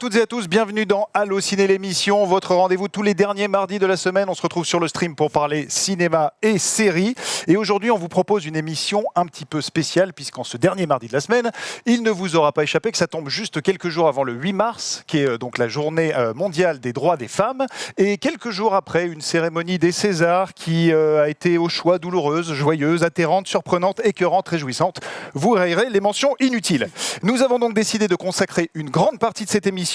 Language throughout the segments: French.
toutes et à tous, bienvenue dans Allo Ciné, l'émission, votre rendez-vous tous les derniers mardis de la semaine. On se retrouve sur le stream pour parler cinéma et séries. Et aujourd'hui, on vous propose une émission un petit peu spéciale, puisqu'en ce dernier mardi de la semaine, il ne vous aura pas échappé que ça tombe juste quelques jours avant le 8 mars, qui est donc la journée mondiale des droits des femmes, et quelques jours après une cérémonie des Césars qui a été au choix douloureuse, joyeuse, atterrante, surprenante, écœurante, réjouissante. Vous verrez les mentions inutiles. Nous avons donc décidé de consacrer une grande partie de cette émission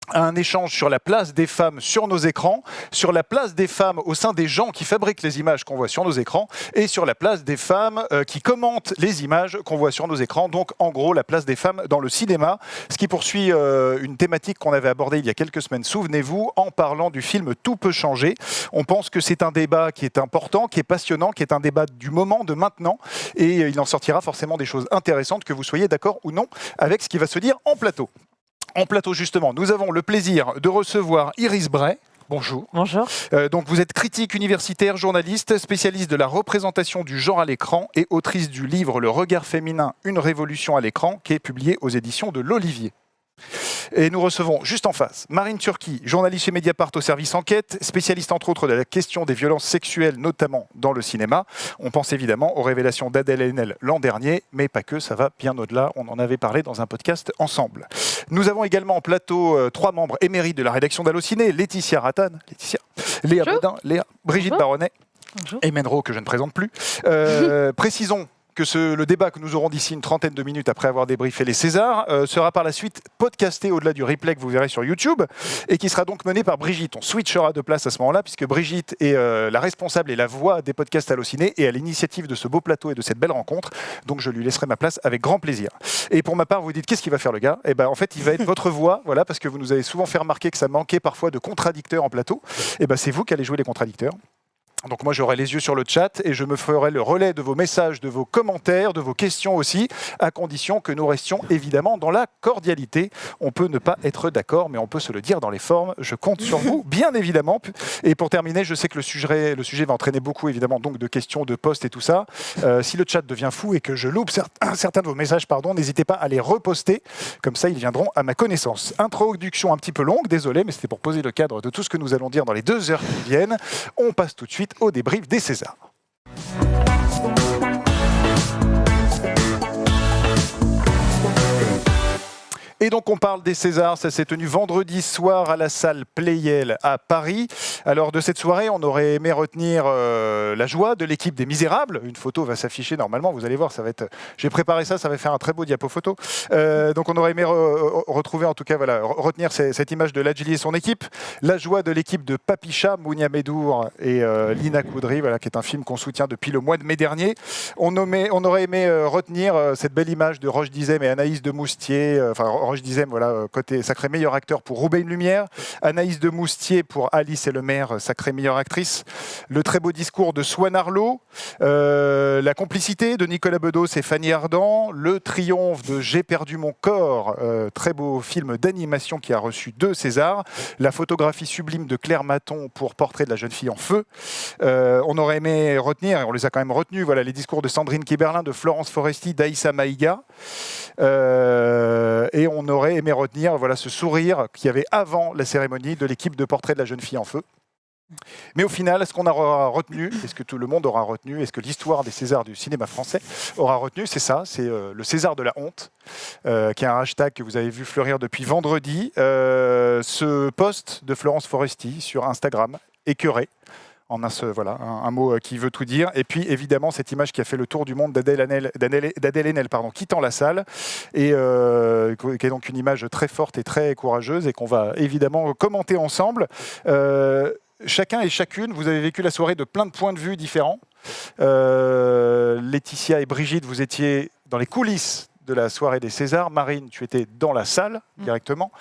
à un échange sur la place des femmes sur nos écrans, sur la place des femmes au sein des gens qui fabriquent les images qu'on voit sur nos écrans et sur la place des femmes qui commentent les images qu'on voit sur nos écrans. Donc en gros, la place des femmes dans le cinéma, ce qui poursuit une thématique qu'on avait abordée il y a quelques semaines, souvenez-vous, en parlant du film Tout peut changer. On pense que c'est un débat qui est important, qui est passionnant, qui est un débat du moment, de maintenant, et il en sortira forcément des choses intéressantes, que vous soyez d'accord ou non avec ce qui va se dire en plateau. En plateau, justement, nous avons le plaisir de recevoir Iris Bray. Bonjour. Bonjour. Donc vous êtes critique universitaire, journaliste, spécialiste de la représentation du genre à l'écran et autrice du livre Le regard féminin, une révolution à l'écran, qui est publié aux éditions de l'Olivier. Et nous recevons juste en face Marine Turki, journaliste chez Mediapart au service enquête, spécialiste entre autres de la question des violences sexuelles, notamment dans le cinéma. On pense évidemment aux révélations d'Adèle Haenel l'an dernier, mais pas que, ça va bien au-delà. On en avait parlé dans un podcast ensemble. Nous avons également en plateau 3 membres émérites de la rédaction d'Allo Ciné, Laetitia Rattan, Léa Baudin, Brigitte Baronnet et Menro, que je ne présente plus. Précisons que le débat que nous aurons d'ici une trentaine de minutes après avoir débriefé les Césars sera par la suite podcasté au-delà du replay que vous verrez sur YouTube et qui sera donc mené par Brigitte. On switchera de place à ce moment-là puisque Brigitte est la responsable et la voix des podcasts Allo Ciné et à l'initiative de ce beau plateau et de cette belle rencontre. Donc je lui laisserai ma place avec grand plaisir. Et pour ma part, vous vous dites qu'est-ce qu'il va faire le gars ? Eh ben en fait, il va être votre voix, voilà, parce que vous nous avez souvent fait remarquer que ça manquait parfois de contradicteurs en plateau. Eh ben c'est vous qui allez jouer les contradicteurs. Donc moi j'aurai les yeux sur le chat et je me ferai le relais de vos messages, de vos commentaires, de vos questions aussi, à condition que nous restions évidemment dans la cordialité. On peut ne pas être d'accord, mais on peut se le dire dans les formes. Je compte sur vous, bien évidemment. Et pour terminer, je sais que le sujet va entraîner beaucoup évidemment donc de questions, de posts et tout ça. Si le chat devient fou et que je loupe certains de vos messages, n'hésitez pas à les reposter. Comme ça, ils viendront à ma connaissance. Introduction un petit peu longue, désolé, mais c'était pour poser le cadre de tout ce que nous allons dire dans les 2 heures qui viennent. On passe tout de suite au débrief des Césars. Et donc on parle des Césars, ça s'est tenu vendredi soir à la salle Pleyel à Paris. Alors de cette soirée, on aurait aimé retenir la joie de l'équipe des Misérables. Une photo va s'afficher normalement, vous allez voir, ça va être. J'ai préparé ça va faire un très beau diapo photo. Donc on aurait aimé retrouver, en tout cas, voilà, retenir cette image de Ladjili et son équipe. La joie de l'équipe de Papicha, Mounia Medour et Lina Koudry, voilà, qui est un film qu'on soutient depuis le mois de mai dernier. On aurait aimé retenir cette belle image de Roche Dizem et Anaïs de Moustier, Roche Dizem, voilà, côté sacré meilleure acteur pour Roubaix une lumière. Anaïs de Moustier pour Alice et le maire, sacrée meilleure actrice. Le très beau discours de Swan Arlo. La complicité de Nicolas Bedos et Fanny Ardant. Le triomphe de J'ai perdu mon corps, très beau film d'animation qui a reçu 2 Césars. La photographie sublime de Claire Maton pour Portrait de la jeune fille en feu. On aurait aimé retenir, et on les a quand même retenus, voilà, les discours de Sandrine Kiberlin, de Florence Foresti, d'Aïssa Maïga. Et on aurait aimé retenir, voilà, ce sourire qu'il y avait avant la cérémonie de l'équipe de Portrait de la jeune fille en feu. Mais au final, est-ce qu'on aura retenu, est-ce que tout le monde aura retenu, est-ce que l'histoire des Césars du cinéma français aura retenu ? C'est ça, c'est le César de la honte, qui est un hashtag que vous avez vu fleurir depuis vendredi. Ce post de Florence Foresti sur Instagram, écœuré, en un mot qui veut tout dire. Et puis évidemment cette image qui a fait le tour du monde d'Adèle Haenel, quittant la salle, et qui est donc une image très forte et très courageuse et qu'on va évidemment commenter ensemble. Chacun et chacune, vous avez vécu la soirée de plein de points de vue différents. Laetitia et Brigitte, vous étiez dans les coulisses de la soirée des Césars. Marine, tu étais dans la salle directement.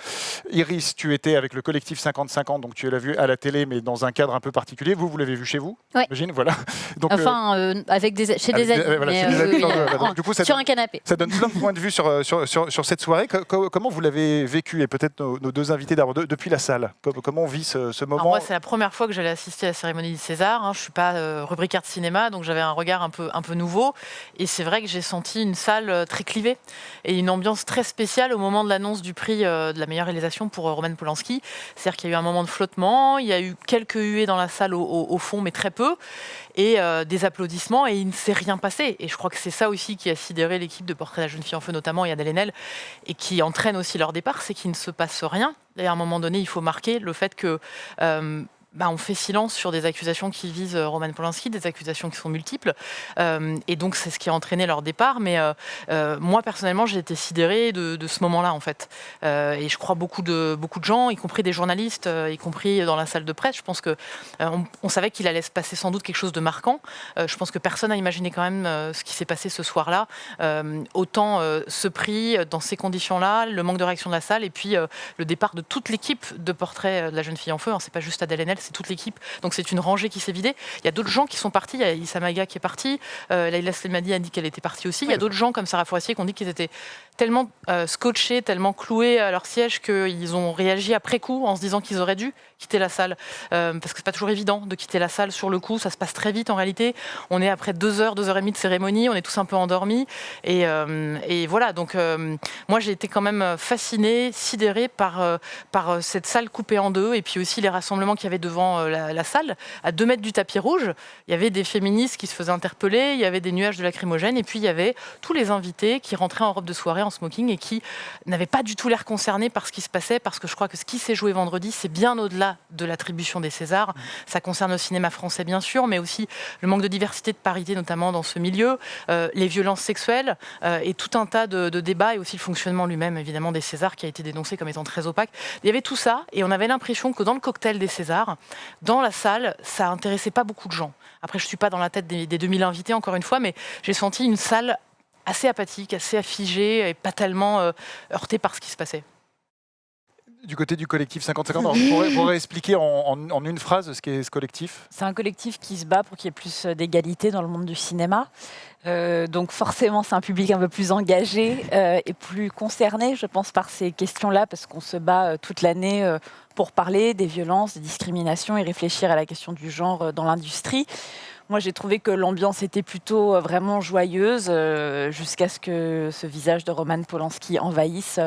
Iris, tu étais avec le collectif 50-50, donc tu l'as vu à la télé, mais dans un cadre un peu particulier. Vous l'avez vu chez vous, j'imagine, voilà. Donc, chez des amis, donc, du coup, sur un canapé. Ça donne plein de points de vue sur cette soirée. Comment vous l'avez vécu ? Et peut-être nos 2 invités d'abord, depuis la salle. Comment on vit ce moment ? Alors moi, c'est la première fois que j'allais assister à la cérémonie des Césars. Je ne suis pas rubricaire de cinéma, donc j'avais un regard un peu nouveau. Et c'est vrai que j'ai senti une salle très clivée. posée et une ambiance très spéciale au moment de l'annonce du prix de la meilleure réalisation pour Roman Polanski. C'est-à-dire qu'il y a eu un moment de flottement, il y a eu quelques huées dans la salle au fond, mais très peu, et des applaudissements, et il ne s'est rien passé. Et je crois que c'est ça aussi qui a sidéré l'équipe de Portrait de la jeune fille en feu, notamment, et Adèle Haenel, et qui entraîne aussi leur départ, c'est qu'il ne se passe rien. Et à un moment donné, il faut marquer le fait que on fait silence sur des accusations qui visent Roman Polanski, des accusations qui sont multiples. Et donc, c'est ce qui a entraîné leur départ. Mais moi, personnellement, j'ai été sidérée de ce moment-là, en fait. Et je crois beaucoup de gens, y compris des journalistes, y compris dans la salle de presse. Je pense qu'on savait qu'il allait se passer sans doute quelque chose de marquant. Je pense que personne n'a imaginé quand même ce qui s'est passé ce soir-là. Autant ce prix, dans ces conditions-là, le manque de réaction de la salle, et puis le départ de toute l'équipe de Portrait de la jeune fille en feu. Alors, c'est pas juste Adèle Haenel, c'est toute l'équipe. Donc c'est une rangée qui s'est vidée. Il y a d'autres gens qui sont partis. Il y a Issa Maga qui est partie. Laïla Slimani a dit qu'elle était partie aussi. Il y a d'autres gens comme Sarah Foissier qui ont dit qu'ils étaient tellement scotchés, tellement cloués à leur siège qu'ils ont réagi après coup en se disant qu'ils auraient dû quitter la salle. Parce que c'est pas toujours évident de quitter la salle sur le coup. Ça se passe très vite en réalité. On est après 2 heures et demie de cérémonie. On est tous un peu endormis. Et voilà. Donc moi j'ai été quand même fascinée, sidérée par cette salle coupée en deux, et puis aussi les rassemblements qu'il y avait devant la salle, à 2 mètres du tapis rouge. Il y avait des féministes qui se faisaient interpeller, il y avait des nuages de lacrymogènes, et puis il y avait tous les invités qui rentraient en robe de soirée, en smoking, et qui n'avaient pas du tout l'air concernés par ce qui se passait, parce que je crois que ce qui s'est joué vendredi, c'est bien au-delà de l'attribution des Césars. Ça concerne le cinéma français, bien sûr, mais aussi le manque de diversité, de parité, notamment dans ce milieu, les violences sexuelles, et tout un tas de débats, et aussi le fonctionnement lui-même, évidemment, des Césars, qui a été dénoncé comme étant très opaque. Il y avait tout ça, et on avait l'impression que dans le cocktail des Césars, dans la salle, ça intéressait pas beaucoup de gens. Après, je suis pas dans la tête des 2000 invités, encore une fois, mais j'ai senti une salle assez apathique, assez affigée, et pas tellement heurtée par ce qui se passait. Du côté du collectif 50-50, on pourrait expliquer en une phrase ce qu'est ce collectif? C'est un collectif qui se bat pour qu'il y ait plus d'égalité dans le monde du cinéma. Donc forcément, c'est un public un peu plus engagé et plus concerné, je pense, par ces questions-là, parce qu'on se bat toute l'année pour parler des violences, des discriminations et réfléchir à la question du genre dans l'industrie. Moi, j'ai trouvé que l'ambiance était plutôt vraiment joyeuse jusqu'à ce que ce visage de Roman Polanski envahisse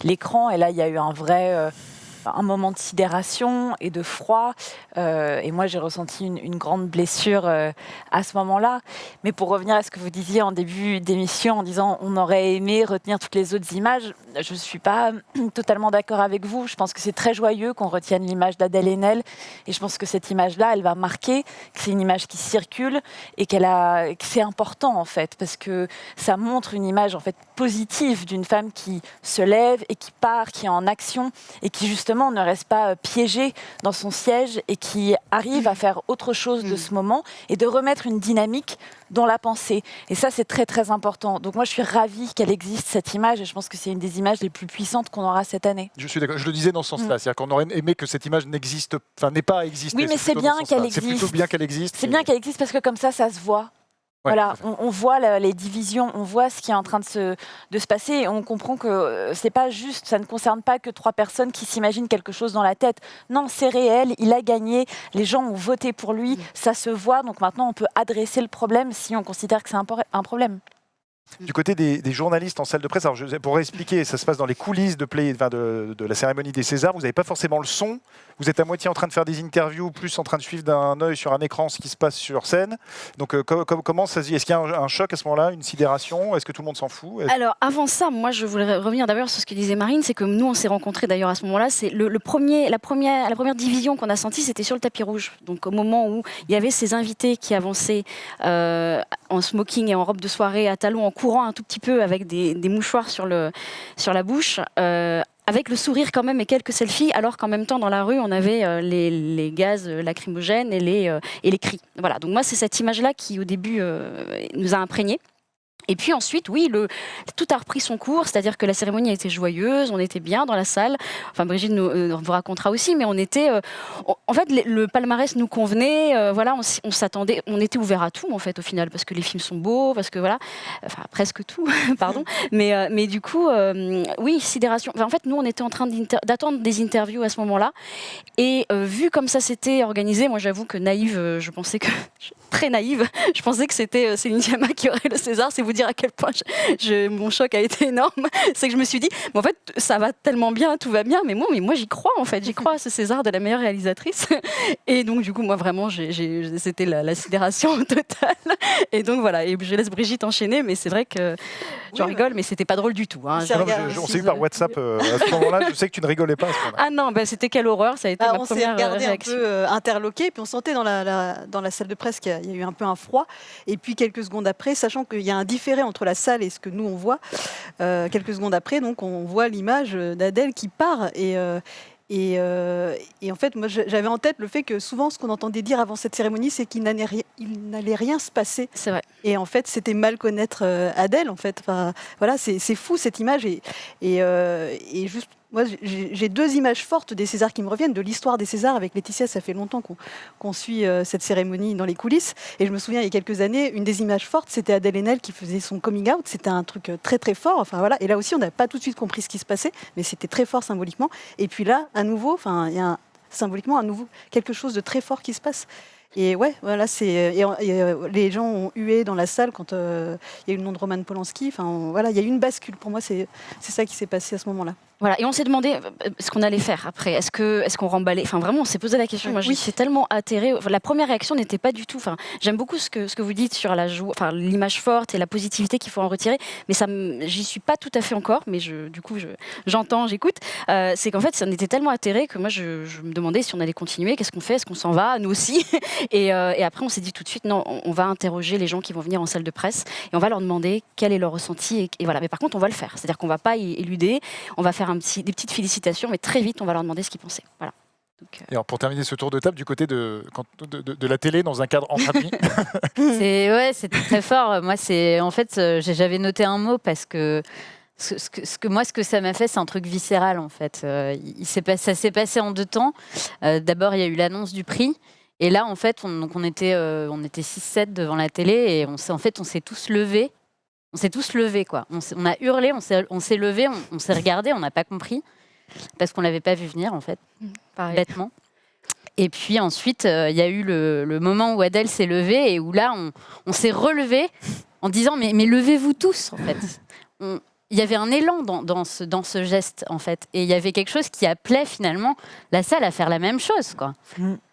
l'écran. Et là, il y a eu un moment de sidération et de froid. Et moi, j'ai ressenti une grande blessure à ce moment-là. Mais pour revenir à ce que vous disiez en début d'émission, en disant on aurait aimé retenir toutes les autres images, je ne suis pas totalement d'accord avec vous. Je pense que c'est très joyeux qu'on retienne l'image d'Adèle Haenel. Et je pense que cette image-là, elle va marquer, que c'est une image qui circule et que c'est important, en fait, parce que ça montre une image en fait, positive d'une femme qui se lève et qui part, qui est en action et qui, justement, ne reste pas piégée dans son siège et qui arrive à faire autre chose de ce moment et de remettre une dynamique dans la pensée. Et ça, c'est très, très important. Donc moi, je suis ravie qu'elle existe, cette image, et je pense que c'est une des images les plus puissantes qu'on aura cette année. Je suis d'accord. Je le disais dans ce sens-là. C'est-à-dire qu'on aurait aimé que cette image n'ait pas existé. Oui, mais c'est bien qu'elle existe. C'est plutôt bien qu'elle existe. C'est bien qu'elle existe parce que comme ça se voit. Ouais, voilà, on voit les divisions, on voit ce qui est en train de se passer et on comprend que c'est pas juste, ça ne concerne pas que 3 personnes qui s'imaginent quelque chose dans la tête. Non, c'est réel, il a gagné, les gens ont voté pour lui, ça se voit, donc maintenant on peut adresser le problème si on considère que c'est un problème. Du côté des journalistes en salle de presse, alors pour expliquer, ça se passe dans les coulisses de la cérémonie des Césars. Vous n'avez pas forcément le son. Vous êtes à moitié en train de faire des interviews, plus en train de suivre d'un œil sur un écran ce qui se passe sur scène. Donc comment ça se dit? Est-ce qu'il y a un choc à ce moment-là, une sidération? Est-ce que tout le monde s'en fout? Alors avant ça, moi je voudrais revenir d'abord sur ce que disait Marine, c'est que nous on s'est rencontrés d'ailleurs à ce moment-là. C'est la première division qu'on a sentie, c'était sur le tapis rouge. Donc au moment où il y avait ces invités qui avançaient en smoking et en robe de soirée à talons, en courant un tout petit peu avec des mouchoirs sur la bouche. Avec le sourire quand même et quelques selfies, alors qu'en même temps dans la rue on avait les gaz lacrymogènes et les cris. Voilà, donc moi c'est cette image-là qui au début nous a imprégnés. Et puis ensuite, oui, tout a repris son cours, c'est-à-dire que la cérémonie a été joyeuse, on était bien dans la salle. Enfin, Brigitte vous racontera aussi, mais on était... en fait, le palmarès nous convenait, voilà, on s'attendait, on était ouvert à tout, en fait, au final, parce que les films sont beaux, parce que voilà, enfin, presque tout, pardon. Mais du coup, oui, sidération. Enfin, en fait, nous, on était en train d'attendre des interviews à ce moment-là. Et vu comme ça s'était organisé, moi, j'avoue que naïve, je pensais que... très naïve, je pensais que c'était Céline Sciamma qui aurait le César, c'est vous dire dire à quel point mon choc a été énorme. C'est que je me suis dit, mais en fait, ça va tellement bien, tout va bien, mais moi j'y crois en fait, j'y crois à ce César de la meilleure réalisatrice. Et donc du coup, moi vraiment, c'était la sidération totale. Et donc voilà, et je laisse Brigitte enchaîner, mais c'est vrai que j'en rigole, mais c'était pas drôle du tout. Hein. On s'est eu par WhatsApp à ce moment-là, je sais que tu ne rigolais pas à ce moment-là. Ah non, c'était quelle horreur, ça a été ma première réaction. On s'est regardé un peu interloqué, puis on sentait dans la salle de presse qu'il y a eu un peu un froid. Et puis quelques secondes après, sachant qu'il y a un différé entre la salle et ce que nous on voit, quelques secondes après, donc on voit l'image d'Adèle qui part et en fait, moi, j'avais en tête le fait que souvent, ce qu'on entendait dire avant cette cérémonie, c'est qu'il n'allait rien se passer. C'est vrai. Et en fait, c'était mal connaître Adèle. En fait, enfin, voilà, c'est fou cette image. Et juste, moi, j'ai deux images fortes des Césars qui me reviennent, de l'histoire des Césars avec Laetitia. Ça fait longtemps qu'on suit cette cérémonie dans les coulisses. Et je me souviens, il y a quelques années, une des images fortes, c'était Adèle Haenel qui faisait son coming out. C'était un truc très très fort. Enfin voilà. Et là aussi, on n'a pas tout de suite compris ce qui se passait, mais c'était très fort symboliquement. Et puis là, à nouveau, enfin, il y a symboliquement à nouveau quelque chose de très fort qui se passe. Et ouais, voilà, les gens ont hué dans la salle quand il y a eu le nom de Roman Polanski. Enfin, voilà, il y a eu une bascule. Pour moi, c'est ça qui s'est passé à ce moment-là. Voilà, et on s'est demandé ce qu'on allait faire après. Est-ce qu'on remballait? Enfin, vraiment, on s'est posé la question. Moi, oui. j'étais tellement atterrée. La première réaction n'était pas du tout. Enfin, j'aime beaucoup ce que vous dites sur l'image forte et la positivité qu'il faut en retirer. Mais j'y suis pas tout à fait encore. Mais du coup, j'entends, j'écoute. C'est qu'en fait, on était tellement atterrés que moi, je me demandais si on allait continuer. Qu'est-ce qu'on fait? Est-ce qu'on s'en va? Nous aussi. Et après, on s'est dit tout de suite, non, on va interroger les gens qui vont venir en salle de presse et on va leur demander quel est leur ressenti. Et voilà. Mais par contre, on va le faire. C'est-à-dire qu'on va pas éluder. On va faire des petites félicitations, mais très vite, on va leur demander ce qu'ils pensaient. Voilà. Donc, Et alors, pour terminer ce tour de table, du côté de la télé, dans un cadre entre amis. C'était très fort. Moi, en fait, j'avais noté un mot parce que ce que ça m'a fait, c'est un truc viscéral, en fait. Ça s'est passé en deux temps. D'abord, il y a eu l'annonce du prix. Et là, en fait, on était 6-7 devant la télé et on s'est tous levés. On s'est tous levés, quoi. On a hurlé, on s'est levés, on s'est regardé, on n'a pas compris parce qu'on l'avait pas vu venir, en fait, bêtement. Et puis ensuite, il y a eu le moment où Adèle s'est levée et où là, on s'est relevés en disant mais levez-vous tous, en fait. Il y avait un élan dans ce geste, en fait. Et il y avait quelque chose qui appelait finalement la salle à faire la même chose, quoi.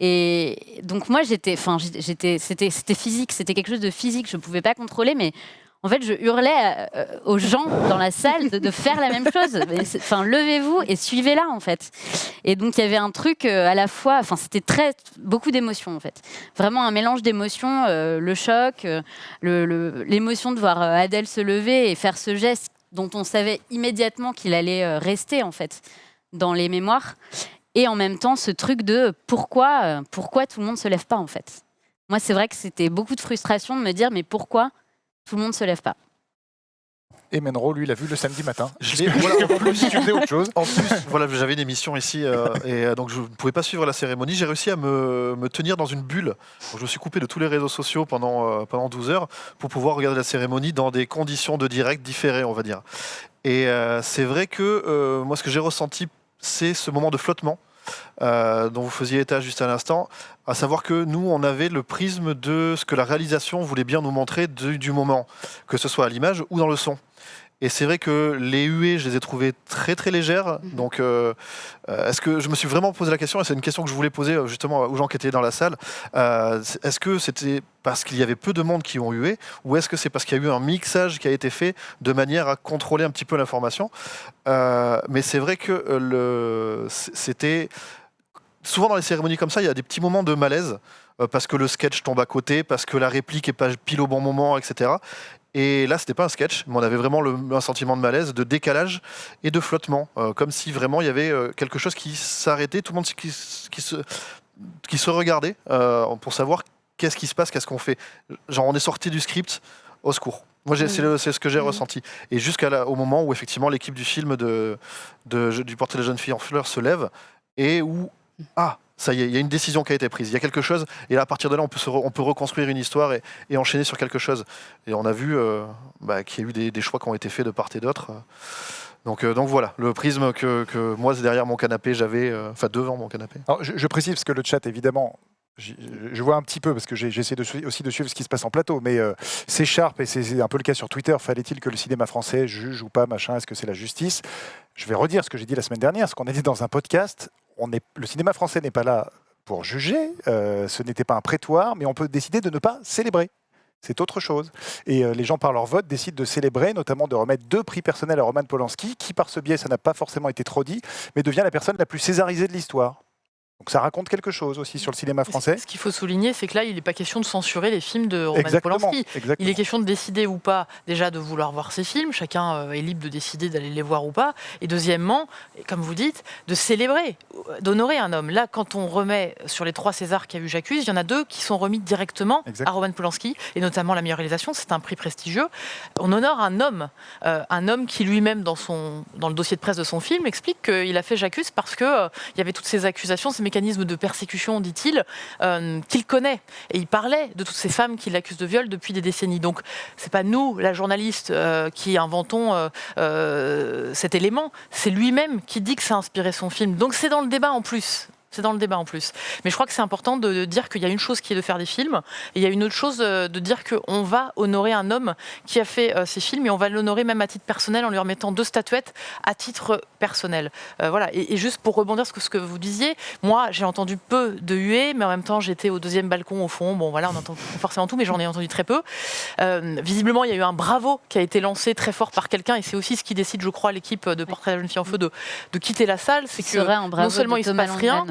Et donc moi, c'était physique, c'était quelque chose de physique, je ne pouvais pas contrôler, mais en fait, je hurlais aux gens dans la salle de faire la même chose. Enfin, levez-vous et suivez-la, en fait. Et donc, il y avait un truc à la fois... Enfin, c'était beaucoup d'émotions, en fait. Vraiment un mélange d'émotions, le choc, l'émotion de voir Adèle se lever et faire ce geste dont on savait immédiatement qu'il allait rester, en fait, dans les mémoires. Et en même temps, ce truc de pourquoi tout le monde ne se lève pas, en fait. Moi, c'est vrai que c'était beaucoup de frustration de me dire, mais pourquoi tout le monde ne se lève pas? Et Menro, lui, l'a vu le samedi matin. Je l'ai voilà, En plus, tu faisais autre chose. En plus, voilà, j'avais une émission ici et donc je ne pouvais pas suivre la cérémonie. J'ai réussi à me tenir dans une bulle. Donc, je me suis coupé de tous les réseaux sociaux pendant 12 heures pour pouvoir regarder la cérémonie dans des conditions de direct différées, on va dire. Et c'est vrai que moi, ce que j'ai ressenti, c'est ce moment de flottement dont vous faisiez état juste à l'instant, à savoir que nous, on avait le prisme de ce que la réalisation voulait bien nous montrer du moment, que ce soit à l'image ou dans le son. Et c'est vrai que les huées, je les ai trouvées très très légères. Donc, est-ce que je me suis vraiment posé la question, et c'est une question que je voulais poser justement aux gens qui étaient dans la salle, est-ce que c'était parce qu'il y avait peu de monde qui ont hué, ou est-ce que c'est parce qu'il y a eu un mixage qui a été fait de manière à contrôler un petit peu l'information? Mais c'est vrai que c'était... Souvent dans les cérémonies comme ça, il y a des petits moments de malaise, parce que le sketch tombe à côté, parce que la réplique n'est pas pile au bon moment, etc. Et là, c'était pas un sketch, mais on avait vraiment un sentiment de malaise, de décalage et de flottement, comme si vraiment il y avait quelque chose qui s'arrêtait, tout le monde qui se regardait pour savoir qu'est-ce qui se passe, qu'est-ce qu'on fait. Genre, on est sorti du script, au secours. Moi, c'est ce que j'ai ressenti. Et jusqu'au moment où effectivement l'équipe du film du Portrait de la jeune fille en fleurs se lève et où ça y est, il y a une décision qui a été prise, il y a quelque chose, et là, à partir de là, on peut reconstruire une histoire et enchaîner sur quelque chose. Et on a vu qu'il y a eu des choix qui ont été faits de part et d'autre. Donc voilà, le prisme que moi, derrière mon canapé, j'avais, devant mon canapé. Alors, je précise, parce que le chat, évidemment, Je vois un petit peu, parce que j'essaie aussi de suivre ce qui se passe en plateau, mais c'est Sharp, et c'est un peu le cas sur Twitter, fallait-il que le cinéma français juge ou pas, machin, est-ce que c'est la justice? Je vais redire ce que j'ai dit la semaine dernière, ce qu'on a dit dans un podcast, le cinéma français n'est pas là pour juger, ce n'était pas un prétoire, mais on peut décider de ne pas célébrer. C'est autre chose. Et les gens, par leur vote, décident de célébrer, notamment de remettre 2 prix personnels à Roman Polanski, qui, par ce biais, ça n'a pas forcément été trop dit, mais devient la personne la plus césarisée de l'histoire. Donc ça raconte quelque chose aussi sur le cinéma français. Ce qu'il faut souligner, c'est que là, il n'est pas question de censurer les films de Roman Polanski. Exactement. Il est question de décider ou pas, déjà, de vouloir voir ces films. Chacun est libre de décider d'aller les voir ou pas. Et deuxièmement, comme vous dites, de célébrer, d'honorer un homme. Là, quand on remet sur les 3 Césars qu'a eu J'accuse, il y en a 2 qui sont remis directement à Roman Polanski, et notamment la meilleure réalisation. C'est un prix prestigieux. On honore un homme qui lui-même, dans le dossier de presse de son film, explique qu'il a fait J'accuse parce qu'il y avait toutes ces accusations, ces mécanismes de persécution, dit-il, qu'il connaît. Et il parlait de toutes ces femmes qui l'accusent de viol depuis des décennies. Donc, c'est pas nous, la journaliste, qui inventons cet élément. C'est lui-même qui dit que ça a inspiré son film. Donc, c'est dans le débat en plus. Mais je crois que c'est important de dire qu'il y a une chose qui est de faire des films, et il y a une autre chose de dire qu'on va honorer un homme qui a fait ces films, et on va l'honorer même à titre personnel en lui remettant 2 statuettes à titre personnel. Voilà. Et juste pour rebondir sur ce que vous disiez, moi j'ai entendu peu de huées, mais en même temps j'étais au 2e balcon au fond. Bon voilà, on entend forcément tout, mais j'en ai entendu très peu. Visiblement, il y a eu un bravo qui a été lancé très fort par quelqu'un, et c'est aussi ce qui décide, je crois, l'équipe de Portrait de la jeune fille en feu de quitter la salle. C'est que non seulement il se passe rien,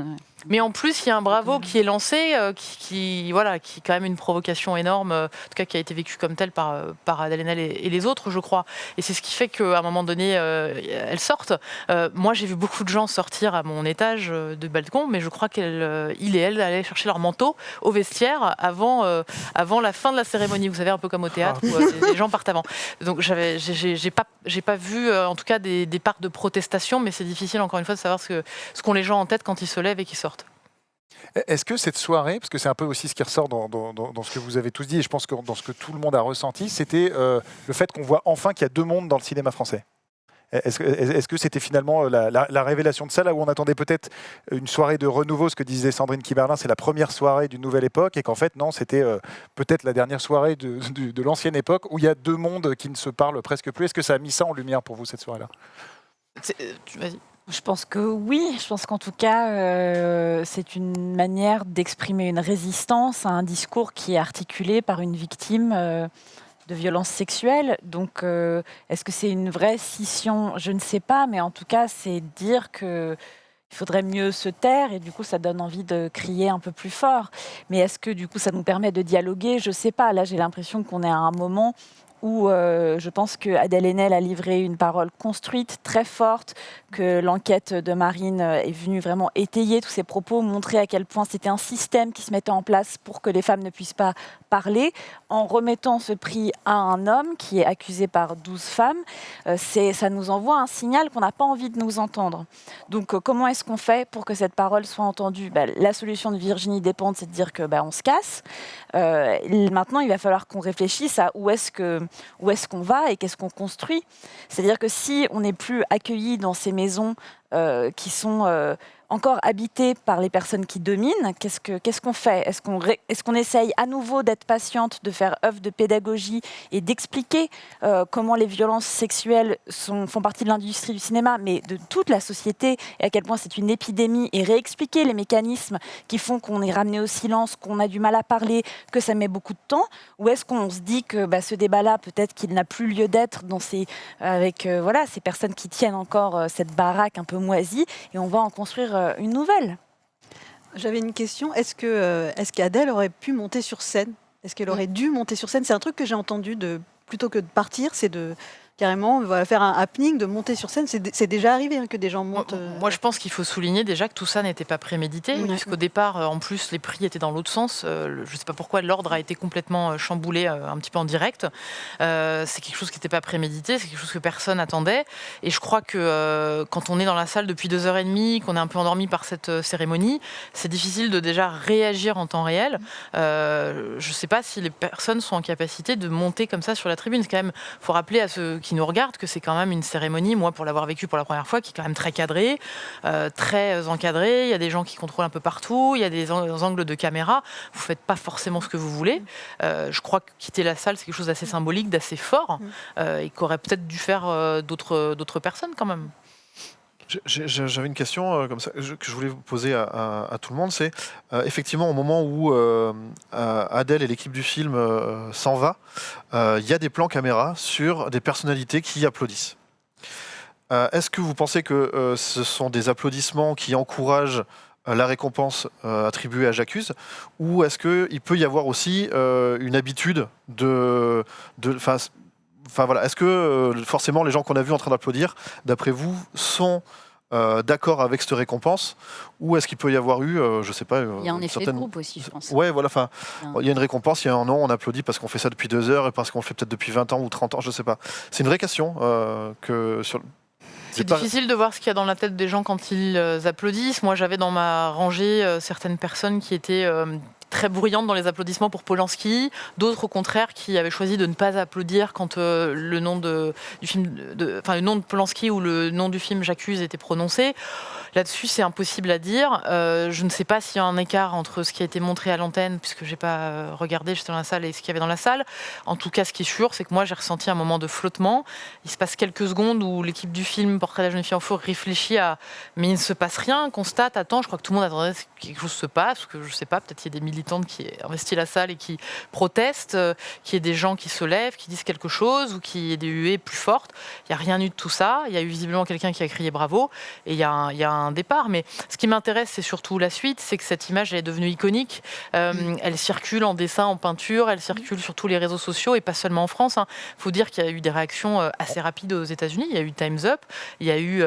mais en plus, il y a un bravo qui est lancé, qui est quand même une provocation énorme, en tout cas qui a été vécue comme telle par Adèle Haenel et les autres, je crois. Et c'est ce qui fait qu'à un moment donné, elles sortent. Moi, j'ai vu beaucoup de gens sortir à mon étage de balcon, mais je crois qu'il et elle allaient chercher leur manteau au vestiaire avant la fin de la cérémonie. Vous savez, un peu comme au théâtre, où les gens partent avant. Donc, j'ai pas vu, en tout cas, des parts de protestation, mais c'est difficile, encore une fois, de savoir ce qu'ont les gens en tête quand ils se lèvent et qu'ils sortent. Est-ce que cette soirée, parce que c'est un peu aussi ce qui ressort dans ce que vous avez tous dit, et je pense que dans ce que tout le monde a ressenti, c'était le fait qu'on voit enfin qu'il y a 2 mondes dans le cinéma français. Est-ce que c'était finalement la révélation de ça, là où on attendait peut-être une soirée de renouveau, ce que disait Sandrine Kiberlin, c'est la première soirée d'une nouvelle époque, et qu'en fait, non, c'était peut-être la dernière soirée de l'ancienne époque, où il y a 2 mondes qui ne se parlent presque plus. Est-ce que ça a mis ça en lumière pour vous, cette soirée-là? Vas-y. Je pense que oui. Je pense qu'en tout cas, c'est une manière d'exprimer une résistance à un discours qui est articulé par une victime de violences sexuelles. Donc, est-ce que c'est une vraie scission? Je ne sais pas, mais en tout cas, c'est dire que il faudrait mieux se taire, et du coup, ça donne envie de crier un peu plus fort. Mais est-ce que du coup, ça nous permet de dialoguer? Je ne sais pas. Là, j'ai l'impression qu'on est à un moment où je pense que Adèle Haenel a livré une parole construite, très forte, que l'enquête de Marine est venue vraiment étayer tous ses propos, montrer à quel point c'était un système qui se mettait en place pour que les femmes ne puissent pas parler, en remettant ce prix à un homme qui est accusé par 12 femmes. Ça nous envoie un signal qu'on n'a pas envie de nous entendre. Donc comment est-ce qu'on fait pour que cette parole soit entendue? La solution de Virginie Despentes, c'est de dire que on se casse. Maintenant, il va falloir qu'on réfléchisse à où est-ce qu'on va et qu'est-ce qu'on construit. C'est-à-dire que si on n'est plus accueilli dans ces maisons qui sont encore habitées par les personnes qui dominent, qu'est-ce qu'on fait? Est-ce qu'on essaye à nouveau d'être patiente, de faire œuvre de pédagogie et d'expliquer comment les violences sexuelles font partie de l'industrie du cinéma, mais de toute la société, et à quel point c'est une épidémie, et réexpliquer les mécanismes qui font qu'on est ramené au silence, qu'on a du mal à parler, que ça met beaucoup de temps? Ou est-ce qu'on se dit que ce débat-là, peut-être qu'il n'a plus lieu d'être avec ces personnes qui tiennent encore cette baraque un peu moisie, et on va en construire une nouvelle? J'avais une question. Est-ce qu'Adèle aurait pu monter sur scène? Est-ce qu'elle aurait dû monter sur scène? C'est un truc que j'ai entendu, plutôt que de partir, c'est de carrément faire un happening, de monter sur scène. C'est déjà arrivé que des gens montent. Moi, je pense qu'il faut souligner déjà que tout ça n'était pas prémédité, puisqu'au départ, en plus, les prix étaient dans l'autre sens. Je ne sais pas pourquoi l'ordre a été complètement chamboulé un petit peu en direct. C'est quelque chose qui n'était pas prémédité, c'est quelque chose que personne n'attendait. Et je crois que quand on est dans la salle depuis 2h30, qu'on est un peu endormi par cette cérémonie, c'est difficile de déjà réagir en temps réel. Je ne sais pas si les personnes sont en capacité de monter comme ça sur la tribune. C'est quand même, faut rappeler à ceux qui qui nous regardent que c'est quand même une cérémonie, moi pour l'avoir vécu pour la première fois, qui est quand même très cadrée, très encadrée. Il y a des gens qui contrôlent un peu partout, il y a des angles de caméra. Vous faites pas forcément ce que vous voulez. Je crois que quitter la salle, c'est quelque chose d'assez symbolique, d'assez fort, et qu'aurait peut-être dû faire d'autres personnes quand même. J'avais une question comme ça, que je voulais vous poser à tout le monde. C'est effectivement au moment où Adèle et l'équipe du film s'en va, il y a des plans caméra sur des personnalités qui applaudissent. Est-ce que vous pensez que ce sont des applaudissements qui encouragent la récompense attribuée à J'accuse, ou est-ce qu'il peut y avoir aussi une habitude voilà, est-ce que forcément les gens qu'on a vus en train d'applaudir, d'après vous, sont d'accord avec cette récompense, ou est-ce qu'il peut y avoir eu, je sais pas, Il y a un effet de groupe aussi, je pense. Ouais, voilà. Enfin, il y a une récompense, il y a un an, on applaudit parce qu'on fait ça depuis 2 heures et parce qu'on le fait peut-être depuis 20 ans ou 30 ans, je sais pas. C'est une vraie question C'est difficile de voir ce qu'il y a dans la tête des gens quand ils applaudissent. Moi, j'avais dans ma rangée certaines personnes qui étaient très bruyantes dans les applaudissements pour Polanski, d'autres au contraire qui avaient choisi de ne pas applaudir quand le nom le nom de Polanski ou le nom du film J'accuse était prononcé. Là-dessus, c'est impossible à dire. Je ne sais pas s'il y a un écart entre ce qui a été montré à l'antenne, puisque j'ai pas regardé, j'étais dans la salle, et ce qu'il y avait dans la salle. En tout cas, ce qui est sûr, c'est que moi, j'ai ressenti un moment de flottement. Il se passe quelques secondes où l'équipe du film Portrait de la jeune fille en feu réfléchit à mais il ne se passe rien, constate, attend. Je crois que tout le monde attendait que quelque chose se passe, que je sais pas, peut-être qu'il y a des militantes qui investissent la salle et qui protestent, qu'il y ait des gens qui se lèvent, qui disent quelque chose, ou qu'il y ait des huées plus fortes. Il n'y a rien eu de tout ça. Il y a eu visiblement quelqu'un qui a crié bravo, et il y a un départ. Mais ce qui m'intéresse, c'est surtout la suite, c'est que cette image elle est devenue iconique. Elle circule en dessin, en peinture, elle circule sur tous les réseaux sociaux, et pas seulement en France. Il faut dire qu'il y a eu des réactions assez rapides aux États-Unis. Il y a eu Time's Up, il y a eu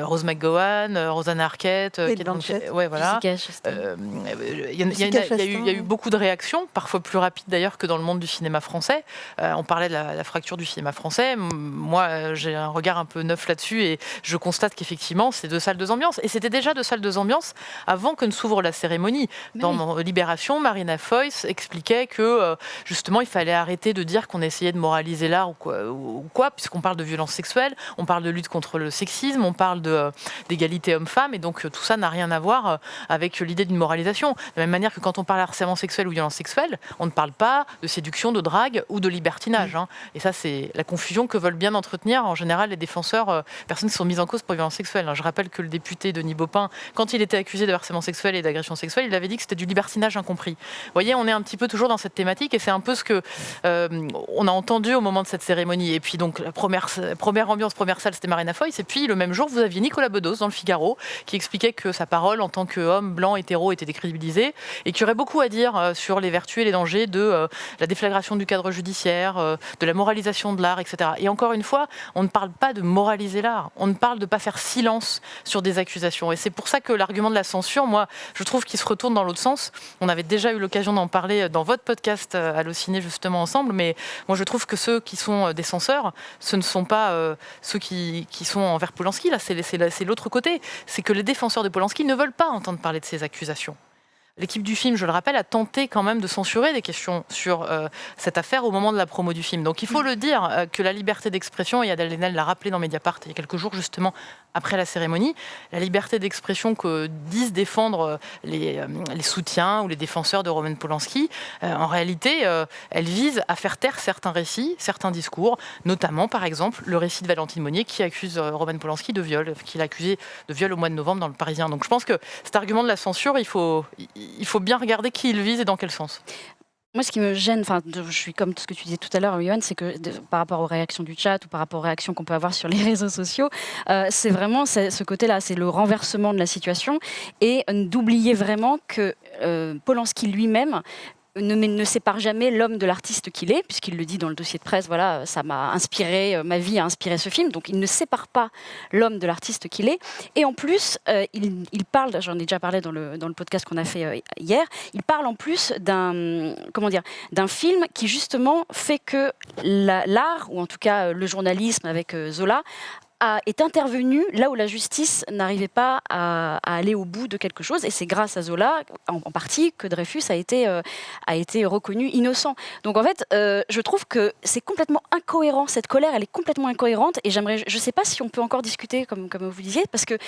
Rose McGowan, Rosanna Arquette, ouais, voilà. Il y a eu beaucoup de réactions, parfois plus rapides d'ailleurs que dans le monde du cinéma français. On parlait de la fracture du cinéma français. Moi, j'ai un regard un peu neuf là-dessus, et je constate qu'effectivement, c'est 2 salles, 2 ambiances. Et c'était déjà 2 salles, 2 ambiances avant que ne s'ouvre la cérémonie. Dans Libération, Marina Foïs expliquait que justement, il fallait arrêter de dire qu'on essayait de moraliser l'art ou quoi, puisqu'on parle de violence sexuelle, on parle de lutte contre le sexisme, on parle d'égalité homme-femme, et donc tout ça n'a rien à voir avec l'idée d'une moralisation. De la même manière que quand on parle de harcèlement sexuel ou violence sexuelle, on ne parle pas de séduction, de drague ou de libertinage. Et ça, c'est la confusion que veulent bien entretenir en général les défenseurs, personnes qui sont mises en cause pour violence sexuelle. Je rappelle que le député Denis Baupin, quand il était accusé de harcèlement sexuel et d'agression sexuelle, il avait dit que c'était du libertinage incompris. Vous voyez, on est un petit peu toujours dans cette thématique, et c'est un peu ce que on a entendu au moment de cette cérémonie. Et puis donc la première ambiance, première salle, c'était Marina Foïs, et puis le même jour, vous aviez Nicolas Bedos dans le Figaro qui expliquait que sa parole en tant qu'homme blanc hétéro était décrédibilisée, et qui aurait beaucoup à dire sur les vertus et les dangers de la déflagration du cadre judiciaire, de la moralisation de l'art, etc. Et encore une fois, on ne parle pas de moraliser l'art, on ne parle de pas faire silence sur des accusations. Et c'est pour ça que l'argument de la censure, moi, je trouve qu'il se retourne dans l'autre sens. On avait déjà eu l'occasion d'en parler dans votre podcast Allociné, justement, ensemble, mais moi, je trouve que ceux qui sont des censeurs, ce ne sont pas ceux qui sont envers Polanski. Là, c'est l'autre côté. C'est que les défenseurs de Polanski ne veulent pas entendre parler de ces accusations. L'équipe du film, je le rappelle, a tenté quand même de censurer des questions sur cette affaire au moment de la promo du film. Donc il faut le dire que la liberté d'expression, et Adèle Haenel l'a rappelé dans Mediapart il y a quelques jours justement après la cérémonie, la liberté d'expression que disent défendre les soutiens ou les défenseurs de Roman Polanski, en réalité, elle vise à faire taire certains récits, certains discours, notamment par exemple le récit de Valentine Monnier qui accuse Roman Polanski de viol, qu'il a accusé de viol au mois de novembre dans Le Parisien. Donc je pense que cet argument de la censure, il faut bien regarder qui il vise et dans quel sens. Moi, ce qui me gêne, je suis comme ce que tu disais tout à l'heure, Yoann, c'est que par rapport aux réactions du chat ou par rapport aux réactions qu'on peut avoir sur les réseaux sociaux, c'est vraiment ce côté-là, c'est le renversement de la situation et d'oublier vraiment que Polanski lui-même ne sépare jamais l'homme de l'artiste qu'il est, puisqu'il le dit dans le dossier de presse, voilà, ça m'a inspiré, ma vie a inspiré ce film, donc il ne sépare pas l'homme de l'artiste qu'il est. Et en plus, il parle, j'en ai déjà parlé dans le podcast qu'on a fait hier, il parle en plus d'un film qui justement fait que l'art, ou en tout cas le journalisme avec Zola, est intervenu là où la justice n'arrivait pas à aller au bout de quelque chose. Et c'est grâce à Zola, en partie, que Dreyfus a été reconnu innocent. Donc en fait, je trouve que c'est complètement incohérent. Cette colère, elle est complètement incohérente. Et je ne sais pas si on peut encore discuter, comme vous disiez, parce que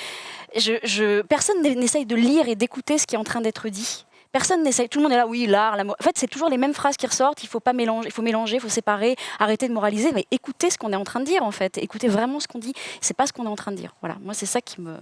personne n'essaye de lire et d'écouter ce qui est en train d'être dit. Personne n'essaye, tout le monde est là, oui, l'art, l'amour. En fait, c'est toujours les mêmes phrases qui ressortent, il faut mélanger, il faut séparer, arrêter de moraliser, mais écoutez ce qu'on est en train de dire, en fait. Écoutez vraiment ce qu'on dit, c'est pas ce qu'on est en train de dire. Voilà, moi, c'est ça qui me...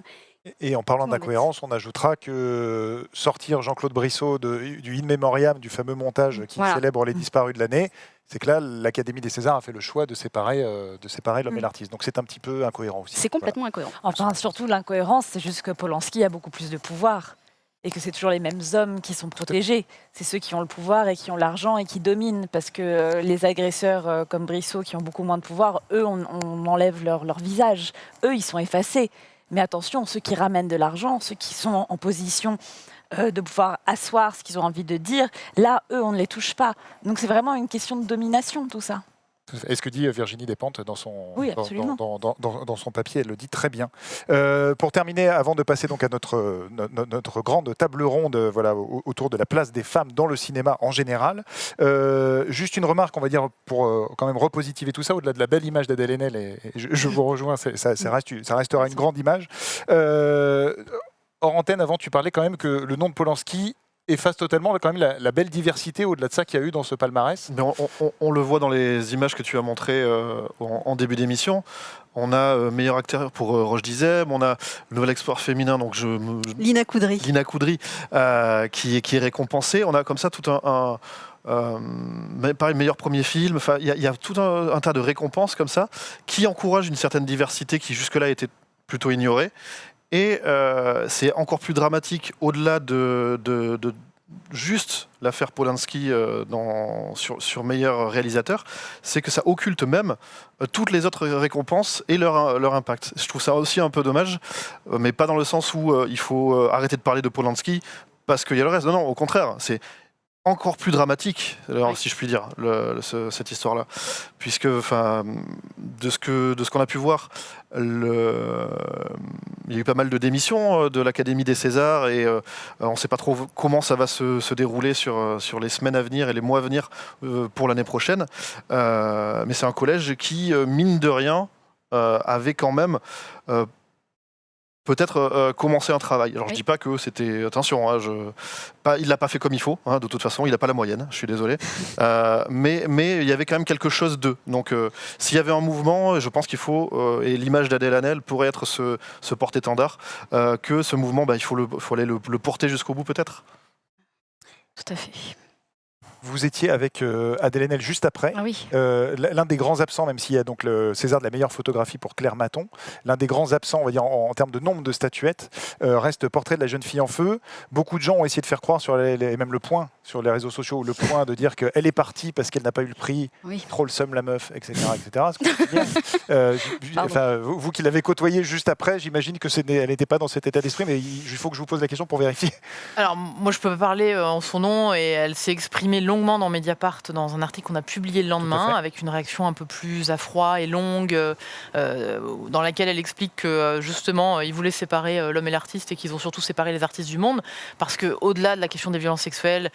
Et en parlant d'incohérence, on ajoutera que sortir Jean-Claude Brissot du In Memoriam, du fameux montage qui célèbre les disparus de l'année, c'est que là, l'Académie des Césars a fait le choix de séparer l'homme et l'artiste. Donc c'est un petit peu incohérent aussi. C'est complètement incohérent. Enfin, surtout, l'incohérence, c'est juste que Polanski a beaucoup plus de pouvoir. Et que c'est toujours les mêmes hommes qui sont protégés. C'est ceux qui ont le pouvoir et qui ont l'argent et qui dominent. Parce que les agresseurs comme Brissot, qui ont beaucoup moins de pouvoir, eux, on enlève leur visage. Eux, ils sont effacés. Mais attention, ceux qui ramènent de l'argent, ceux qui sont en position de pouvoir asseoir ce qu'ils ont envie de dire, là, eux, on ne les touche pas. Donc c'est vraiment une question de domination, tout ça. Et ce que dit Virginie Despentes dans son, dans son papier, elle le dit très bien. Pour terminer, avant de passer donc à notre grande table ronde autour de la place des femmes dans le cinéma en général, juste une remarque, on va dire, pour quand même repositiver tout ça, au-delà de la belle image d'Adèle Haenel, et je vous rejoins, ça restera une grande image. Hors antenne, avant, tu parlais quand même que le nom de Polanski efface totalement quand même la belle diversité au-delà de ça qu'il y a eu dans ce palmarès. Mais on le voit dans les images que tu as montrées en début d'émission. On a meilleur acteur pour Roche Dizem, on a le nouvel exploit féminin, donc Lina Coudry, qui est récompensée. On a comme ça tout pareil, meilleur premier film. Enfin, il y a tout un tas de récompenses comme ça qui encouragent une certaine diversité qui jusque-là était plutôt ignorée. Et c'est encore plus dramatique au-delà de juste l'affaire Polanski sur meilleur réalisateur, c'est que ça occulte même toutes les autres récompenses et leur impact. Je trouve ça aussi un peu dommage, mais pas dans le sens où il faut arrêter de parler de Polanski parce qu'il y a le reste. Non, au contraire, c'est encore plus dramatique, alors, si je puis dire, cette histoire-là. Puisque, de ce qu'on a pu voir, il y a eu pas mal de démissions de l'Académie des Césars et on ne sait pas trop comment ça va se dérouler sur les semaines à venir et les mois à venir pour l'année prochaine. Mais c'est un collège qui, mine de rien, avait quand même... peut-être commencer un travail. Alors je dis pas que c'était... Attention, il l'a pas fait comme il faut, de toute façon, il n'a pas la moyenne, je suis désolé. Mais il y avait quand même quelque chose d'eux. Donc s'il y avait un mouvement, je pense qu'il faut, et l'image d'Adèle Haenel pourrait être ce porte-étendard, que ce mouvement, il faut aller le porter jusqu'au bout peut-être. Tout à fait. Vous étiez avec Adèle Haenel juste après. Ah oui. L'un des grands absents, même s'il y a donc le César de la meilleure photographie pour Claire Maton, l'un des grands absents, on va dire en termes de nombre de statuettes, reste Portrait de la jeune fille en feu. Beaucoup de gens ont essayé de faire croire même le point sur les réseaux sociaux, le point de dire qu'elle est partie parce qu'elle n'a pas eu le prix, trop le seum la meuf, etc. Vous qui l'avez côtoyée juste après, j'imagine que elle n'était pas dans cet état d'esprit, mais il faut que je vous pose la question pour vérifier. Alors moi je peux pas parler en son nom et elle s'est exprimée longuement dans Mediapart dans un article qu'on a publié le lendemain avec une réaction un peu plus à froid et longue dans laquelle elle explique que justement ils voulaient séparer l'homme et l'artiste et qu'ils ont surtout séparé les artistes du monde parce que au-delà de la question des violences sexuelles,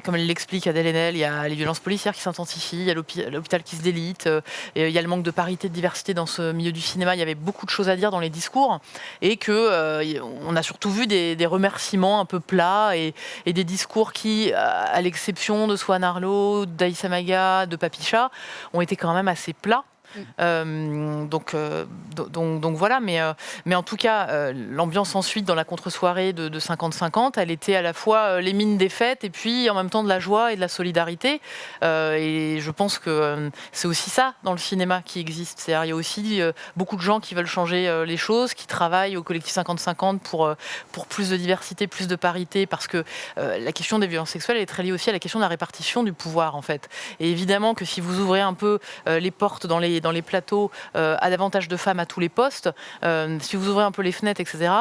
comme elle l'explique Adèle Haenel, il y a les violences policières qui s'intensifient, il y a l'hôpital qui se délite, il y a le manque de parité, de diversité dans ce milieu du cinéma. Il y avait beaucoup de choses à dire dans les discours et que on a surtout vu des remerciements un peu plats et des discours qui, à l'exception de Swan Arlo, d'Aïssa Maga, de Papicha, ont été quand même assez plats. Donc voilà, mais en tout cas, l'ambiance ensuite dans la contre-soirée de 50-50, elle était à la fois les mines des fêtes et puis en même temps de la joie et de la solidarité. Et je pense que c'est aussi ça dans le cinéma qui existe. C'est-à-dire, il y a aussi beaucoup de gens qui veulent changer les choses, qui travaillent au collectif 50-50 pour plus de diversité, plus de parité, parce que la question des violences sexuelles est très liée aussi à la question de la répartition du pouvoir, en fait. Et évidemment que si vous ouvrez un peu les portes dans les dans les plateaux à davantage de femmes à tous les postes, si vous ouvrez un peu les fenêtres, etc.,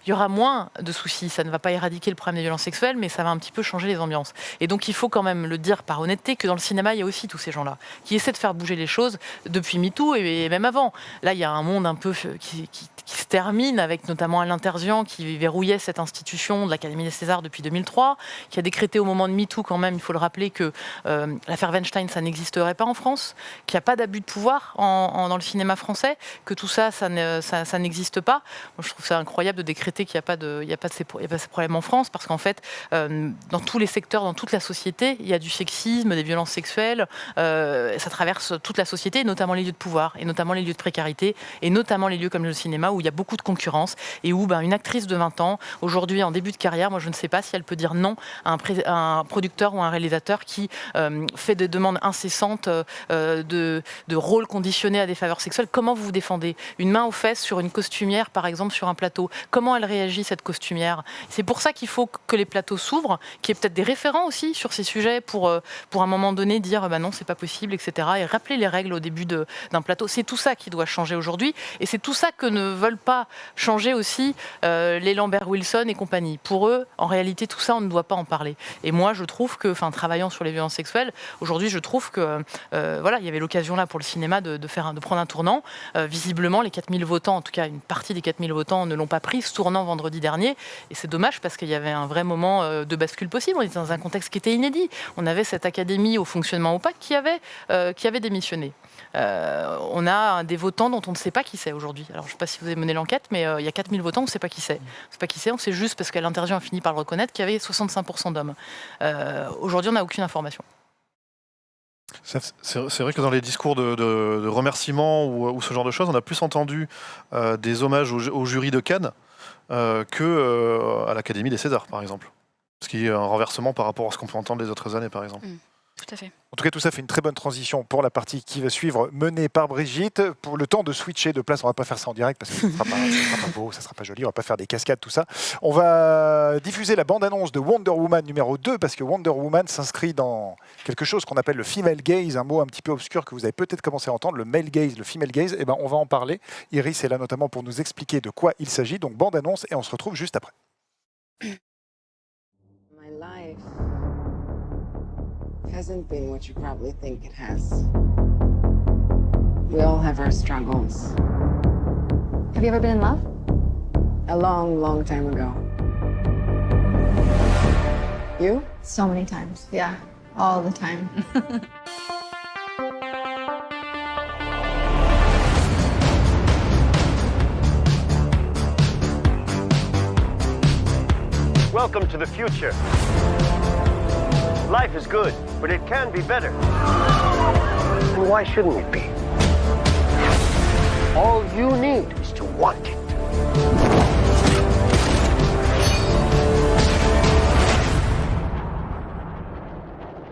il y aura moins de soucis. Ça ne va pas éradiquer le problème des violences sexuelles, mais ça va un petit peu changer les ambiances. Et donc il faut quand même le dire par honnêteté que dans le cinéma, il y a aussi tous ces gens-là qui essaient de faire bouger les choses depuis MeToo et même avant. Là, il y a un monde un peu qui se termine avec notamment Alain Terzian qui verrouillait cette institution de l'Académie des Césars depuis 2003, qui a décrété au moment de MeToo quand même, il faut le rappeler, que l'affaire Weinstein, ça n'existerait pas en France, qu'il n'y a pas d'abus de pouvoir dans le cinéma français, que tout ça, ça n'existe pas. Moi, je trouve ça incroyable de décréter qu'il n'y a pas ces problèmes en France, parce qu'en fait, dans tous les secteurs, dans toute la société, il y a du sexisme, des violences sexuelles, ça traverse toute la société, et notamment les lieux de pouvoir, et notamment les lieux de précarité, et notamment les lieux comme le cinéma, où il y a beaucoup de concurrence, et où une actrice de 20 ans, aujourd'hui en début de carrière, moi je ne sais pas si elle peut dire non à un producteur ou à un réalisateur qui fait des demandes incessantes de rôles conditionnés à des faveurs sexuelles. Comment vous vous défendez? Une main aux fesses sur une costumière, par exemple, sur un plateau. Comment elle réagit, cette costumière? C'est pour ça qu'il faut que les plateaux s'ouvrent, qu'il y ait peut-être des référents aussi sur ces sujets pour un moment donné dire non, c'est pas possible, etc. Et rappeler les règles au début d'un plateau. C'est tout ça qui doit changer aujourd'hui. Et c'est tout ça que ne veulent pas changer aussi les Lambert Wilson et compagnie. Pour eux, en réalité, tout ça, on ne doit pas en parler. Et moi, je trouve que, travaillant sur les violences sexuelles, aujourd'hui, je trouve que, il y avait l'occasion là pour le cinéma de prendre un tournant. Visiblement, les 4000 votants, en tout cas une partie des 4000 votants, ne l'ont pas pris, ce tournant vendredi dernier. Et c'est dommage parce qu'il y avait un vrai moment de bascule possible. On était dans un contexte qui était inédit. On avait cette académie au fonctionnement opaque qui avait démissionné. On a des votants dont on ne sait pas qui c'est aujourd'hui. Alors, je ne sais pas si vous avez mené l'enquête, mais il y a 4000 votants, on ne sait pas qui c'est. On ne sait pas qui c'est, on sait juste, parce qu'Alain Terzian a fini par le reconnaître, qu'il y avait 65% d'hommes. Aujourd'hui, on n'a aucune information. C'est vrai que dans les discours de remerciements ou ce genre de choses, on a plus entendu des hommages au jury de Cannes qu'à l'Académie des Césars, par exemple. Ce qui est un renversement par rapport à ce qu'on peut entendre les autres années, par exemple. Tout à fait. En tout cas, tout ça fait une très bonne transition pour la partie qui va suivre, menée par Brigitte. Pour le temps de switcher de place, on ne va pas faire ça en direct parce que ça ne sera pas beau, ça ne sera pas joli, on ne va pas faire des cascades, tout ça. On va diffuser la bande-annonce de Wonder Woman numéro 2 parce que Wonder Woman s'inscrit dans quelque chose qu'on appelle le female gaze, un mot un petit peu obscur que vous avez peut-être commencé à entendre, le male gaze, le female gaze. On va en parler. Iris est là notamment pour nous expliquer de quoi il s'agit. Donc bande-annonce et on se retrouve juste après. My life hasn't been what you probably think it has. We all have our struggles. Have you ever been in love? A long, long time ago. You? So many times. Yeah, all the time. Welcome to the future. Life is good, but it can be better. And why shouldn't it be? All you need is to want it.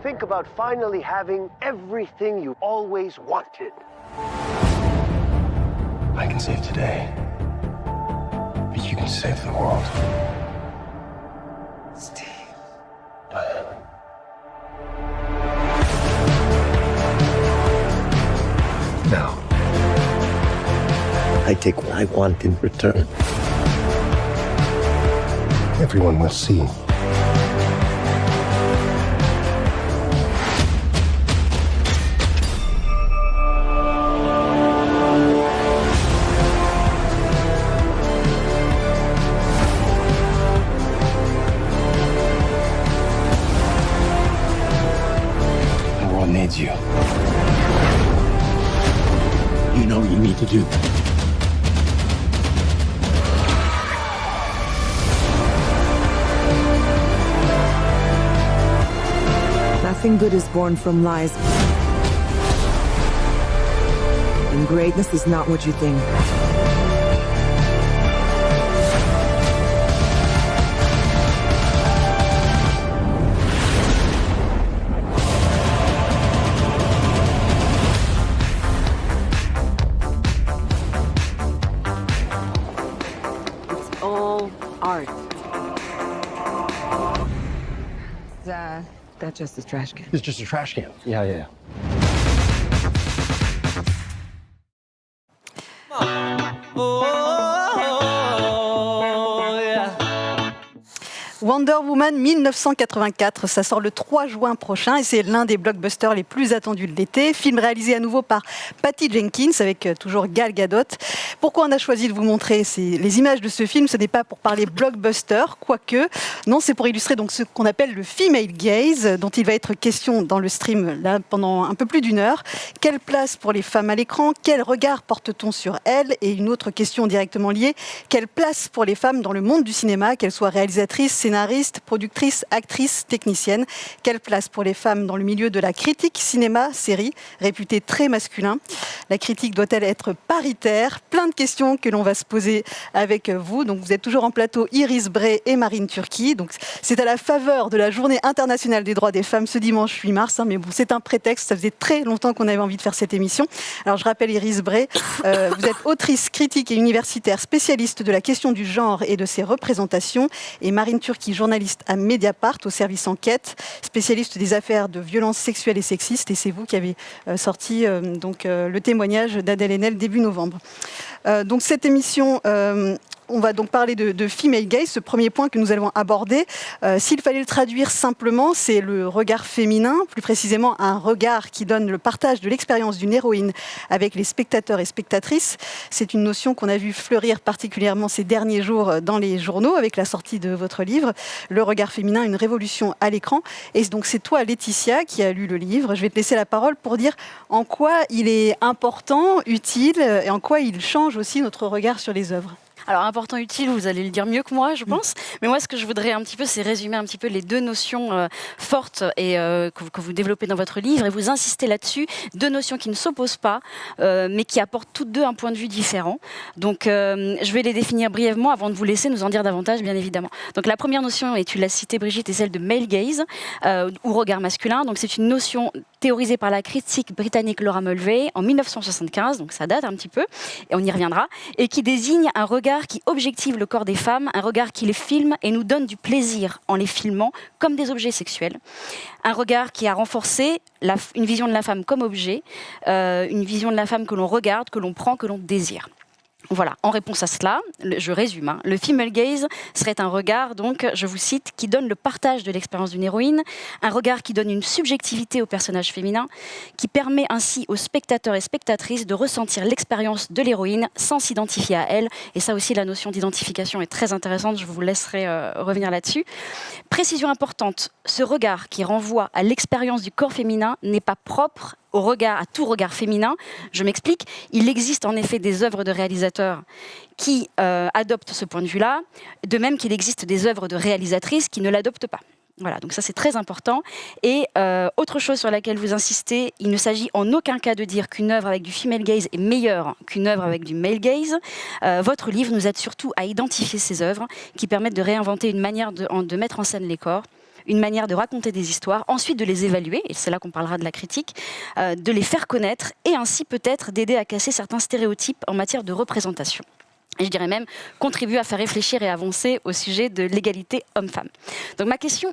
Think about finally having everything you always wanted. I can save today, but you can save the world. Steve. Diana. No. I take what I want in return. Everyone will see. The world needs you. You know what you need to do. Nothing good is born from lies. And greatness is not what you think. It's all art. That's just a trash can. It's just a trash can. Yeah. Wonder Woman 1984, ça sort le 3 juin prochain et c'est l'un des blockbusters les plus attendus de l'été. Film réalisé à nouveau par Patty Jenkins avec toujours Gal Gadot. Pourquoi on a choisi de vous montrer les images de ce film? Ce n'est pas pour parler blockbuster, quoique. Non, c'est pour illustrer donc ce qu'on appelle le female gaze, dont il va être question dans le stream là, pendant un peu plus d'1 heure. Quelle place pour les femmes à l'écran? Quel regard porte-t-on sur elles? Et une autre question directement liée, quelle place pour les femmes dans le monde du cinéma, qu'elles soient réalisatrices, scénaristes, productrices, actrices, techniciennes? Quelle place pour les femmes dans le milieu de la critique cinéma, série, réputé très masculin? La critique doit-elle être paritaire? Plein de questions que l'on va se poser avec vous. Donc vous êtes toujours en plateau, Iris Bray et Marine Turki. Donc c'est à la faveur de la Journée internationale des droits des femmes ce dimanche 8 mars. Mais bon, c'est un prétexte. Ça faisait très longtemps qu'on avait envie de faire cette émission. Alors je rappelle Iris Bray, vous êtes autrice, critique et universitaire, spécialiste de la question du genre et de ses représentations. Et Marine Turki, journaliste à Mediapart au service enquête, spécialiste des affaires de violences sexuelles et sexistes. Et c'est vous qui avez sorti le témoignage d'Adèle Haenel début novembre. Donc cette émission, on va donc parler de female gaze, ce premier point que nous allons aborder. S'il fallait le traduire simplement, c'est le regard féminin, plus précisément un regard qui donne le partage de l'expérience d'une héroïne avec les spectateurs et spectatrices. C'est une notion qu'on a vu fleurir particulièrement ces derniers jours dans les journaux avec la sortie de votre livre, Le regard féminin, une révolution à l'écran. Et donc c'est toi, Laetitia, qui a lu le livre. Je vais te laisser la parole pour dire en quoi il est important, utile et en quoi il change aussi notre regard sur les œuvres. Alors, important, utile, vous allez le dire mieux que moi, je pense. Mais moi, ce que je voudrais un petit peu, c'est résumer un petit peu les deux notions fortes et que vous développez dans votre livre et vous insistez là-dessus. Deux notions qui ne s'opposent pas, mais qui apportent toutes deux un point de vue différent. Donc, je vais les définir brièvement avant de vous laisser nous en dire davantage, bien évidemment. Donc, la première notion, et tu l'as citée, Brigitte, est celle de male gaze, ou regard masculin. Donc, c'est une notion théorisée par la critique britannique Laura Mulvey en 1975, donc ça date un petit peu, et on y reviendra, et qui désigne un regard qui objective le corps des femmes, un regard qui les filme et nous donne du plaisir en les filmant comme des objets sexuels. Un regard qui a renforcé une vision de la femme comme objet, une vision de la femme que l'on regarde, que l'on prend, que l'on désire. Voilà, en réponse à cela, je résume, le female gaze serait un regard, donc, je vous cite, qui donne le partage de l'expérience d'une héroïne, un regard qui donne une subjectivité au personnage féminin, qui permet ainsi aux spectateurs et spectatrices de ressentir l'expérience de l'héroïne sans s'identifier à elle. Et ça aussi, la notion d'identification est très intéressante, je vous laisserai revenir là-dessus. Précision importante, ce regard qui renvoie à l'expérience du corps féminin n'est pas propre à tout regard féminin. Je m'explique. Il existe en effet des œuvres de réalisateurs qui adoptent ce point de vue-là, de même qu'il existe des œuvres de réalisatrices qui ne l'adoptent pas. Voilà, donc ça c'est très important. Et autre chose sur laquelle vous insistez, il ne s'agit en aucun cas de dire qu'une œuvre avec du female gaze est meilleure qu'une œuvre avec du male gaze. Votre livre nous aide surtout à identifier ces œuvres qui permettent de réinventer une manière de mettre en scène les corps, une manière de raconter des histoires, ensuite de les évaluer, et c'est là qu'on parlera de la critique, de les faire connaître et ainsi peut-être d'aider à casser certains stéréotypes en matière de représentation. Et je dirais même contribuer à faire réfléchir et avancer au sujet de l'égalité homme-femme. Donc ma question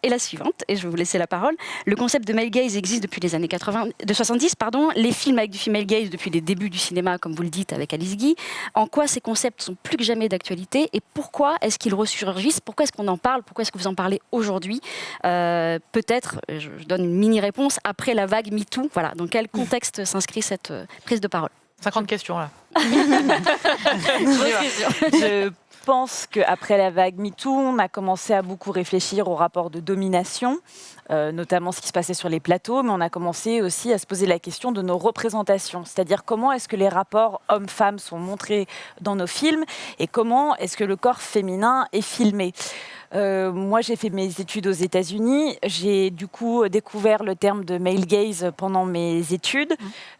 est la suivante, et je vais vous laisser la parole. Le concept de male gaze existe depuis les années 70. Les films avec du female gaze depuis les débuts du cinéma, comme vous le dites avec Alice Guy. En quoi ces concepts sont plus que jamais d'actualité et pourquoi est-ce qu'ils ressurgissent? Pourquoi est-ce qu'on en parle? Pourquoi est-ce que vous en parlez aujourd'hui? Peut-être, je donne une mini-réponse, après la vague MeToo. Voilà, dans quel contexte s'inscrit cette prise de parole? 50 questions là. Je pense qu'après la vague MeToo, on a commencé à beaucoup réfléchir au rapport de domination, notamment ce qui se passait sur les plateaux, mais on a commencé aussi à se poser la question de nos représentations, c'est-à-dire comment est-ce que les rapports hommes-femmes sont montrés dans nos films et comment est-ce que le corps féminin est filmé. Moi, j'ai fait mes études aux États-Unis. J'ai du coup découvert le terme de male gaze pendant mes études.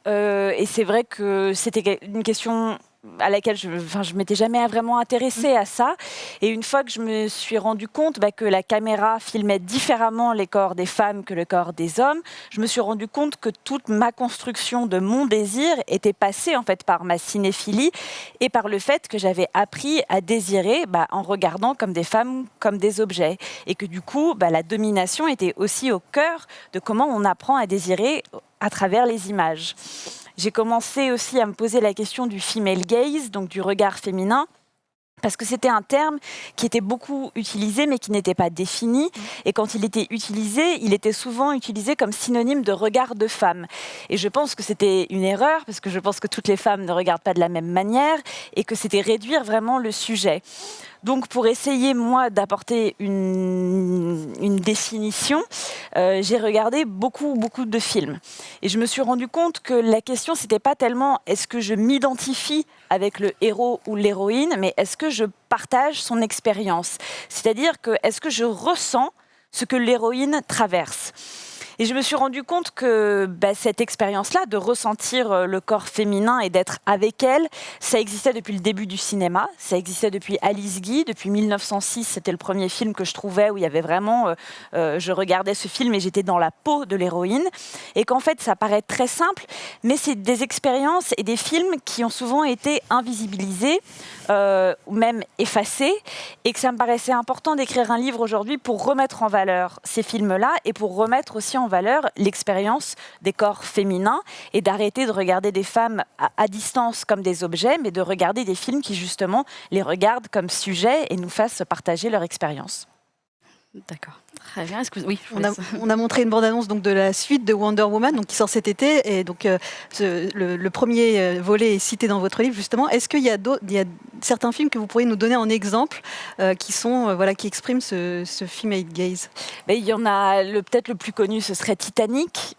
Et c'est vrai que c'était une question à laquelle je m'étais jamais vraiment intéressée à ça. Et une fois que je me suis rendu compte que la caméra filmait différemment les corps des femmes que le corps des hommes, je me suis rendu compte que toute ma construction de mon désir était passée en fait par ma cinéphilie et par le fait que j'avais appris à désirer en regardant comme des femmes, comme des objets. Et que du coup, la domination était aussi au cœur de comment on apprend à désirer à travers les images. J'ai commencé aussi à me poser la question du female gaze, donc du regard féminin, parce que c'était un terme qui était beaucoup utilisé, mais qui n'était pas défini. Et quand il était utilisé, il était souvent utilisé comme synonyme de regard de femme. Et je pense que c'était une erreur, parce que je pense que toutes les femmes ne regardent pas de la même manière, et que c'était réduire vraiment le sujet. Donc, pour essayer, moi, d'apporter une définition, j'ai regardé beaucoup de films. Et je me suis rendu compte que la question, c'était pas tellement est-ce que je m'identifie avec le héros ou l'héroïne, mais est-ce que je partage son expérience. C'est-à-dire que est-ce que je ressens ce que l'héroïne traverse. Et je me suis rendu compte que cette expérience-là, de ressentir le corps féminin et d'être avec elle, ça existait depuis le début du cinéma. Ça existait depuis Alice Guy, depuis 1906. C'était le premier film que je trouvais où il y avait vraiment... je regardais ce film et j'étais dans la peau de l'héroïne. Et qu'en fait, ça paraît très simple, mais c'est des expériences et des films qui ont souvent été invisibilisés, ou même effacés. Et que ça me paraissait important d'écrire un livre aujourd'hui pour remettre en valeur ces films-là et pour remettre aussi en valeur l'expérience des corps féminins et d'arrêter de regarder des femmes à distance comme des objets, mais de regarder des films qui justement les regardent comme sujets et nous fassent partager leur expérience. D'accord. Très bien. Oui, on a montré une bande-annonce donc, de la suite de Wonder Woman donc, qui sort cet été. Et donc, le premier volet est cité dans votre livre, justement. Est-ce qu'il y a certains films que vous pourriez nous donner en exemple qui expriment ce female gaze? Il y en a, peut-être le plus connu, ce serait Titanic,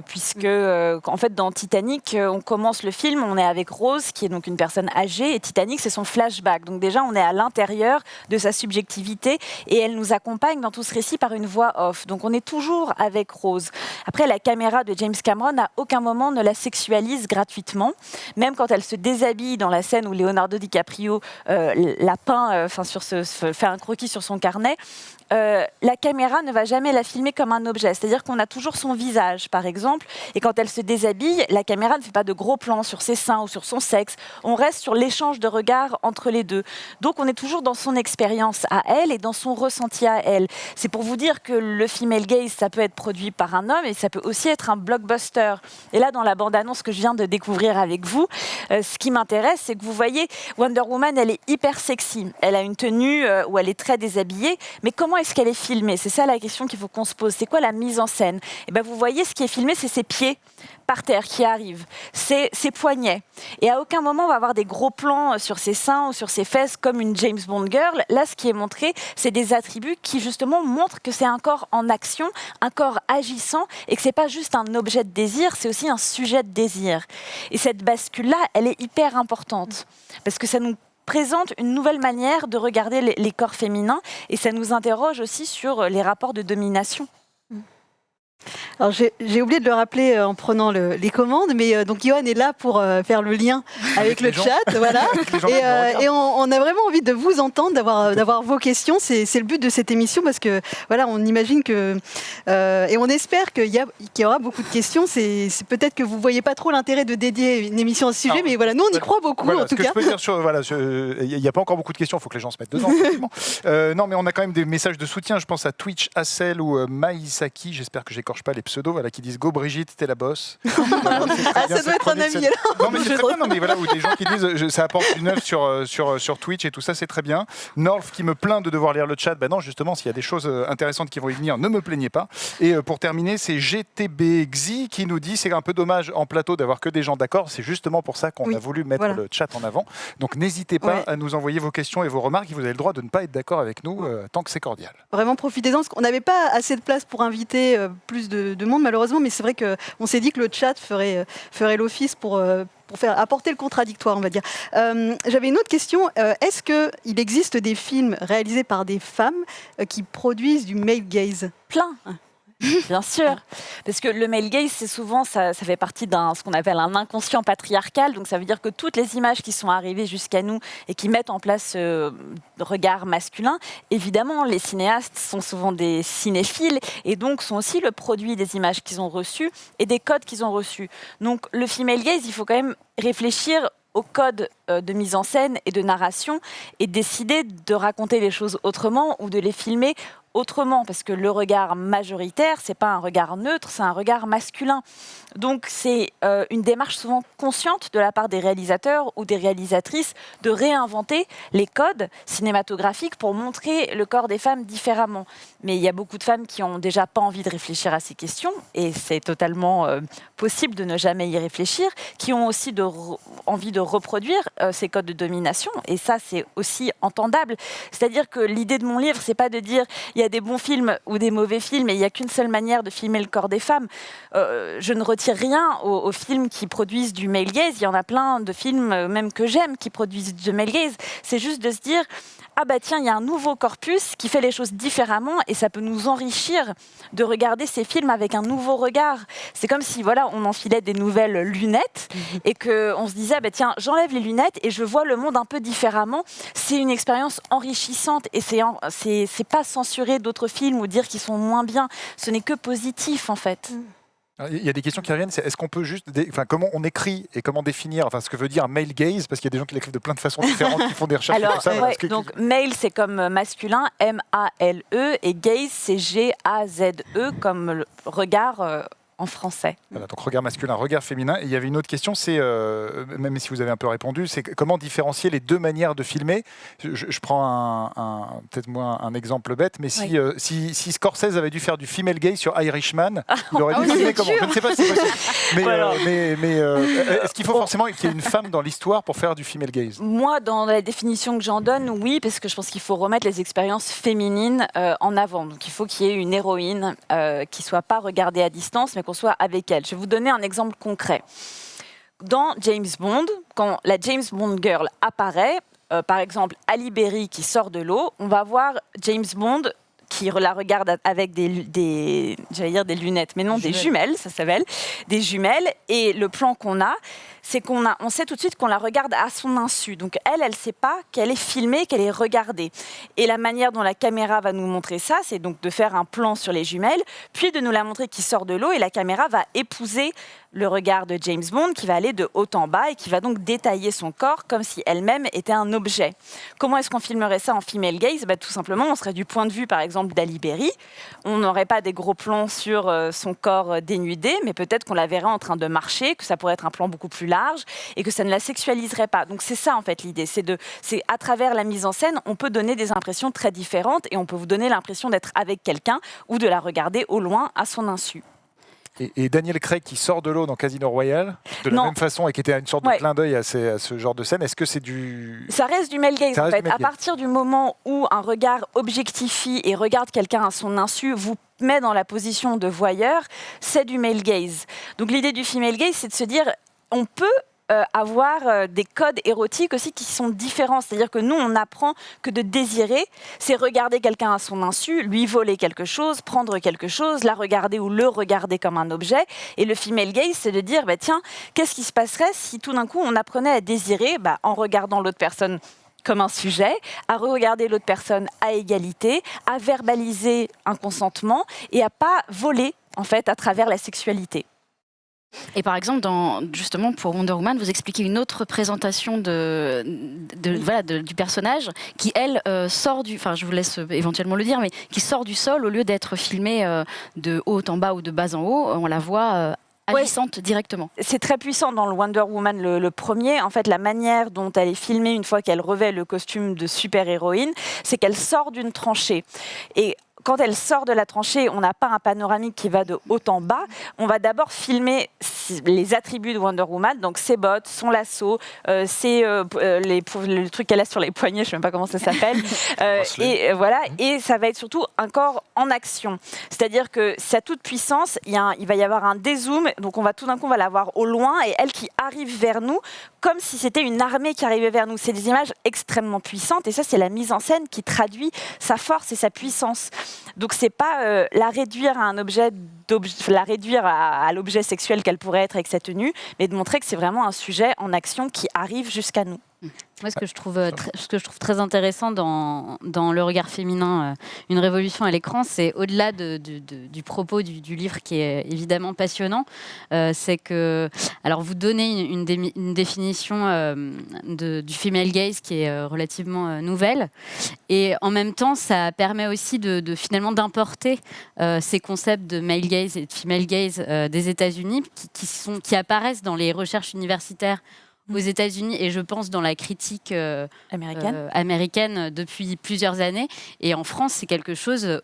puisque en fait, dans Titanic, on commence le film, on est avec Rose, qui est donc une personne âgée, et Titanic, c'est son flashback. Donc déjà, on est à l'intérieur de sa subjectivité, et elle nous accompagne dans tout ce récit par une voix off. Donc on est toujours avec Rose. Après, la caméra de James Cameron à aucun moment ne la sexualise gratuitement. Même quand elle se déshabille dans la scène où Leonardo DiCaprio la peint, fait un croquis sur son carnet, la caméra ne va jamais la filmer comme un objet. C'est-à-dire qu'on a toujours son visage, par exemple, et quand elle se déshabille, la caméra ne fait pas de gros plans sur ses seins ou sur son sexe. On reste sur l'échange de regards entre les deux. Donc on est toujours dans son expérience à elle et dans son ressenti à elle. C'est pour vous dire que le female gaze, ça peut être produit par un homme et ça peut aussi être un blockbuster. Et là, dans la bande-annonce que je viens de découvrir avec vous, ce qui m'intéresse, c'est que vous voyez, Wonder Woman, elle est hyper sexy. Elle a une tenue où elle est très déshabillée, mais comment est-ce qu'elle est filmée? C'est ça la question qu'il faut qu'on se pose. C'est quoi la mise en scène? Et vous voyez, ce qui est filmé, c'est ses pieds par terre qui arrivent, c'est ses poignets. Et à aucun moment, on va avoir des gros plans sur ses seins ou sur ses fesses comme une James Bond girl. Là, ce qui est montré, c'est des attributs qui, justement, montrent que c'est un corps en action, un corps agissant, et que c'est pas juste un objet de désir, c'est aussi un sujet de désir. Et cette bascule-là, elle est hyper importante, parce que ça nous présente une nouvelle manière de regarder les corps féminins et ça nous interroge aussi sur les rapports de domination. Alors j'ai oublié de le rappeler en prenant les commandes, mais donc Johan est là pour faire le lien avec le chat, voilà. Et on a vraiment envie de vous entendre, d'avoir vos questions. C'est le but de cette émission parce que voilà, on imagine que et on espère qu'il y aura beaucoup de questions. C'est peut-être que vous voyez pas trop l'intérêt de dédier une émission à ce sujet, mais voilà, nous on y croit beaucoup en tout cas. Je peux dire il n'y a pas encore beaucoup de questions, il faut que les gens se mettent dedans. Non, mais on a quand même des messages de soutien. Je pense à Twitch, Assel ou Maïsaki. J'espère que j'écorche pas les pseudos, voilà, qui disent Go Brigitte, t'es la boss. Voilà, ça doit être un ami là. Non, mais c'est très bien. Non, mais voilà, ou des gens qui disent ça apporte du neuf sur Twitch et tout ça, c'est très bien. North qui me plaint de devoir lire le chat. Ben non, justement, s'il y a des choses intéressantes qui vont y venir, ne me plaignez pas. Et pour terminer, c'est GTBXI qui nous dit c'est un peu dommage en plateau d'avoir que des gens d'accord. C'est justement pour ça qu'on a voulu mettre le chat en avant. Donc n'hésitez pas à nous envoyer vos questions et vos remarques. Vous avez le droit de ne pas être d'accord avec nous tant que c'est cordial. Vraiment profitez-en parce qu'on n'avait pas assez de place pour inviter plus de monde malheureusement, mais c'est vrai qu'on s'est dit que le chat ferait l'office pour faire apporter le contradictoire, on va dire. J'avais une autre question. Est-ce qu'il existe des films réalisés par des femmes qui produisent du male gaze? Plein. Bien sûr, parce que le male gaze, c'est souvent, ça fait partie ce qu'on appelle un inconscient patriarcal. Donc ça veut dire que toutes les images qui sont arrivées jusqu'à nous et qui mettent en place ce regard masculin, évidemment, les cinéastes sont souvent des cinéphiles et donc sont aussi le produit des images qu'ils ont reçues et des codes qu'ils ont reçus. Donc le female gaze, il faut quand même réfléchir au code de mise en scène et de narration et décider de raconter les choses autrement ou de les filmer autrement, parce que le regard majoritaire, c'est pas un regard neutre, c'est un regard masculin. Donc c'est une démarche souvent consciente de la part des réalisateurs ou des réalisatrices de réinventer les codes cinématographiques pour montrer le corps des femmes différemment. Mais il y a beaucoup de femmes qui ont déjà pas envie de réfléchir à ces questions, et c'est totalement possible de ne jamais y réfléchir, qui ont aussi envie de reproduire ces codes de domination, et ça c'est aussi entendable. C'est-à-dire que l'idée de mon livre, c'est pas de dire il y a des bons films ou des mauvais films et il n'y a qu'une seule manière de filmer le corps des femmes. Je ne retire rien aux films qui produisent du male gaze. Il y en a plein de films, même que j'aime, qui produisent du male gaze. C'est juste de se dire ah bah tiens, il y a un nouveau corpus qui fait les choses différemment et ça peut nous enrichir de regarder ces films avec un nouveau regard. C'est comme si voilà, on enfilait des nouvelles lunettes et qu'on se disait bah tiens, j'enlève les lunettes et je vois le monde un peu différemment. C'est une expérience enrichissante et c'est pas censurer d'autres films ou dire qu'ils sont moins bien. Ce n'est que positif en fait. Il y a des questions qui reviennent, c'est est-ce qu'on peut juste, comment on écrit et comment définir, ce que veut dire male gaze, parce qu'il y a des gens qui l'écrivent de plein de façons différentes, qui font des recherches Alors, sur ça. ouais, donc male c'est comme masculin, M-A-L-E, et gaze c'est G-A-Z-E comme le regard en français. Voilà, donc regard masculin, regard féminin. Et il y avait une autre question, c'est, même si vous avez un peu répondu, c'est comment différencier les deux manières de filmer. Je prends peut-être moins un exemple bête, mais si Scorsese avait dû faire du female gaze sur Irishman, il aurait dû filmer comment ? Je ne sais pas si c'est possible. Mais est-ce qu'il faut forcément qu'il y ait une femme dans l'histoire pour faire du female gaze ? Moi, dans la définition que j'en donne, oui, parce que je pense qu'il faut remettre les expériences féminines en avant. Donc il faut qu'il y ait une héroïne qui ne soit pas regardée à distance, mais qu'on soit avec elle. Je vais vous donner un exemple concret. Dans James Bond, quand la James Bond Girl apparaît, par exemple Halle Berry qui sort de l'eau, on va voir James Bond qui la regarde avec j'allais dire des lunettes, mais non, des jumelles, ça s'appelle, des jumelles. Et le plan qu'on a, c'est on sait tout de suite qu'on la regarde à son insu. Donc elle ne sait pas qu'elle est filmée, qu'elle est regardée. Et la manière dont la caméra va nous montrer ça, c'est donc de faire un plan sur les jumelles, puis de nous la montrer qui sort de l'eau, et la caméra va épouser le regard de James Bond qui va aller de haut en bas et qui va donc détailler son corps comme si elle-même était un objet. Comment est-ce qu'on filmerait ça en female gaze ? Tout simplement, on serait du point de vue, par exemple, d'Halle Berry. On n'aurait pas des gros plans sur son corps dénudé, mais peut-être qu'on la verrait en train de marcher, que ça pourrait être un plan beaucoup plus large et que ça ne la sexualiserait pas. Donc c'est ça, en fait, l'idée. C'est à travers la mise en scène, on peut donner des impressions très différentes et on peut vous donner l'impression d'être avec quelqu'un ou de la regarder au loin à son insu. Et Daniel Craig qui sort de l'eau dans Casino Royale, de la même façon, et qui était une sorte de clin d'œil à ce genre de scène, est-ce que c'est du... Ça reste du male gaze, en fait. À partir du moment où un regard objectifie et regarde quelqu'un à son insu, vous met dans la position de voyeur, c'est du male gaze. Donc l'idée du female gaze, c'est de se dire, on peut avoir des codes érotiques aussi qui sont différents. C'est-à-dire que nous, on apprend que de désirer, c'est regarder quelqu'un à son insu, lui voler quelque chose, prendre quelque chose, la regarder ou le regarder comme un objet. Et le female gaze, c'est de dire, tiens, qu'est-ce qui se passerait si tout d'un coup, on apprenait à désirer en regardant l'autre personne comme un sujet, à regarder l'autre personne à égalité, à verbaliser un consentement et à pas voler, en fait, à travers la sexualité. Et par exemple, justement, pour Wonder Woman, vous expliquez une autre présentation du personnage qui, elle, sort du... Enfin, je vous laisse éventuellement le dire, mais qui sort du sol au lieu d'être filmée de haut en bas ou de bas en haut. On la voit agissante directement. C'est très puissant dans le Wonder Woman, le premier. En fait, la manière dont elle est filmée une fois qu'elle revêt le costume de super-héroïne, c'est qu'elle sort d'une tranchée. Et quand elle sort de la tranchée, on n'a pas un panoramique qui va de haut en bas. On va d'abord filmer les attributs de Wonder Woman, donc ses bottes, son lasso, le truc qu'elle a sur les poignets, je ne sais même pas comment ça s'appelle. Et voilà. Et ça va être surtout un corps en action. C'est-à-dire que sa toute puissance, il va y avoir un dézoom, donc tout d'un coup, on va la voir au loin, et elle qui arrive vers nous, comme si c'était une armée qui arrivait vers nous. C'est des images extrêmement puissantes, et ça, c'est la mise en scène qui traduit sa force et sa puissance. Donc c'est pas la réduire à un objet, la réduire à l'objet sexuel qu'elle pourrait être avec sa tenue, mais de montrer que c'est vraiment un sujet en action qui arrive jusqu'à nous. Moi, ce que je trouve très intéressant dans Le regard féminin, une révolution à l'écran, c'est au-delà du propos du livre qui est évidemment passionnant, c'est que, alors vous donnez une définition du female gaze qui est relativement nouvelle, et en même temps, ça permet aussi finalement d'importer ces concepts de male gaze et de female gaze des États-Unis qui apparaissent dans les recherches universitaires aux États-Unis et je pense dans la critique américaine depuis plusieurs années. Et en France, c'est quelque chose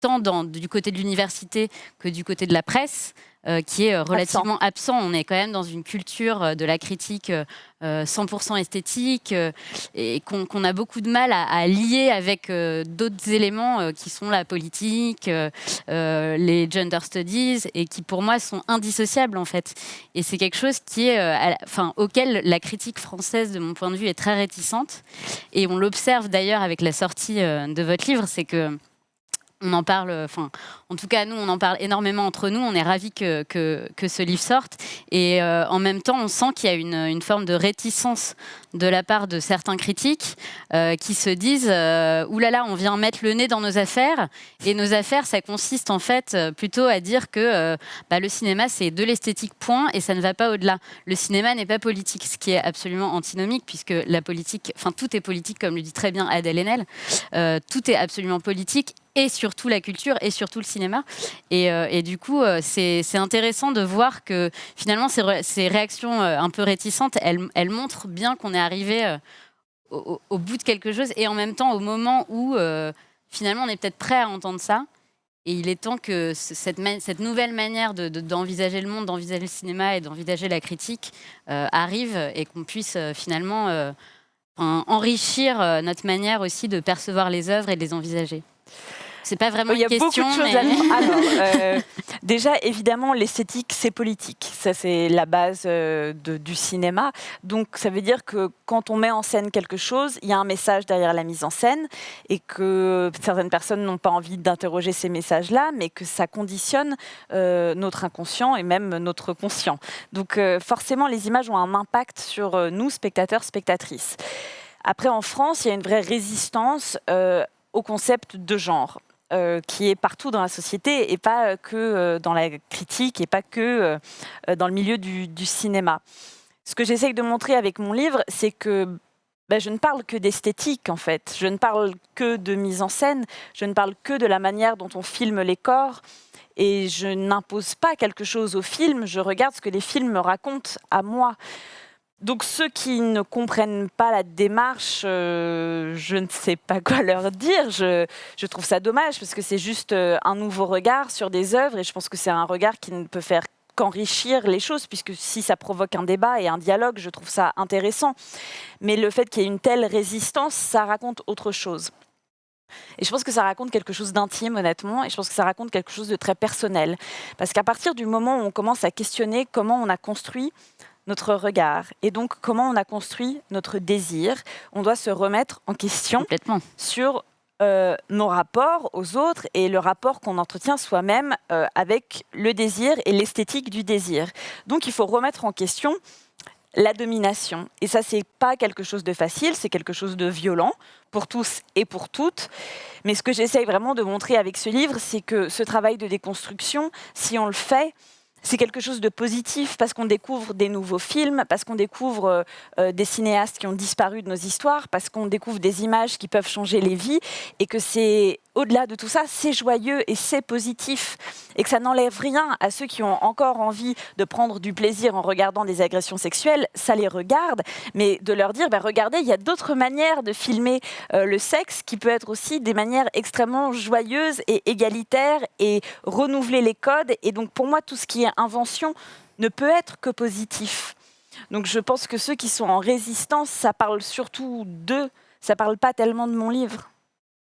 tant du côté de l'université que du côté de la presse qui est relativement absent. On est quand même dans une culture de la critique 100% esthétique et qu'on a beaucoup de mal à lier avec d'autres éléments qui sont la politique, les gender studies et qui pour moi sont indissociables en fait. Et c'est quelque chose qui est, auquel la critique française de mon point de vue est très réticente et on l'observe d'ailleurs avec la sortie de votre livre, c'est que on en parle, en tout cas nous on en parle énormément entre nous, on est ravis que ce livre sorte et en même temps on sent qu'il y a une forme de réticence de la part de certains critiques qui se disent oulala on vient mettre le nez dans nos affaires et nos affaires ça consiste en fait plutôt à dire que le cinéma c'est de l'esthétique point et ça ne va pas au-delà. Le cinéma n'est pas politique, ce qui est absolument antinomique puisque la politique, tout est politique comme le dit très bien Adèle Haenel, tout est absolument politique et surtout la culture et surtout le cinéma. Et du coup, c'est intéressant de voir que finalement, ces réactions un peu réticentes, elles montrent bien qu'on est arrivé au bout de quelque chose et en même temps au moment où finalement on est peut-être prêt à entendre ça. Et il est temps que cette nouvelle manière d'envisager le monde, d'envisager le cinéma et d'envisager la critique arrive et qu'on puisse finalement enrichir notre manière aussi de percevoir les œuvres et de les envisager. C'est pas vraiment une question. Il y a beaucoup de choses à dire. Alors, déjà, évidemment, l'esthétique, c'est politique. Ça, c'est la base du cinéma. Donc, ça veut dire que quand on met en scène quelque chose, il y a un message derrière la mise en scène et que certaines personnes n'ont pas envie d'interroger ces messages-là, mais que ça conditionne notre inconscient et même notre conscient. Donc, forcément, les images ont un impact sur nous, spectateurs, spectatrices. Après, en France, il y a une vraie résistance au concept de genre. Qui est partout dans la société et pas que dans la critique et pas que dans le milieu du cinéma. Ce que j'essaye de montrer avec mon livre, c'est que je ne parle que d'esthétique en fait. Je ne parle que de mise en scène, je ne parle que de la manière dont on filme les corps et je n'impose pas quelque chose au film, je regarde ce que les films me racontent à moi. Donc ceux qui ne comprennent pas la démarche, je ne sais pas quoi leur dire. Je trouve ça dommage parce que c'est juste un nouveau regard sur des œuvres et je pense que c'est un regard qui ne peut faire qu'enrichir les choses puisque si ça provoque un débat et un dialogue, je trouve ça intéressant. Mais le fait qu'il y ait une telle résistance, ça raconte autre chose. Et je pense que ça raconte quelque chose d'intime, honnêtement, et je pense que ça raconte quelque chose de très personnel. Parce qu'à partir du moment où on commence à questionner comment on a construit notre regard et donc comment on a construit notre désir, on doit se remettre en question sur nos rapports aux autres et le rapport qu'on entretient soi-même avec le désir et l'esthétique du désir. Donc il faut remettre en question la domination. Et ça, c'est pas quelque chose de facile, c'est quelque chose de violent pour tous et pour toutes. Mais ce que j'essaye vraiment de montrer avec ce livre, c'est que ce travail de déconstruction, si on le fait, c'est quelque chose de positif parce qu'on découvre des nouveaux films, parce qu'on découvre des cinéastes qui ont disparu de nos histoires, parce qu'on découvre des images qui peuvent changer les vies et que c'est, au-delà de tout ça, c'est joyeux et c'est positif et que ça n'enlève rien à ceux qui ont encore envie de prendre du plaisir en regardant des agressions sexuelles, ça les regarde, mais de leur dire, regardez, il y a d'autres manières de filmer le sexe qui peut être aussi des manières extrêmement joyeuses et égalitaires et renouveler les codes. Et donc pour moi, tout ce qui est invention ne peut être que positif. Donc je pense que ceux qui sont en résistance, ça parle surtout d'eux, ça parle pas tellement de mon livre.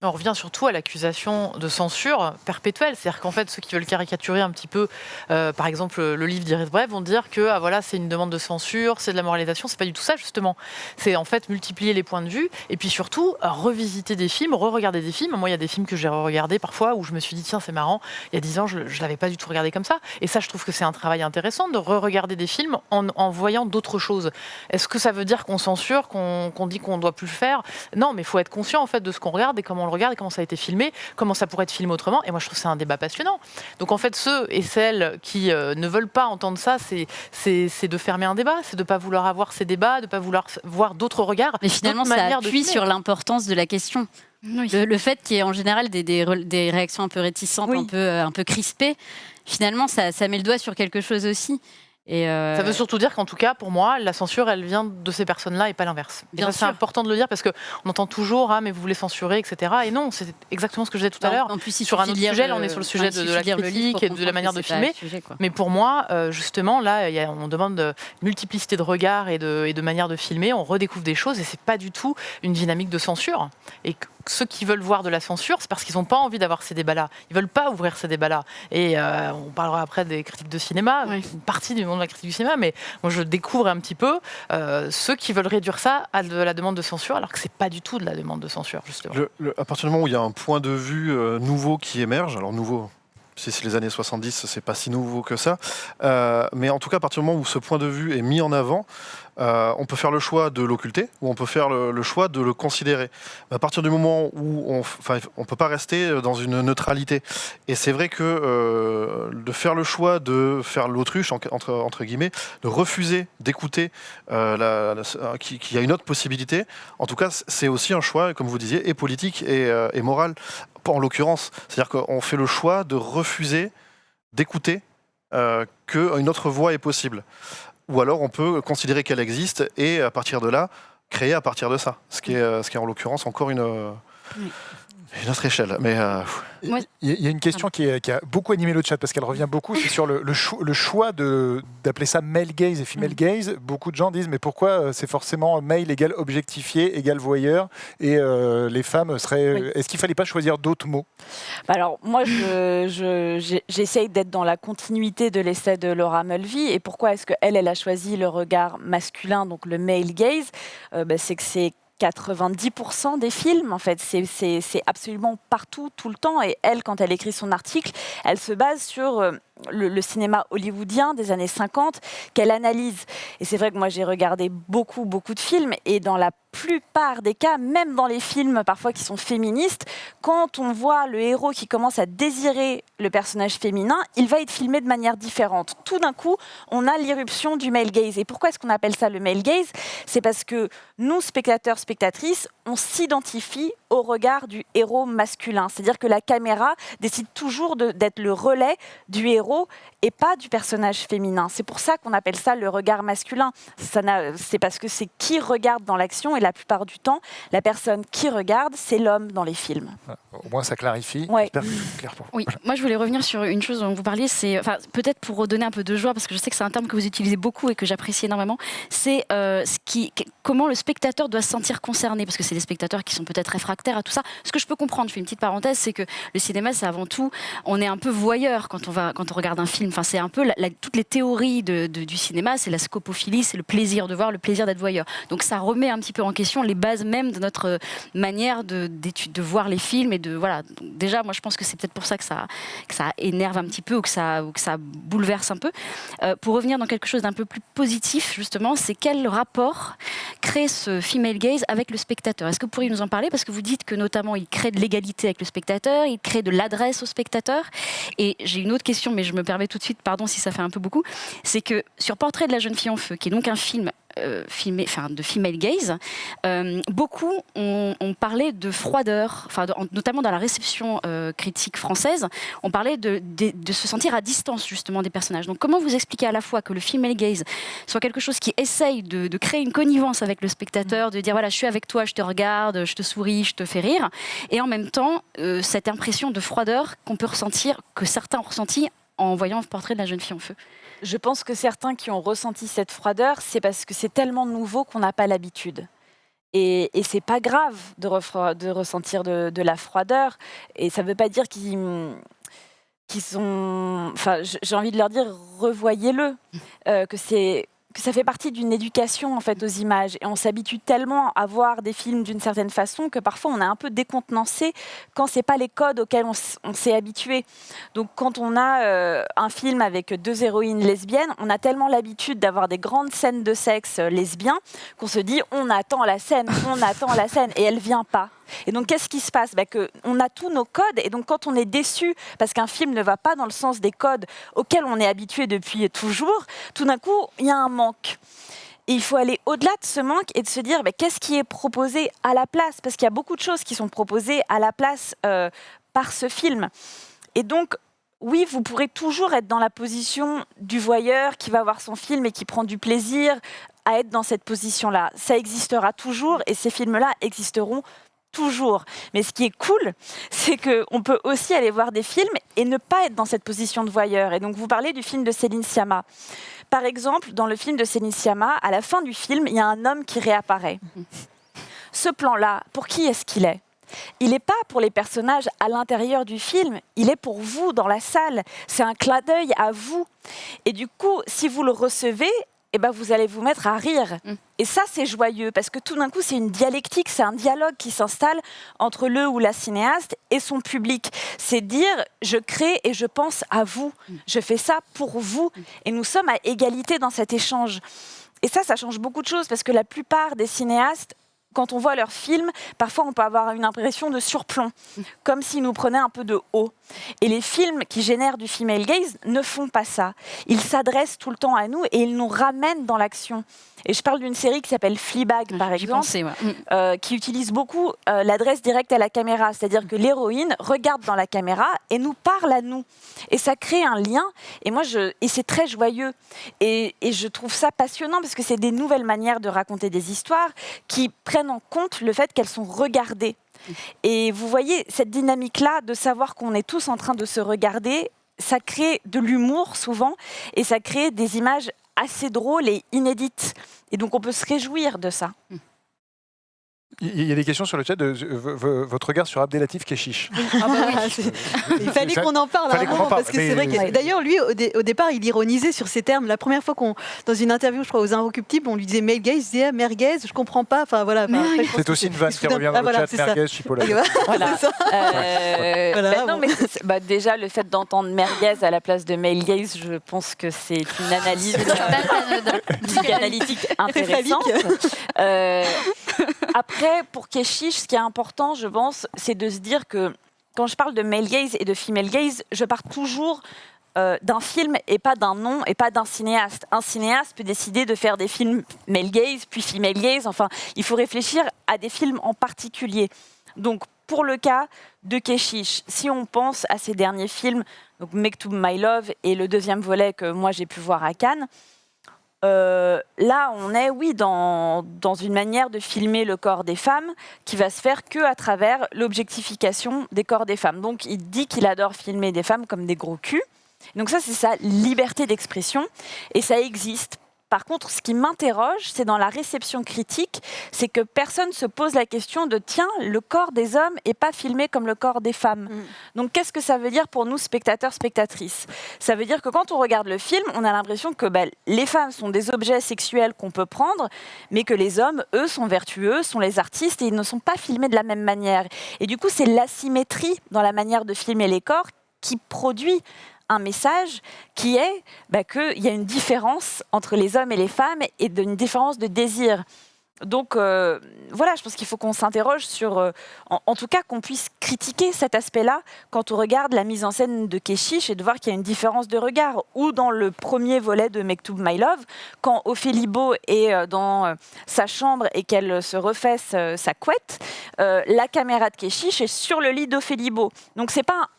On revient surtout à l'accusation de censure perpétuelle. C'est-à-dire qu'en fait, ceux qui veulent caricaturer un petit peu, par exemple, le livre d'Iris Brève vont dire que voilà, c'est une demande de censure, c'est de la moralisation. C'est pas du tout ça, justement. C'est en fait multiplier les points de vue et puis surtout revisiter des films, re-regarder des films. Moi, il y a des films que j'ai re-regardés parfois où je me suis dit, tiens, c'est marrant, il y a 10 ans, je l'avais pas du tout regardé comme ça. Et ça, je trouve que c'est un travail intéressant de re-regarder des films en voyant d'autres choses. Est-ce que ça veut dire qu'on censure, qu'on dit qu'on ne doit plus le faire ? Non, mais il faut être conscient en fait de ce qu'on regarde et comment on le regarde et comment ça a été filmé, comment ça pourrait être filmé autrement. Et moi, je trouve que c'est un débat passionnant. Donc, en fait, ceux et celles qui ne veulent pas entendre ça, c'est de fermer un débat, c'est de ne pas vouloir avoir ces débats, de ne pas vouloir voir d'autres regards. Mais finalement, ça appuie sur l'importance de la question. Oui. Le fait qu'il y ait en général des réactions un peu réticentes, un peu crispées, finalement, ça met le doigt sur quelque chose aussi. Et ça veut surtout dire qu'en tout cas, pour moi, la censure, elle vient de ces personnes-là et pas l'inverse. Et ça, c'est important de le dire parce qu'on entend toujours « Ah, mais vous voulez censurer, etc. » Et non, c'est exactement ce que je disais tout à l'heure. En plus, sur un autre sujet, là, on est sur le sujet de la critique et de la manière de filmer. Mais pour moi, justement, là, on demande une multiplicité de regards et de manières de filmer. On redécouvre des choses et c'est pas du tout une dynamique de censure. Et ceux qui veulent voir de la censure, c'est parce qu'ils n'ont pas envie d'avoir ces débats-là. Ils ne veulent pas ouvrir ces débats-là. Et on parlera après des critiques de cinéma, une partie du monde de la critique du cinéma, mais moi je découvre un petit peu ceux qui veulent réduire ça à de la demande de censure, alors que ce n'est pas du tout de la demande de censure, justement. À partir du moment où il y a un point de vue nouveau qui émerge, alors nouveau, si c'est les années 70, c'est pas si nouveau que ça, mais en tout cas, à partir du moment où ce point de vue est mis en avant, on peut faire le choix de l'occulter ou on peut faire le choix de le considérer. Mais à partir du moment où on peut pas rester dans une neutralité. Et c'est vrai que de faire le choix de faire l'autruche, entre guillemets, de refuser d'écouter qu'il y a une autre possibilité, en tout cas, c'est aussi un choix, comme vous disiez, et politique et moral, en l'occurrence. C'est-à-dire qu'on fait le choix de refuser d'écouter qu'une autre voie est possible. Ou alors on peut considérer qu'elle existe et à partir de là, créer à partir de ça. Ce qui est en l'occurrence encore une autre échelle. Mais il y a une question qui a beaucoup animé le chat parce qu'elle revient beaucoup, c'est sur le choix d'appeler ça male gaze et female gaze. Beaucoup de gens disent mais pourquoi c'est forcément male égale objectifié égale voyeur et les femmes seraient... Oui. Est-ce qu'il ne fallait pas choisir d'autres mots ? Alors moi j'essaye d'être dans la continuité de l'essai de Laura Mulvey. Et pourquoi est-ce qu'elle a choisi le regard masculin, donc le male gaze ? C'est que c'est 90% des films, en fait, c'est absolument partout, tout le temps. Et elle, quand elle écrit son article, elle se base sur le cinéma hollywoodien des années 50 qu'elle analyse. Et c'est vrai que moi, j'ai regardé beaucoup de films. Et dans la plupart des cas, même dans les films parfois qui sont féministes, quand on voit le héros qui commence à désirer le personnage féminin, il va être filmé de manière différente. Tout d'un coup, on a l'irruption du male gaze. Et pourquoi est-ce qu'on appelle ça le male gaze ? C'est parce que nous, spectateurs, spectatrices, on s'identifie au regard du héros masculin. C'est-à-dire que la caméra décide toujours d'être le relais du héros et pas du personnage féminin. C'est pour ça qu'on appelle ça le regard masculin. C'est parce que c'est qui regarde dans l'action et la plupart du temps, la personne qui regarde, c'est l'homme dans les films. Au moins, ça clarifie. Ouais. Oui, moi je voulais revenir sur une chose dont vous parliez, c'est peut-être pour redonner un peu de joie, parce que je sais que c'est un terme que vous utilisez beaucoup et que j'apprécie énormément, c'est comment le spectateur doit se sentir concerné, parce que c'est des spectateurs qui sont peut-être réfractaires à tout ça. Ce que je peux comprendre, je fais une petite parenthèse, c'est que le cinéma, c'est avant tout, on est un peu voyeur quand on regarde un film. Enfin, c'est un peu toutes les théories du cinéma, c'est la scopophilie, c'est le plaisir de voir, le plaisir d'être voyeur. Donc ça remet un petit peu en question les bases même de notre manière de voir les films et voilà. Donc, déjà, moi je pense que c'est peut-être pour ça que ça énerve un petit peu ou que ça bouleverse un peu. Pour revenir dans quelque chose d'un peu plus positif, justement, c'est quel rapport crée ce female gaze avec le spectateur ? Est-ce que vous pourriez nous en parler ? Parce que vous dites que notamment il crée de l'égalité avec le spectateur, il crée de l'adresse au spectateur. Et j'ai une autre question, mais je me permets tout de suite, pardon si ça fait un peu beaucoup, c'est que sur Portrait de la jeune fille en feu, qui est donc un film de female gaze, beaucoup ont parlé de froideur, notamment dans la réception critique française, on parlait de se sentir à distance justement des personnages. Donc comment vous expliquez à la fois que le female gaze soit quelque chose qui essaye de créer une connivence avec le spectateur, de dire voilà, je suis avec toi, je te regarde, je te souris, je te fais rire, et en même temps cette impression de froideur qu'on peut ressentir, que certains ont ressenti en voyant Portrait de la jeune fille en feu? Je pense que certains qui ont ressenti cette froideur, c'est parce que c'est tellement nouveau qu'on n'a pas l'habitude. Et c'est pas grave de ressentir de la froideur. Et ça veut pas dire qu'ils sont... Enfin, j'ai envie de leur dire, revoyez-le. Que ça fait partie d'une éducation en fait aux images, et on s'habitue tellement à voir des films d'une certaine façon que parfois on est un peu décontenancé quand c'est pas les codes auxquels on s'est habitué. Donc quand on a un film avec 2 héroïnes lesbiennes, on a tellement l'habitude d'avoir des grandes scènes de sexe lesbien qu'on se dit on attend la scène, et elle vient pas. Et donc, qu'est-ce qui se passe ? On a tous nos codes, et donc quand on est déçu parce qu'un film ne va pas dans le sens des codes auxquels on est habitué depuis toujours, tout d'un coup, il y a un manque. Et il faut aller au-delà de ce manque et de se dire qu'est-ce qui est proposé à la place ? Parce qu'il y a beaucoup de choses qui sont proposées à la place par ce film. Et donc, oui, vous pourrez toujours être dans la position du voyeur qui va voir son film et qui prend du plaisir à être dans cette position-là. Ça existera toujours, et ces films-là existeront toujours. Mais ce qui est cool, c'est qu'on peut aussi aller voir des films et ne pas être dans cette position de voyeur. Et donc, vous parlez du film de Céline Sciamma. Par exemple, dans le film de Céline Sciamma, à la fin du film, il y a un homme qui réapparaît. Ce plan-là, pour qui est-ce qu'il est ? Il n'est pas pour les personnages à l'intérieur du film, il est pour vous dans la salle. C'est un clin d'œil à vous. Et du coup, si vous le recevez, vous allez vous mettre à rire. Et ça, c'est joyeux, parce que tout d'un coup, c'est une dialectique, c'est un dialogue qui s'installe entre le ou la cinéaste et son public. C'est dire, je crée et je pense à vous. Je fais ça pour vous. Et nous sommes à égalité dans cet échange. Et ça change beaucoup de choses, parce que la plupart des cinéastes, quand on voit leurs films, parfois on peut avoir une impression de surplomb, comme s'ils nous prenaient un peu de haut. Et les films qui génèrent du female gaze ne font pas ça. Ils s'adressent tout le temps à nous et ils nous ramènent dans l'action. Et je parle d'une série qui s'appelle Fleabag, par exemple, qui utilise beaucoup l'adresse directe à la caméra. C'est-à-dire que l'héroïne regarde dans la caméra et nous parle à nous. Et ça crée un lien. Et c'est très joyeux. Et je trouve ça passionnant parce que c'est des nouvelles manières de raconter des histoires qui prennent en compte le fait qu'elles sont regardées. Et vous voyez, cette dynamique-là de savoir qu'on est tous en train de se regarder, ça crée de l'humour souvent et ça crée des images assez drôles et inédites. Et donc on peut se réjouir de ça. Il y a des questions sur le chat de votre regard sur Abdelatif Kechiche. Il fallait qu'on en parle, parce que c'est vrai que d'ailleurs lui au départ il ironisait sur ces termes. La première fois dans une interview, je crois aux Inrecuptibles, on lui disait male gaze, il disait merguez, je comprends pas. Enfin voilà. C'est aussi une vanne qui revient dans le chat. Merguez, Chipola. Non, mais déjà le fait d'entendre merguez à la place de male gaze, je pense que c'est une analyse psychanalytique intéressante. Après, pour Keshish, ce qui est important, je pense, c'est de se dire que quand je parle de male gaze et de female gaze, je pars toujours d'un film et pas d'un nom et pas d'un cinéaste. Un cinéaste peut décider de faire des films male gaze, puis female gaze. Enfin, il faut réfléchir à des films en particulier. Donc, pour le cas de Keshish, si on pense à ses derniers films, donc Mektoub My Love et le deuxième volet que moi j'ai pu voir à Cannes, là, on est, dans une manière de filmer le corps des femmes qui va se faire qu'à travers l'objectification des corps des femmes. Donc, il dit qu'il adore filmer des femmes comme des gros culs. Donc ça, c'est sa liberté d'expression et ça existe. Par contre, ce qui m'interroge, c'est dans la réception critique, c'est que personne ne se pose la question de « tiens, le corps des hommes n'est pas filmé comme le corps des femmes ». Donc, qu'est-ce que ça veut dire pour nous, spectateurs, spectatrices ? Ça veut dire que quand on regarde le film, on a l'impression que les femmes sont des objets sexuels qu'on peut prendre, mais que les hommes, eux, sont vertueux, sont les artistes et ils ne sont pas filmés de la même manière. Et du coup, c'est l'asymétrie dans la manière de filmer les corps qui produit un message qui est qu'il y a une différence entre les hommes et les femmes et une différence de désir. Donc voilà, je pense qu'il faut qu'on s'interroge sur, en tout cas qu'on puisse critiquer cet aspect-là quand on regarde la mise en scène de Keshish et de voir qu'il y a une différence de regard. Ou dans le premier volet de Mektoub My Love, quand Ophélie Beau est dans sa chambre et qu'elle se refesse sa couette, la caméra de Keshish est sur le lit d'Ophélie Beau. Donc c'est pas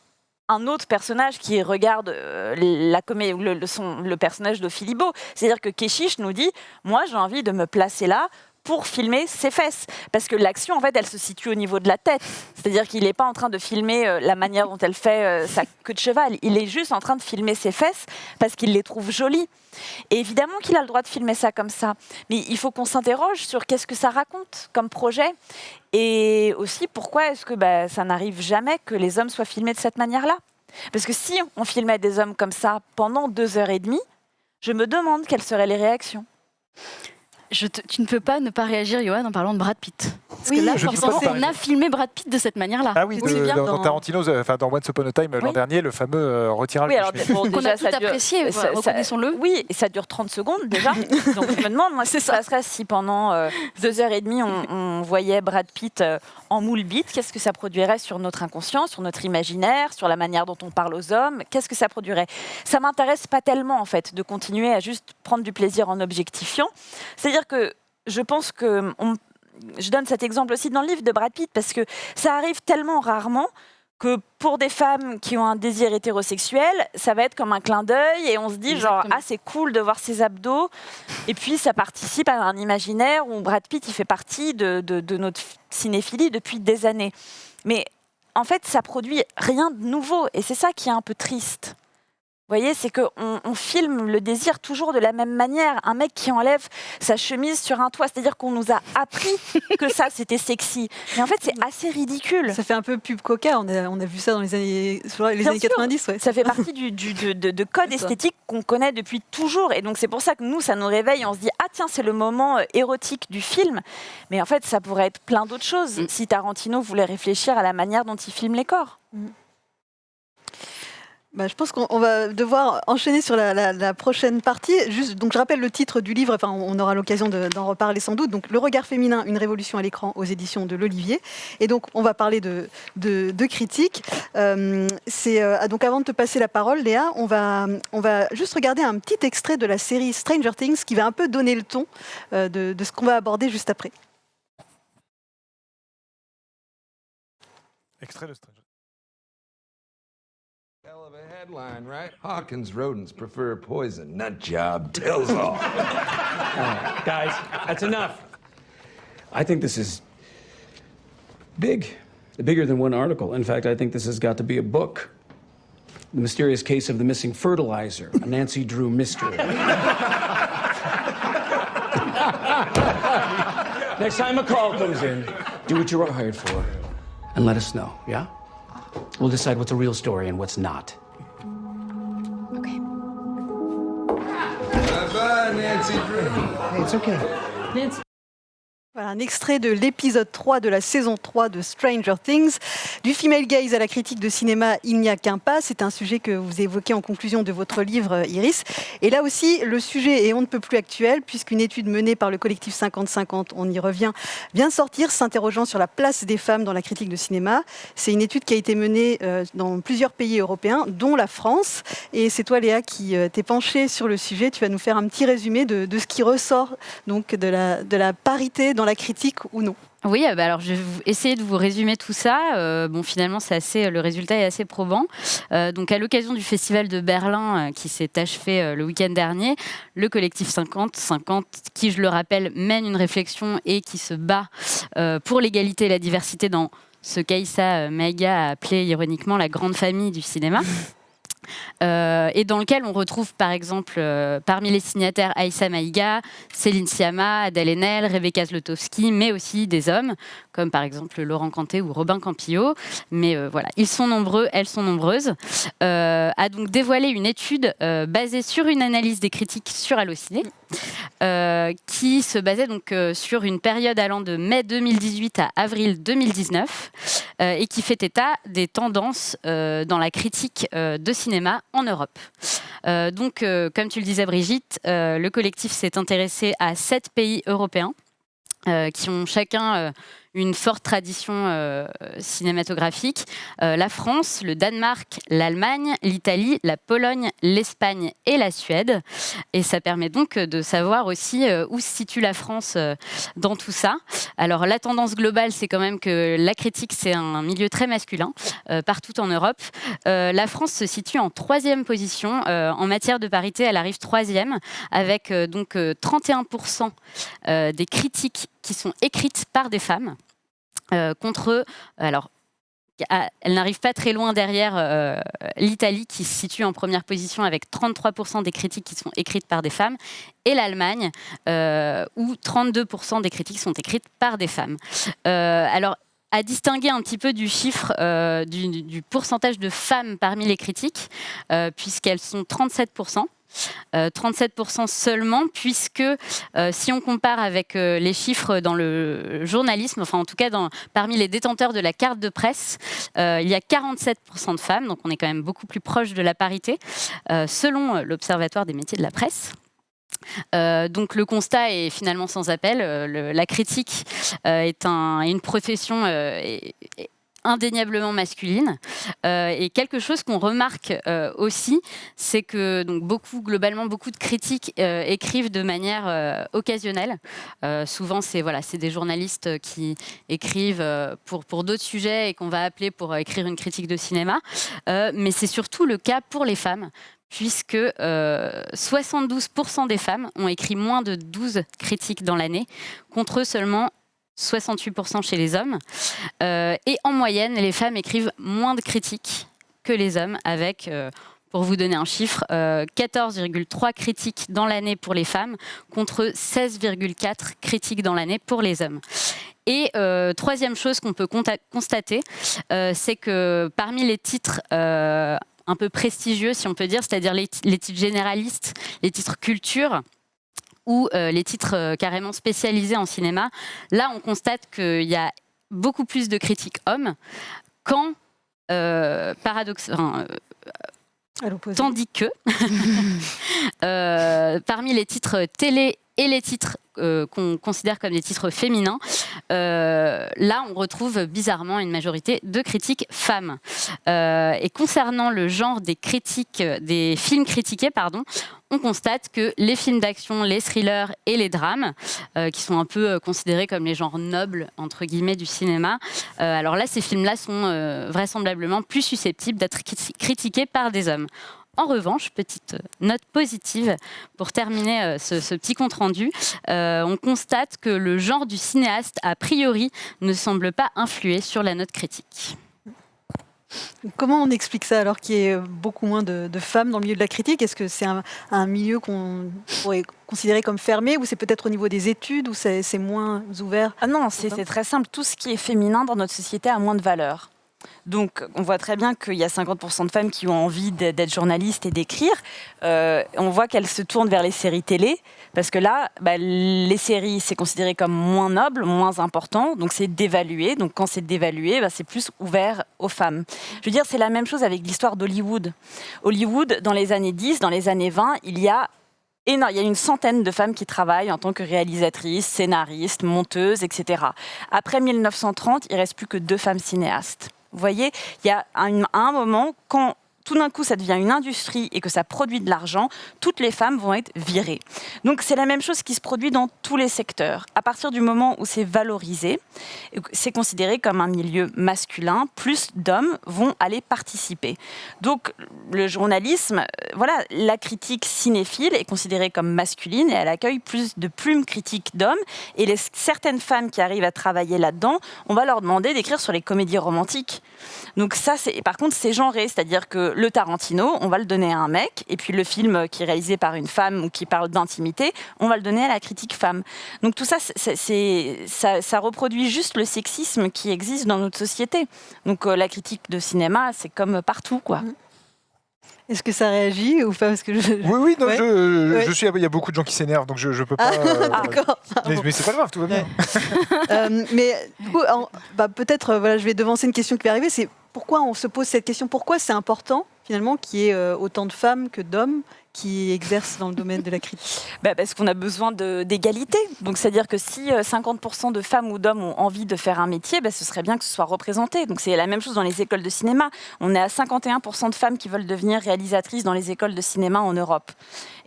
un autre personnage qui regarde le personnage d'Ophélie Beau. C'est-à-dire que Keshish nous dit « Moi, j'ai envie de me placer là pour filmer ses fesses. Parce que l'action, en fait, elle se situe au niveau de la tête. C'est-à-dire qu'il n'est pas en train de filmer la manière dont elle fait sa queue de cheval. Il est juste en train de filmer ses fesses parce qu'il les trouve jolies. Et évidemment qu'il a le droit de filmer ça comme ça. Mais il faut qu'on s'interroge sur qu'est-ce que ça raconte comme projet. Et aussi, pourquoi est-ce que ça n'arrive jamais que les hommes soient filmés de cette manière-là ? Parce que si on filmait des hommes comme ça pendant 2h30, je me demande quelles seraient les réactions. Tu ne peux pas ne pas réagir, Johan, en parlant de Brad Pitt. Parce que là, je forcément, peux pas on a filmé Brad Pitt de cette manière-là. Ah oui, dans Tarantino, dans Once Upon a Time l'an dernier, le fameux retirage. Oui, alors qu'on a tout apprécié, reconnaissons-le. Oui, et ça dure 30 secondes déjà. Donc je me demande, moi, ce qui se passerait si pendant 2h30, on voyait Brad Pitt en moule bite, qu'est-ce que ça produirait sur notre inconscient, sur notre imaginaire, sur la manière dont on parle aux hommes, qu'est-ce que ça produirait ? Ça m'intéresse pas tellement, en fait, de continuer à juste prendre du plaisir en objectifiant. C'est-à-dire que je pense que... Je donne cet exemple aussi dans le livre de Brad Pitt parce que ça arrive tellement rarement que pour des femmes qui ont un désir hétérosexuel, ça va être comme un clin d'œil et on se dit genre « Ah, c'est cool de voir ses abdos ». Et puis, ça participe à un imaginaire où Brad Pitt, il fait partie de notre cinéphilie depuis des années. Mais en fait, ça produit rien de nouveau et c'est ça qui est un peu triste. Vous voyez, c'est qu'on filme le désir toujours de la même manière. Un mec qui enlève sa chemise sur un toit, c'est-à-dire qu'on nous a appris que ça, c'était sexy. Mais en fait, c'est assez ridicule. Ça fait un peu pub Coca, on a vu ça dans les années 90. Ouais. Ça fait partie de code esthétique qu'on connaît depuis toujours. Et donc, c'est pour ça que nous, ça nous réveille. On se dit, ah tiens, c'est le moment érotique du film. Mais en fait, ça pourrait être plein d'autres choses si Tarantino voulait réfléchir à la manière dont il filme les corps. Je pense qu'on va devoir enchaîner sur la prochaine partie. Juste, donc je rappelle le titre du livre, enfin, on aura l'occasion d'en reparler sans doute. Donc, Le regard féminin, une révolution à l'écran aux éditions de l'Olivier. Et donc, on va parler de critiques. Donc, avant de te passer la parole, Léa, on va juste regarder un petit extrait de la série Stranger Things qui va un peu donner le ton de ce qu'on va aborder juste après. Extrait de Stranger Things. Hell of a headline, right? Hawkins rodents prefer poison. Nut job tells all. Guys, that's enough. I think this is big. Bigger than one article. In fact, I think this has got to be a book. The Mysterious Case of the Missing Fertilizer, a Nancy Drew mystery. Next time a call comes in, do what you were hired for and let us know, yeah? We'll decide what's a real story and what's not. Okay. Bye-bye, Nancy Drew. Hey, it's okay. Nancy. Voilà, un extrait de l'épisode 3 de la saison 3 de Stranger Things. Du female gaze à la critique de cinéma, il n'y a qu'un pas. C'est un sujet que vous évoquez en conclusion de votre livre, Iris. Et là aussi, le sujet est on ne peut plus actuel, puisqu'une étude menée par le collectif 50-50, on y revient, vient de sortir, s'interrogeant sur la place des femmes dans la critique de cinéma. C'est une étude qui a été menée dans plusieurs pays européens, dont la France. Et c'est toi, Léa, qui t'es penchée sur le sujet. Tu vas nous faire un petit résumé de ce qui ressort donc, de la parité dans la critique ou non. Oui, alors je vais essayer de vous résumer tout ça. Finalement, le résultat est assez probant. Donc, à l'occasion du Festival de Berlin qui s'est achevé le week-end dernier, le collectif 50-50, qui, je le rappelle, mène une réflexion et qui se bat pour l'égalité et la diversité dans ce qu'Aïssa Maïga a appelé ironiquement la grande famille du cinéma. Et dans lequel on retrouve par exemple parmi les signataires Aïssa Maïga, Céline Sciamma, Adèle Haenel, Rebecca Zlotowski, mais aussi des hommes comme par exemple Laurent Canté ou Robin Campillo. Mais voilà, ils sont nombreux, elles sont nombreuses. A donc dévoilé une étude basée sur une analyse des critiques sur Allociné, qui se basait donc sur une période allant de mai 2018 à avril 2019 et qui fait état des tendances dans la critique de cinéma en Europe. Donc, comme tu le disais Brigitte, le collectif s'est intéressé à 7 pays européens qui ont chacun une forte tradition cinématographique. La France, le Danemark, l'Allemagne, l'Italie, la Pologne, l'Espagne et la Suède. Et ça permet donc de savoir aussi où se situe la France dans tout ça. Alors la tendance globale, c'est quand même que la critique, c'est un milieu très masculin partout en Europe. La France se situe en 3e position en matière de parité. Elle arrive 3e avec donc 31% des critiques qui sont écrites par des femmes contre... Alors, elle n'arrive pas très loin derrière l'Italie qui se situe en première position avec 33% des critiques qui sont écrites par des femmes et l'Allemagne où 32% des critiques sont écrites par des femmes. Alors, à distinguer un petit peu du chiffre du pourcentage de femmes parmi les critiques puisqu'elles sont 37%. 37% seulement, puisque si on compare avec les chiffres dans le journalisme, enfin en tout cas parmi les détenteurs de la carte de presse, il y a 47% de femmes, donc on est quand même beaucoup plus proche de la parité, selon l'Observatoire des métiers de la presse. Donc le constat est finalement sans appel. La critique est une profession indéniablement masculine. Et quelque chose qu'on remarque aussi, c'est que donc, globalement, beaucoup de critiques écrivent de manière occasionnelle. Souvent, c'est des journalistes qui écrivent pour d'autres sujets et qu'on va appeler pour écrire une critique de cinéma. Mais c'est surtout le cas pour les femmes, puisque 72% des femmes ont écrit moins de 12 critiques dans l'année, contre seulement 68% chez les hommes. Et en moyenne, les femmes écrivent moins de critiques que les hommes, avec, pour vous donner un chiffre, 14,3 critiques dans l'année pour les femmes, contre 16,4 critiques dans l'année pour les hommes. Et troisième chose qu'on peut constater, c'est que parmi les titres un peu prestigieux, si on peut dire, c'est-à-dire les titres généralistes, les titres culture, ou les titres carrément spécialisés en cinéma, là on constate qu'il y a beaucoup plus de critiques hommes quand, tandis que parmi les titres télé et les titres qu'on considère comme des titres féminins, là on retrouve bizarrement une majorité de critiques femmes. Et concernant le genre des films critiqués, on constate que les films d'action, les thrillers et les drames, qui sont un peu considérés comme les genres nobles, entre guillemets, du cinéma, alors là, ces films-là sont vraisemblablement plus susceptibles d'être critiqués par des hommes. En revanche, petite note positive pour terminer ce petit compte-rendu, on constate que le genre du cinéaste, a priori, ne semble pas influer sur la note critique. Comment on explique ça alors qu'il y a beaucoup moins de femmes dans le milieu de la critique? Est-ce que c'est un milieu qu'on pourrait considérer comme fermé, ou c'est peut-être au niveau des études où c'est moins ouvert? Ah non, c'est très simple. Tout ce qui est féminin dans notre société a moins de valeur. Donc, on voit très bien qu'il y a 50% de femmes qui ont envie d'être journalistes et d'écrire. On voit qu'elles se tournent vers les séries télé, parce que là, les séries, c'est considéré comme moins noble, moins important, donc c'est dévalué. Donc, quand c'est dévalué, c'est plus ouvert aux femmes. Je veux dire, c'est la même chose avec l'histoire d'Hollywood. Hollywood, dans les années 10, dans les années 20, il y a une centaine de femmes qui travaillent en tant que réalisatrices, scénaristes, monteuses, etc. Après 1930, il ne reste plus que 2 femmes cinéastes. Vous voyez, il y a un moment, quand tout d'un coup ça devient une industrie et que ça produit de l'argent, toutes les femmes vont être virées. Donc c'est la même chose qui se produit dans tous les secteurs. À partir du moment où c'est valorisé, c'est considéré comme un milieu masculin, plus d'hommes vont aller participer. Donc le journalisme, la critique cinéphile est considérée comme masculine et elle accueille plus de plumes critiques d'hommes. Et certaines femmes qui arrivent à travailler là-dedans, on va leur demander d'écrire sur les comédies romantiques. Donc ça, par contre, c'est genré, c'est-à-dire que le Tarantino, on va le donner à un mec, et puis le film qui est réalisé par une femme ou qui parle d'intimité, on va le donner à la critique femme. Donc tout ça, ça reproduit juste le sexisme qui existe dans notre société. Donc la critique de cinéma, c'est comme partout, quoi. Est-ce que ça réagit ou pas? Parce que Oui, non, ouais. Il y a beaucoup de gens qui s'énervent, donc je peux pas. D'accord. Mais c'est pas grave, tout va bien. Mais du coup, peut-être, je vais devancer une question qui va arriver. C'est pourquoi on se pose cette question? Pourquoi c'est important finalement qu'il y ait autant de femmes que d'hommes qui exercent dans le domaine de la critique? Parce qu'on a besoin d'égalité. Donc, c'est-à-dire que si 50% de femmes ou d'hommes ont envie de faire un métier, ce serait bien que ce soit représenté. Donc, c'est la même chose dans les écoles de cinéma. On est à 51% de femmes qui veulent devenir réalisatrices dans les écoles de cinéma en Europe.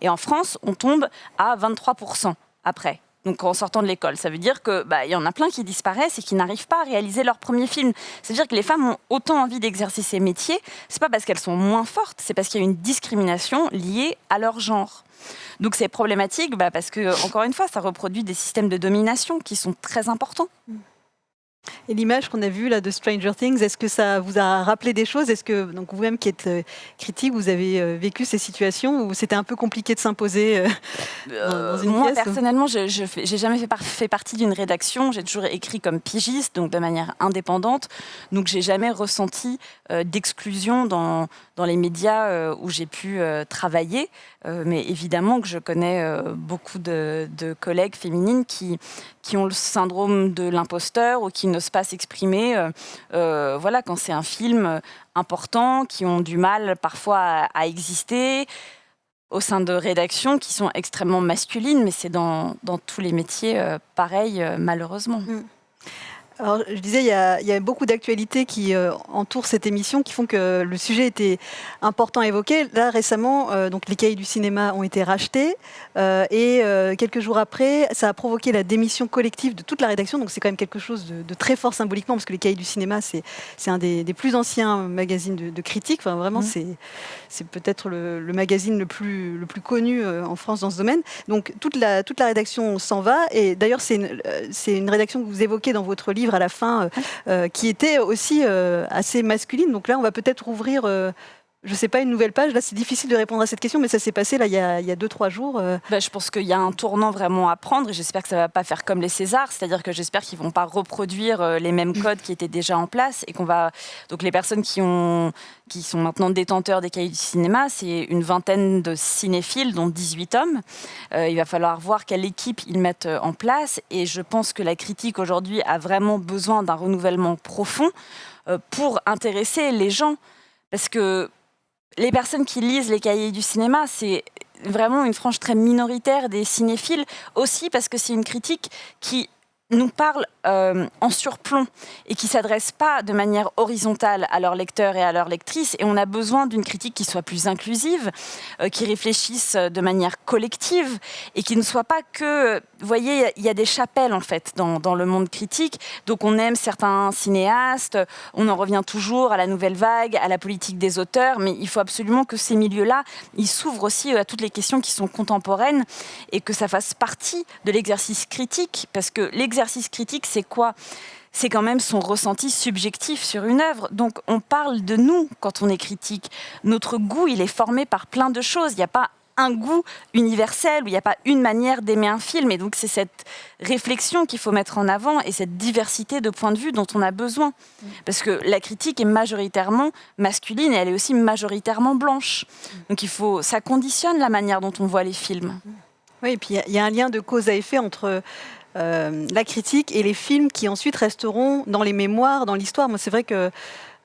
Et en France, on tombe à 23% après. Donc en sortant de l'école, ça veut dire que y en a plein qui disparaissent et qui n'arrivent pas à réaliser leur premier film. C'est-à-dire que les femmes ont autant envie d'exercer ces métiers, c'est pas parce qu'elles sont moins fortes, c'est parce qu'il y a une discrimination liée à leur genre. Donc c'est problématique parce que, encore une fois, ça reproduit des systèmes de domination qui sont très importants. Et l'image qu'on a vue là de Stranger Things, est-ce que ça vous a rappelé des choses? Est-ce que donc vous-même qui êtes critique, vous avez vécu ces situations où c'était un peu compliqué de s'imposer dans une moi, pièce? personnellement, j'ai jamais fait partie d'une rédaction. J'ai toujours écrit comme pigiste, donc de manière indépendante. Donc j'ai jamais ressenti d'exclusion dans les médias où j'ai pu travailler. Mais évidemment que je connais beaucoup de collègues féminines qui ont le syndrome de l'imposteur ou qui n'osent pas s'exprimer quand c'est un film important, qui ont du mal parfois à exister au sein de rédactions qui sont extrêmement masculines, mais c'est dans tous les métiers pareil, malheureusement. Alors, je disais, il y a beaucoup d'actualités qui entourent cette émission, qui font que le sujet était important à évoquer. Là, récemment, donc les Cahiers du cinéma ont été rachetés et quelques jours après, ça a provoqué la démission collective de toute la rédaction. Donc, c'est quand même quelque chose de très fort symboliquement, parce que les Cahiers du cinéma, c'est un des plus anciens magazines de critique. Enfin, vraiment, c'est peut-être le magazine le plus connu en France dans ce domaine. Donc, toute la rédaction s'en va. Et d'ailleurs, c'est une rédaction que vous évoquez dans votre livre à la fin, qui était aussi assez masculine. Donc là, on va peut-être ouvrir, je ne sais pas, une nouvelle page. Là, c'est difficile de répondre à cette question, mais ça s'est passé là, il y a 2-3 jours. Je pense qu'il y a un tournant vraiment à prendre et j'espère que ça ne va pas faire comme les Césars, c'est-à-dire que j'espère qu'ils ne vont pas reproduire les mêmes codes qui étaient déjà en place et qu'on va... Donc les personnes qui sont maintenant détenteurs des Cahiers du cinéma, c'est une vingtaine de cinéphiles, dont 18 hommes. Il va falloir voir quelle équipe ils mettent en place et je pense que la critique aujourd'hui a vraiment besoin d'un renouvellement profond pour intéresser les gens. Parce que les personnes qui lisent les Cahiers du cinéma, c'est vraiment une frange très minoritaire des cinéphiles, aussi parce que c'est une critique qui nous parle en surplomb et qui ne s'adresse pas de manière horizontale à leurs lecteurs et à leurs lectrices. Et on a besoin d'une critique qui soit plus inclusive, qui réfléchisse de manière collective et qui ne soit pas que... Vous voyez, il y a des chapelles, en fait, dans le monde critique. Donc on aime certains cinéastes, on en revient toujours à la nouvelle vague, à la politique des auteurs, mais il faut absolument que ces milieux-là, ils s'ouvrent aussi à toutes les questions qui sont contemporaines et que ça fasse partie de l'exercice critique, parce que l'exercice critique, c'est quoi ? C'est quand même son ressenti subjectif sur une œuvre. Donc on parle de nous quand on est critique. Notre goût, il est formé par plein de choses. Il n'y a pas un goût universel, où il n'y a pas une manière d'aimer un film. Et donc c'est cette réflexion qu'il faut mettre en avant et cette diversité de points de vue dont on a besoin. Parce que la critique est majoritairement masculine et elle est aussi majoritairement blanche. Donc ça conditionne la manière dont on voit les films. Oui, et puis il y a un lien de cause à effet entre... la critique et les films qui ensuite resteront dans les mémoires, dans l'histoire. Moi, c'est vrai que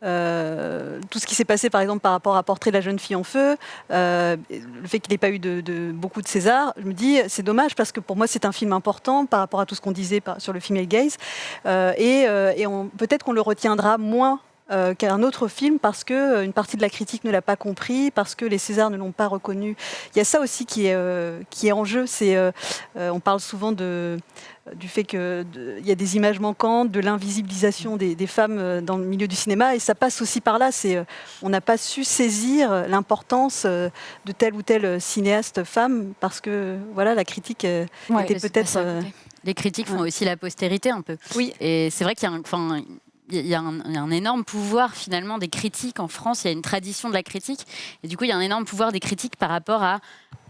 tout ce qui s'est passé, par exemple, par rapport à Portrait de la jeune fille en feu, le fait qu'il n'ait pas eu beaucoup de César, je me dis, c'est dommage parce que pour moi, c'est un film important par rapport à tout ce qu'on disait sur le female gaze. Et peut-être qu'on le retiendra moins qu'un autre film parce qu'une partie de la critique ne l'a pas compris, parce que les Césars ne l'ont pas reconnu. Il y a ça aussi qui est en jeu. On parle souvent du fait qu'il y a des images manquantes, de l'invisibilisation des femmes dans le milieu du cinéma, et ça passe aussi par là. On n'a pas su saisir l'importance de tel ou tel cinéaste femme, parce que voilà, la critique était peut-être... Les critiques font aussi la postérité un peu. Oui. Et c'est vrai qu'il y a un énorme pouvoir finalement des critiques en France. Il y a une tradition de la critique. Et du coup, il y a un énorme pouvoir des critiques par rapport à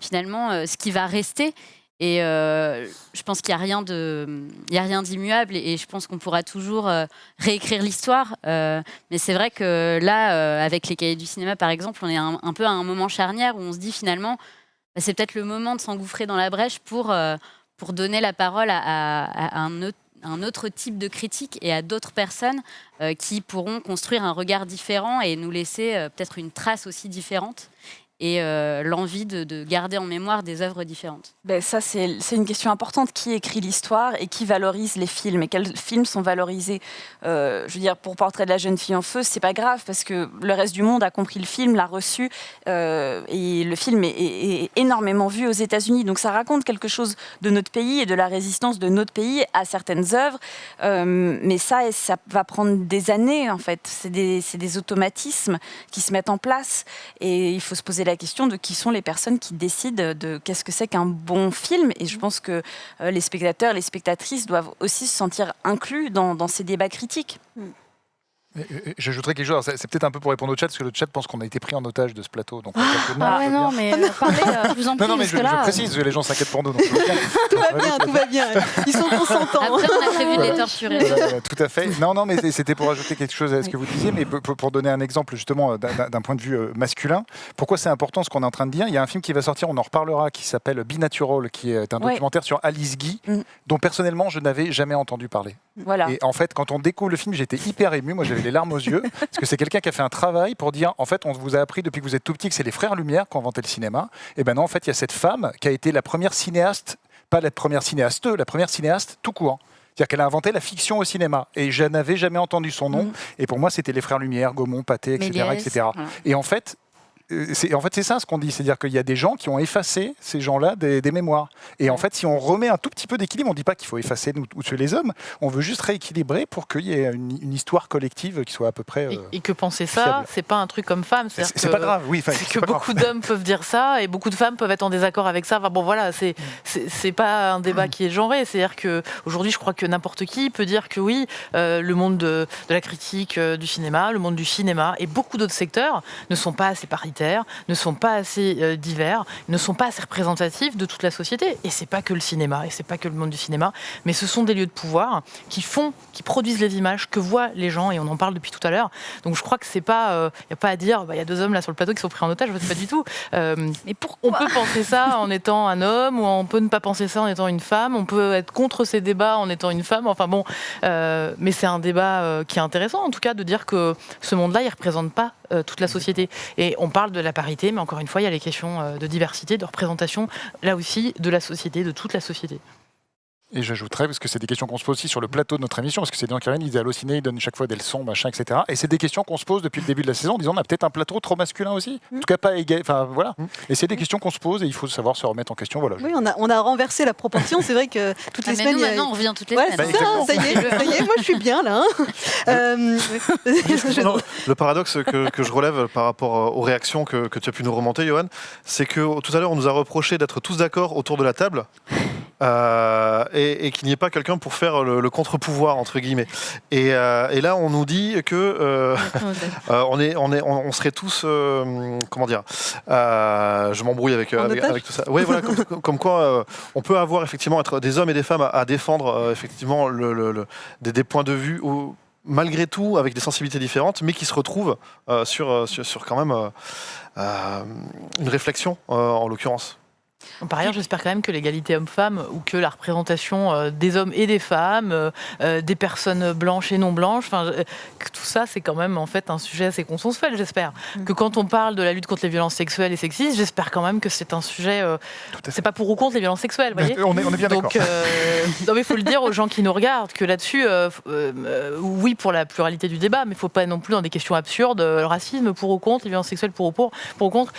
finalement ce qui va rester. Et je pense qu'il n'y a rien d'immuable et je pense qu'on pourra toujours réécrire l'histoire. Mais c'est vrai que là, avec les Cahiers du cinéma, par exemple, on est un peu à un moment charnière où on se dit finalement, c'est peut-être le moment de s'engouffrer dans la brèche pour donner la parole à un autre type de critique et à d'autres personnes qui pourront construire un regard différent et nous laisser peut-être une trace aussi différente. et l'envie de garder en mémoire des œuvres différentes. Ça, c'est une question importante. Qui écrit l'histoire et qui valorise les films? Et quels films sont valorisés? Je veux dire, pour Portrait de la jeune fille en feu, c'est pas grave parce que le reste du monde a compris le film, l'a reçu, et le film est énormément vu aux États-Unis. Donc ça raconte quelque chose de notre pays et de la résistance de notre pays à certaines œuvres. Mais ça va prendre des années, en fait. C'est des automatismes qui se mettent en place. Et il faut se poser la question de qui sont les personnes qui décident de qu'est-ce que c'est qu'un bon film. Et je pense que les spectateurs, les spectatrices doivent aussi se sentir inclus dans ces débats critiques. J'ajouterais quelque chose, c'est peut-être un peu pour répondre au chat, parce que le chat pense qu'on a été pris en otage de ce plateau. Donc non, mais parlez, je vous en prie. Non, mais je précise, les gens s'inquiètent pour nous. Donc tout va bien. Ils sont consentants. Après, on a prévu de les torturer. Tout à fait. Non, mais c'était pour ajouter quelque chose à ce que vous disiez, mais pour donner un exemple justement d'un point de vue masculin. Pourquoi c'est important ce qu'on est en train de dire? Il y a un film qui va sortir, on en reparlera, qui s'appelle Be Natural, qui est un documentaire sur Alice Guy, dont personnellement je n'avais jamais entendu parler. Voilà. Et en fait, quand on découvre le film, j'étais hyper ému. Moi, j'avais les larmes aux yeux, parce que c'est quelqu'un qui a fait un travail pour dire, en fait, on vous a appris depuis que vous êtes tout petit que c'est les frères Lumière qui ont inventé le cinéma. Et ben non, en fait, il y a cette femme qui a été la première cinéaste, pas la première cinéaste, la première cinéaste tout court. C'est-à-dire qu'elle a inventé la fiction au cinéma. Et je n'avais jamais entendu son nom. Et pour moi, c'était les frères Lumière, Gaumont, Pathé, etc. Méliès, etc. voilà. Et en fait, c'est ça ce qu'on dit, c'est-à-dire qu'il y a des gens qui ont effacé ces gens-là des mémoires. Et en fait, si on remet un tout petit peu d'équilibre, on ne dit pas qu'il faut effacer nous ou tuer les hommes, on veut juste rééquilibrer pour qu'il y ait une histoire collective qui soit à peu près et que penser ça, c'est pas un truc comme femme. C'est pas grave, oui. C'est que beaucoup d'hommes peuvent dire ça et beaucoup de femmes peuvent être en désaccord avec ça. Enfin bon, voilà, c'est pas un débat qui est genré. C'est-à-dire qu'aujourd'hui, je crois que n'importe qui peut dire que oui, le monde de la critique du cinéma, le monde du cinéma et beaucoup d'autres secteurs ne sont pas assez paritaires, ne sont pas assez divers, ne sont pas assez représentatifs de toute la société. Et c'est pas que le cinéma, et c'est pas que le monde du cinéma, mais ce sont des lieux de pouvoir qui produisent les images que voient les gens, et on en parle depuis tout à l'heure. Donc je crois que c'est pas, y a pas à dire, il y a deux hommes là sur le plateau qui sont pris en otage, c'est pas du tout. Mais pourquoi on peut penser ça en étant un homme, ou on peut ne pas penser ça en étant une femme, on peut être contre ces débats en étant une femme, enfin bon, mais c'est un débat qui est intéressant, en tout cas, de dire que ce monde-là, il représente pas toute la société. Et on parle de la parité, mais encore une fois, il y a les questions de diversité, de représentation, là aussi, de la société, de toute la société. Et j'ajouterais, parce que c'est des questions qu'on se pose aussi sur le plateau de notre émission, parce que c'est dans Karine, ils disent Allociné, ils donnent chaque fois des leçons, machin, etc. Et c'est des questions qu'on se pose depuis le début de la saison, en disant on a peut-être un plateau trop masculin aussi. En tout cas, pas égal. Enfin, voilà. Et c'est des questions qu'on se pose et il faut savoir se remettre en question. Voilà. Oui, on a renversé la proportion. C'est vrai que toutes les semaines. Nous, maintenant, on revient toutes les semaines. Ça y est, moi je suis bien là. Le paradoxe que je relève par rapport aux réactions que tu as pu nous remonter, Johan, c'est que tout à l'heure, on nous a reproché d'être tous d'accord autour de la table. Et qu'il n'y ait pas quelqu'un pour faire le contre-pouvoir entre guillemets. Et là, on nous dit que on serait tous, comment dire, je m'embrouille avec tout ça. Oui, voilà, comme quoi on peut avoir effectivement être des hommes et des femmes à défendre effectivement des points de vue où, malgré tout, avec des sensibilités différentes, mais qui se retrouvent sur quand même une réflexion en l'occurrence. Par ailleurs, j'espère quand même que l'égalité homme-femme ou que la représentation des hommes et des femmes, des personnes blanches et non blanches, que tout ça, c'est quand même en fait un sujet assez consensuel, j'espère. Que quand on parle de la lutte contre les violences sexuelles et sexistes, j'espère quand même que c'est un sujet... c'est pas pour ou contre les violences sexuelles, vous voyez. On est bien d'accord. Non, mais il faut le dire aux gens qui nous regardent, que là-dessus, oui, pour la pluralité du débat, mais il ne faut pas non plus dans des questions absurdes, le racisme pour ou contre, les violences sexuelles pour ou contre.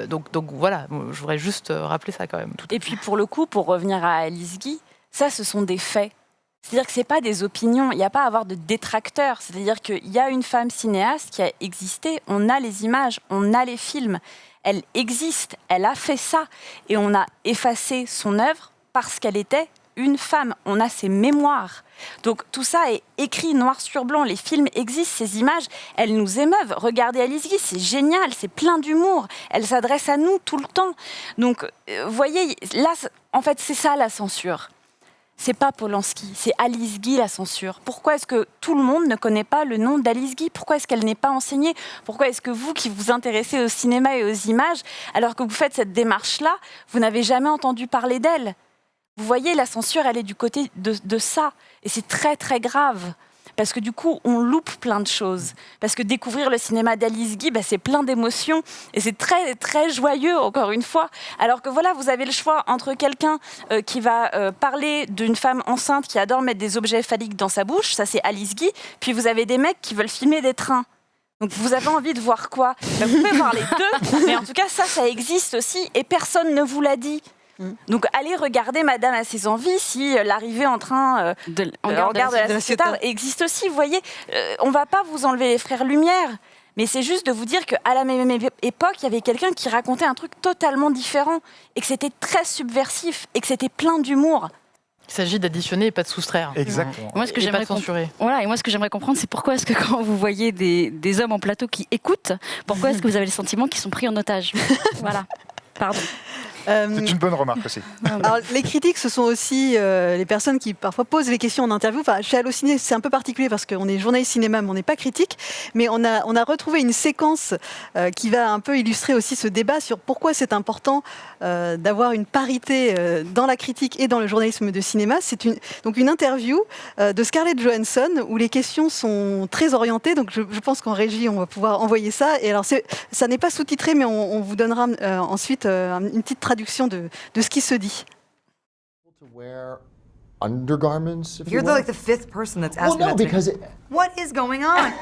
Donc voilà, je voudrais juste rappeler ça quand même. Et puis pour le coup, pour revenir à Alice Guy, ça ce sont des faits. C'est-à-dire que ce n'est pas des opinions, il n'y a pas à avoir de détracteurs. C'est-à-dire qu'il y a une femme cinéaste qui a existé, on a les images, on a les films, elle existe, elle a fait ça. Et on a effacé son œuvre parce qu'elle était une femme, on a ses mémoires. Donc tout ça est écrit noir sur blanc, les films existent, ces images, elles nous émeuvent. Regardez Alice Guy, c'est génial, c'est plein d'humour, elle s'adresse à nous tout le temps. Donc, vous voyez, là, en fait, c'est ça la censure. C'est pas Polanski, c'est Alice Guy la censure. Pourquoi est-ce que tout le monde ne connaît pas le nom d'Alice Guy ? Pourquoi est-ce qu'elle n'est pas enseignée ? Pourquoi est-ce que vous, qui vous intéressez au cinéma et aux images, alors que vous faites cette démarche-là, vous n'avez jamais entendu parler d'elle ? Vous voyez, la censure, elle est du côté de ça. Et c'est très, très grave. parce que du coup, on loupe plein de choses. Parce que découvrir le cinéma d'Alice Guy, c'est plein d'émotions et c'est très, très joyeux, encore une fois. Alors que voilà, vous avez le choix entre quelqu'un qui va parler d'une femme enceinte qui adore mettre des objets phalliques dans sa bouche, ça c'est Alice Guy, puis vous avez des mecs qui veulent filmer des trains. Donc vous avez envie de voir quoi ? Vous pouvez voir les deux, mais en tout cas ça existe aussi et personne ne vous l'a dit. Donc allez regarder Madame a ses envies si l'arrivée en train en gare de la Ciotat existe aussi. Vous voyez, on va pas vous enlever les frères Lumière, mais c'est juste de vous dire qu'à la même époque, il y avait quelqu'un qui racontait un truc totalement différent et que c'était très subversif et que c'était plein d'humour. Il s'agit d'additionner et pas de soustraire. Exactement. Moi, ce que Et pas de censurer. Voilà, et moi, ce que j'aimerais comprendre, c'est pourquoi est-ce que quand vous voyez des hommes en plateau qui écoutent, pourquoi est-ce que vous avez le sentiment qu'ils sont pris en otage ? Voilà. Pardon. C'est une bonne remarque aussi. Alors, les critiques, ce sont aussi les personnes qui parfois posent les questions en interview. Enfin, chez Allociné, c'est un peu particulier parce qu'on est journaliste cinéma, mais on n'est pas critique. Mais on a retrouvé une séquence qui va un peu illustrer aussi ce débat sur pourquoi c'est important d'avoir une parité dans la critique et dans le journalisme de cinéma. C'est donc une interview de Scarlett Johansson où les questions sont très orientées. Donc je pense qu'en régie, on va pouvoir envoyer ça. Et alors, ça n'est pas sous-titré, mais on vous donnera ensuite une petite traduction de ce qui se dit. Undergarments. You're like the fifth person that's asked me that. Because what is going on?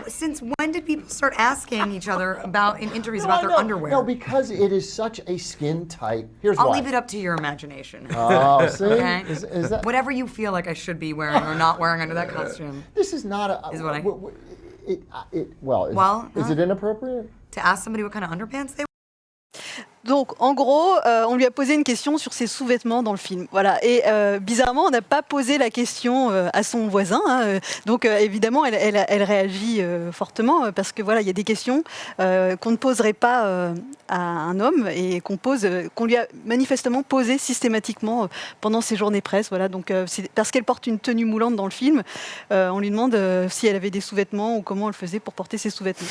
Since when did people start asking each other in interviews about their underwear? No, because it is such a skin tight. Here's why. I'll leave it up to your imagination. Oh, see? Okay? Is that whatever you feel like I should be wearing or not wearing under that costume? This is not a. Is what I. Is it inappropriate? To ask somebody what kind of underpants they. Donc, en gros, on lui a posé une question sur ses sous-vêtements dans le film. Voilà. Et bizarrement, on n'a pas posé la question à son voisin. Hein. Donc, évidemment, elle réagit fortement parce que voilà, il y a des questions qu'on ne poserait pas à un homme et qu'on lui a manifestement posées systématiquement pendant ses journées presse. Voilà. Donc, c'est parce qu'elle porte une tenue moulante dans le film, on lui demande si elle avait des sous-vêtements ou comment elle faisait pour porter ses sous-vêtements.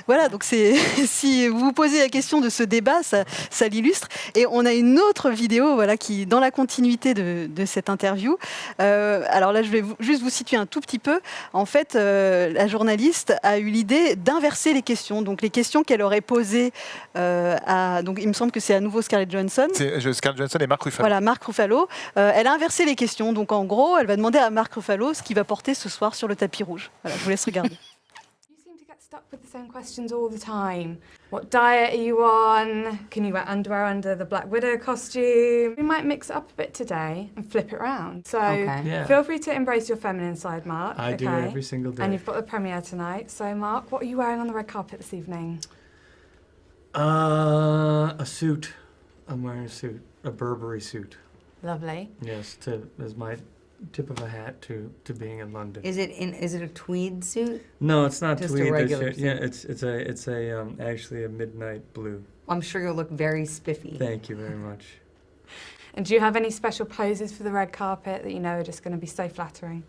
Voilà, donc si vous vous posez la question de ce débat, ça l'illustre. Et on a une autre vidéo qui, dans la continuité de cette interview, alors là, je vais juste vous situer un tout petit peu. En fait, la journaliste a eu l'idée d'inverser les questions. Donc, les questions qu'elle aurait posées donc, il me semble que c'est à nouveau Scarlett Johansson. C'est Scarlett Johansson et Mark Ruffalo. Voilà, Mark Ruffalo. Elle a inversé les questions. Donc, en gros, elle va demander à Mark Ruffalo ce qu'il va porter ce soir sur le tapis rouge. Voilà, je vous laisse regarder. Stuck with the same questions all the time. What diet are you on? Can you wear underwear under the Black Widow costume? We might mix it up a bit today and flip it around. So feel free to embrace your feminine side, Mark. I do every single day. And you've got the premiere tonight. So Mark, what are you wearing on the red carpet this evening? A suit. I'm wearing a suit, a Burberry suit. Lovely. Yes, as my tip of a hat to being in London. Is it a tweed suit? No, it's not Just tweed. a regular suit. Yeah, it's actually a midnight blue. I'm sure you'll look very spiffy. Thank you very much. And do you have any special poses for the red carpet that you know are just going to be so flattering?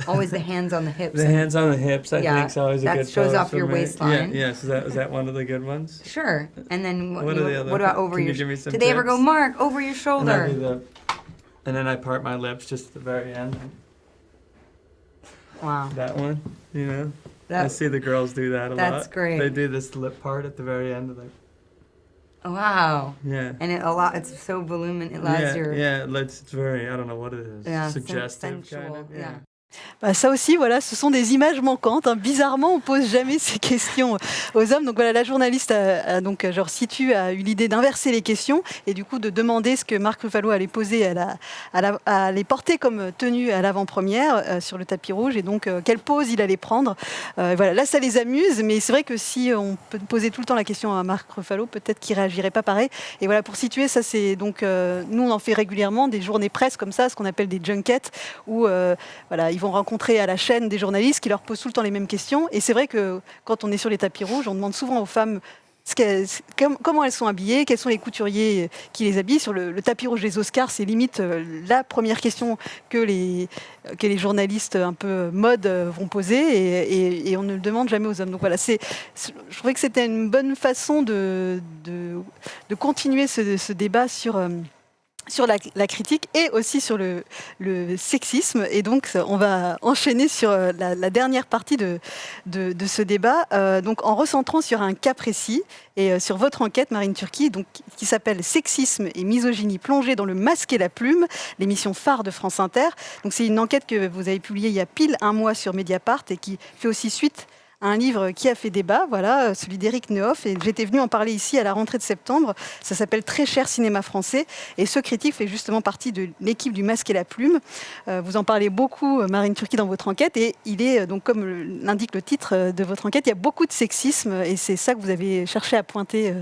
Always the hands on the hips. The hands on the hips, I think, is always a good pose. That shows off for your me. waistline. Yeah, yes. Is that one of the good ones? Sure. And then What are the other? what about over Can your? you give me some Did they ever tips? go, Mark, over your shoulder? And then I part my lips just at the very end. Wow. That one, you know. I see the girls do that a lot. That's great. They do this lip part at the very end of Wow. Yeah. And it's so voluminous. It allows your. Yeah, it's very, I don't know what it is. Yeah, suggestive sensual, kind of. yeah. Ça aussi, voilà, ce sont des images manquantes. Hein. Bizarrement, on pose jamais ces questions aux hommes. Donc voilà, la journaliste a eu l'idée d'inverser les questions et du coup de demander ce que Mark Ruffalo allait poser, allait porter comme tenue à l'avant-première sur le tapis rouge et donc quelle pose il allait prendre. Voilà, là, ça les amuse, mais c'est vrai que si on peut poser tout le temps la question à Mark Ruffalo, peut-être qu'il réagirait pas pareil. Et voilà, pour situer, ça c'est donc nous on en fait régulièrement des journées presse comme ça, ce qu'on appelle des junkets où voilà. Ils vont rencontrer à la chaîne des journalistes qui leur posent tout le temps les mêmes questions. Et c'est vrai que quand on est sur les tapis rouges, on demande souvent aux femmes comment elles sont habillées, quels sont les couturiers qui les habillent. Sur le tapis rouge des Oscars, c'est limite la première question que les journalistes un peu mode vont poser et on ne le demande jamais aux hommes. Donc voilà, je trouvais que c'était une bonne façon de continuer ce débat sur sur la critique et aussi sur le sexisme. Et donc, on va enchaîner sur la dernière partie de ce débat, donc en recentrant sur un cas précis et sur votre enquête, Marine Turki, donc, qui s'appelle « Sexisme et misogynie plongée dans le masque et la plume », l'émission phare de France Inter. Donc, c'est une enquête que vous avez publiée il y a pile un mois sur Mediapart et qui fait aussi suite à un livre qui a fait débat, voilà, celui d'Éric Nehoff, et j'étais venue en parler ici à la rentrée de septembre. Ça s'appelle « Très cher cinéma français », et ce critique fait justement partie de l'équipe du Masque et la Plume. Vous en parlez beaucoup, Marine Turki, dans votre enquête, et il est, donc, comme l'indique le titre de votre enquête, il y a beaucoup de sexisme, et c'est ça que vous avez cherché à pointer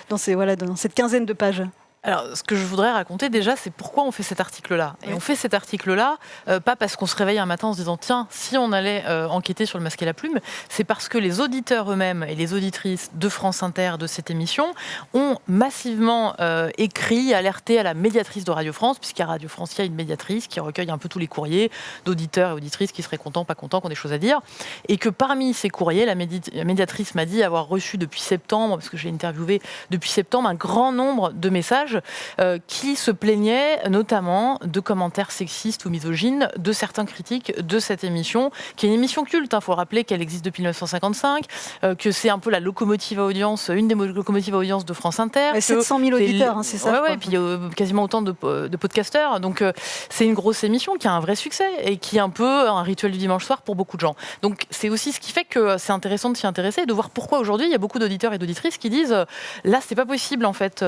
dans cette quinzaine de pages. Alors, ce que je voudrais raconter déjà, c'est pourquoi on fait cet article-là. Et on fait cet article-là, pas parce qu'on se réveille un matin en se disant « Tiens, si on allait enquêter sur le masque et la plume », c'est parce que les auditeurs eux-mêmes et les auditrices de France Inter, de cette émission, ont massivement écrit, alerté à la médiatrice de Radio France, puisqu'à Radio France, il y a une médiatrice qui recueille un peu tous les courriers d'auditeurs et auditrices qui seraient contents, pas contents, qui ont des choses à dire. Et que parmi ces courriers, la médiatrice m'a dit avoir reçu depuis septembre, parce que j'ai interviewé depuis septembre, un grand nombre de messages qui se plaignaient notamment de commentaires sexistes ou misogynes de certains critiques de cette émission, qui est une émission culte. Il faut rappeler qu'elle existe depuis 1955, que c'est un peu la locomotive à audience, une des locomotives à audience de France Inter. 700 000 auditeurs, c'est ça. Et puis quasiment autant de podcasteurs. Donc c'est une grosse émission qui a un vrai succès et qui est un peu un rituel du dimanche soir pour beaucoup de gens. Donc c'est aussi ce qui fait que c'est intéressant de s'y intéresser et de voir pourquoi aujourd'hui il y a beaucoup d'auditeurs et d'auditrices qui disent là c'est pas possible en fait,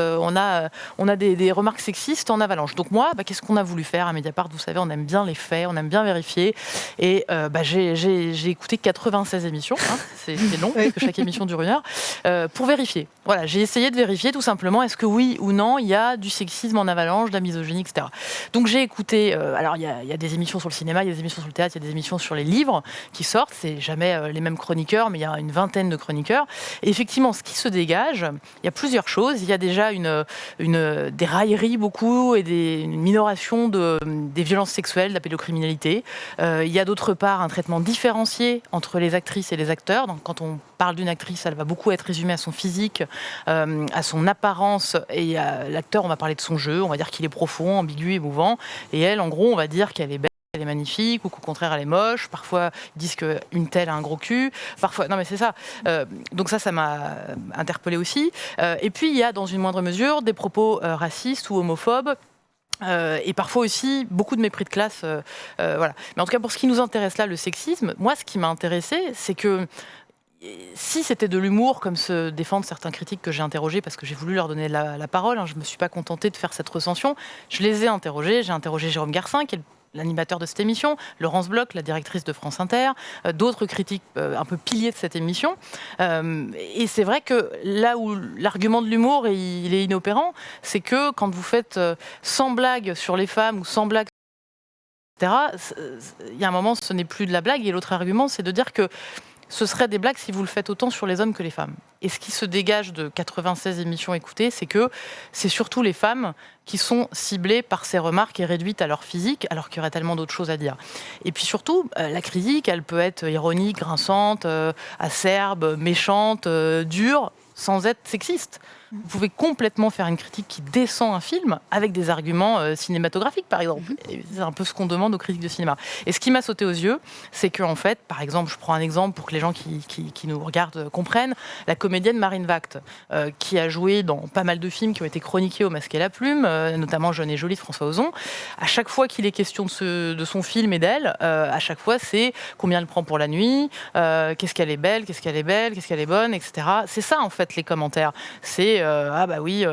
on a des remarques sexistes en avalanche. Donc moi, qu'est-ce qu'on a voulu faire à Mediapart? Vous savez, on aime bien les faits, on aime bien vérifier. Et j'ai écouté 96 émissions, hein, c'est long, parce que chaque émission dure 1 heure, pour vérifier. Voilà, j'ai essayé de vérifier tout simplement, est-ce que oui ou non, il y a du sexisme en avalanche, de la misogynie, etc. Donc j'ai écouté, alors il y a des émissions sur le cinéma, il y a des émissions sur le théâtre, il y a des émissions sur les livres qui sortent, c'est jamais les mêmes chroniqueurs, mais il y a une vingtaine de chroniqueurs. Et effectivement, ce qui se dégage, il y a plusieurs choses. Il y a déjà des railleries beaucoup et une minoration des violences sexuelles, de la pédocriminalité. Il y a d'autre part un traitement différencié entre les actrices et les acteurs. Donc, quand on parle d'une actrice, elle va beaucoup être résumée à son physique, à son apparence, et l'acteur, on va parler de son jeu, on va dire qu'il est profond, ambigu, émouvant, et elle, en gros, on va dire qu'elle est belle, elle est magnifique, ou qu'au contraire elle est moche. Parfois ils disent qu'une telle a un gros cul, parfois non mais c'est ça. Donc ça m'a interpellée aussi. Et puis il y a dans une moindre mesure des propos racistes ou homophobes. Et parfois aussi beaucoup de mépris de classe. Voilà. Mais en tout cas pour ce qui nous intéresse là, le sexisme, moi ce qui m'a intéressé, c'est que si c'était de l'humour, comme se défendent certains critiques que j'ai interrogés, parce que j'ai voulu leur donner la parole, je ne me suis pas contentée de faire cette recension, je les ai interrogés. J'ai interrogé Jérôme Garcin, qui est l'animateur de cette émission, Laurence Bloch, la directrice de France Inter, d'autres critiques un peu piliers de cette émission. Et c'est vrai que là où l'argument de l'humour il est inopérant, c'est que quand vous faites sans blague sur les femmes ou sans blague, etc., il y a un moment, ce n'est plus de la blague. Et l'autre argument, c'est de dire que ce serait des blagues si vous le faites autant sur les hommes que les femmes. Et ce qui se dégage de 96 émissions écoutées, c'est que c'est surtout les femmes qui sont ciblées par ces remarques et réduites à leur physique, alors qu'il y aurait tellement d'autres choses à dire. Et puis surtout, la critique, elle peut être ironique, grinçante, acerbe, méchante, dure, sans être sexiste. Vous pouvez complètement faire une critique qui descend un film avec des arguments cinématographiques, par exemple. Et c'est un peu ce qu'on demande aux critiques de cinéma. Et ce qui m'a sauté aux yeux, c'est qu'en fait, par exemple, je prends un exemple pour que les gens qui nous regardent comprennent, la comédienne Marine Vact, qui a joué dans pas mal de films qui ont été chroniqués au Masque et la Plume, notamment Jeune et Jolie de François Ozon. À chaque fois qu'il est question de son film et d'elle, à chaque fois, c'est combien elle prend pour la nuit, qu'est-ce qu'elle est belle, qu'est-ce qu'elle est belle, qu'est-ce qu'elle est bonne, etc. C'est ça, en fait, les commentaires. C'est ah bah oui,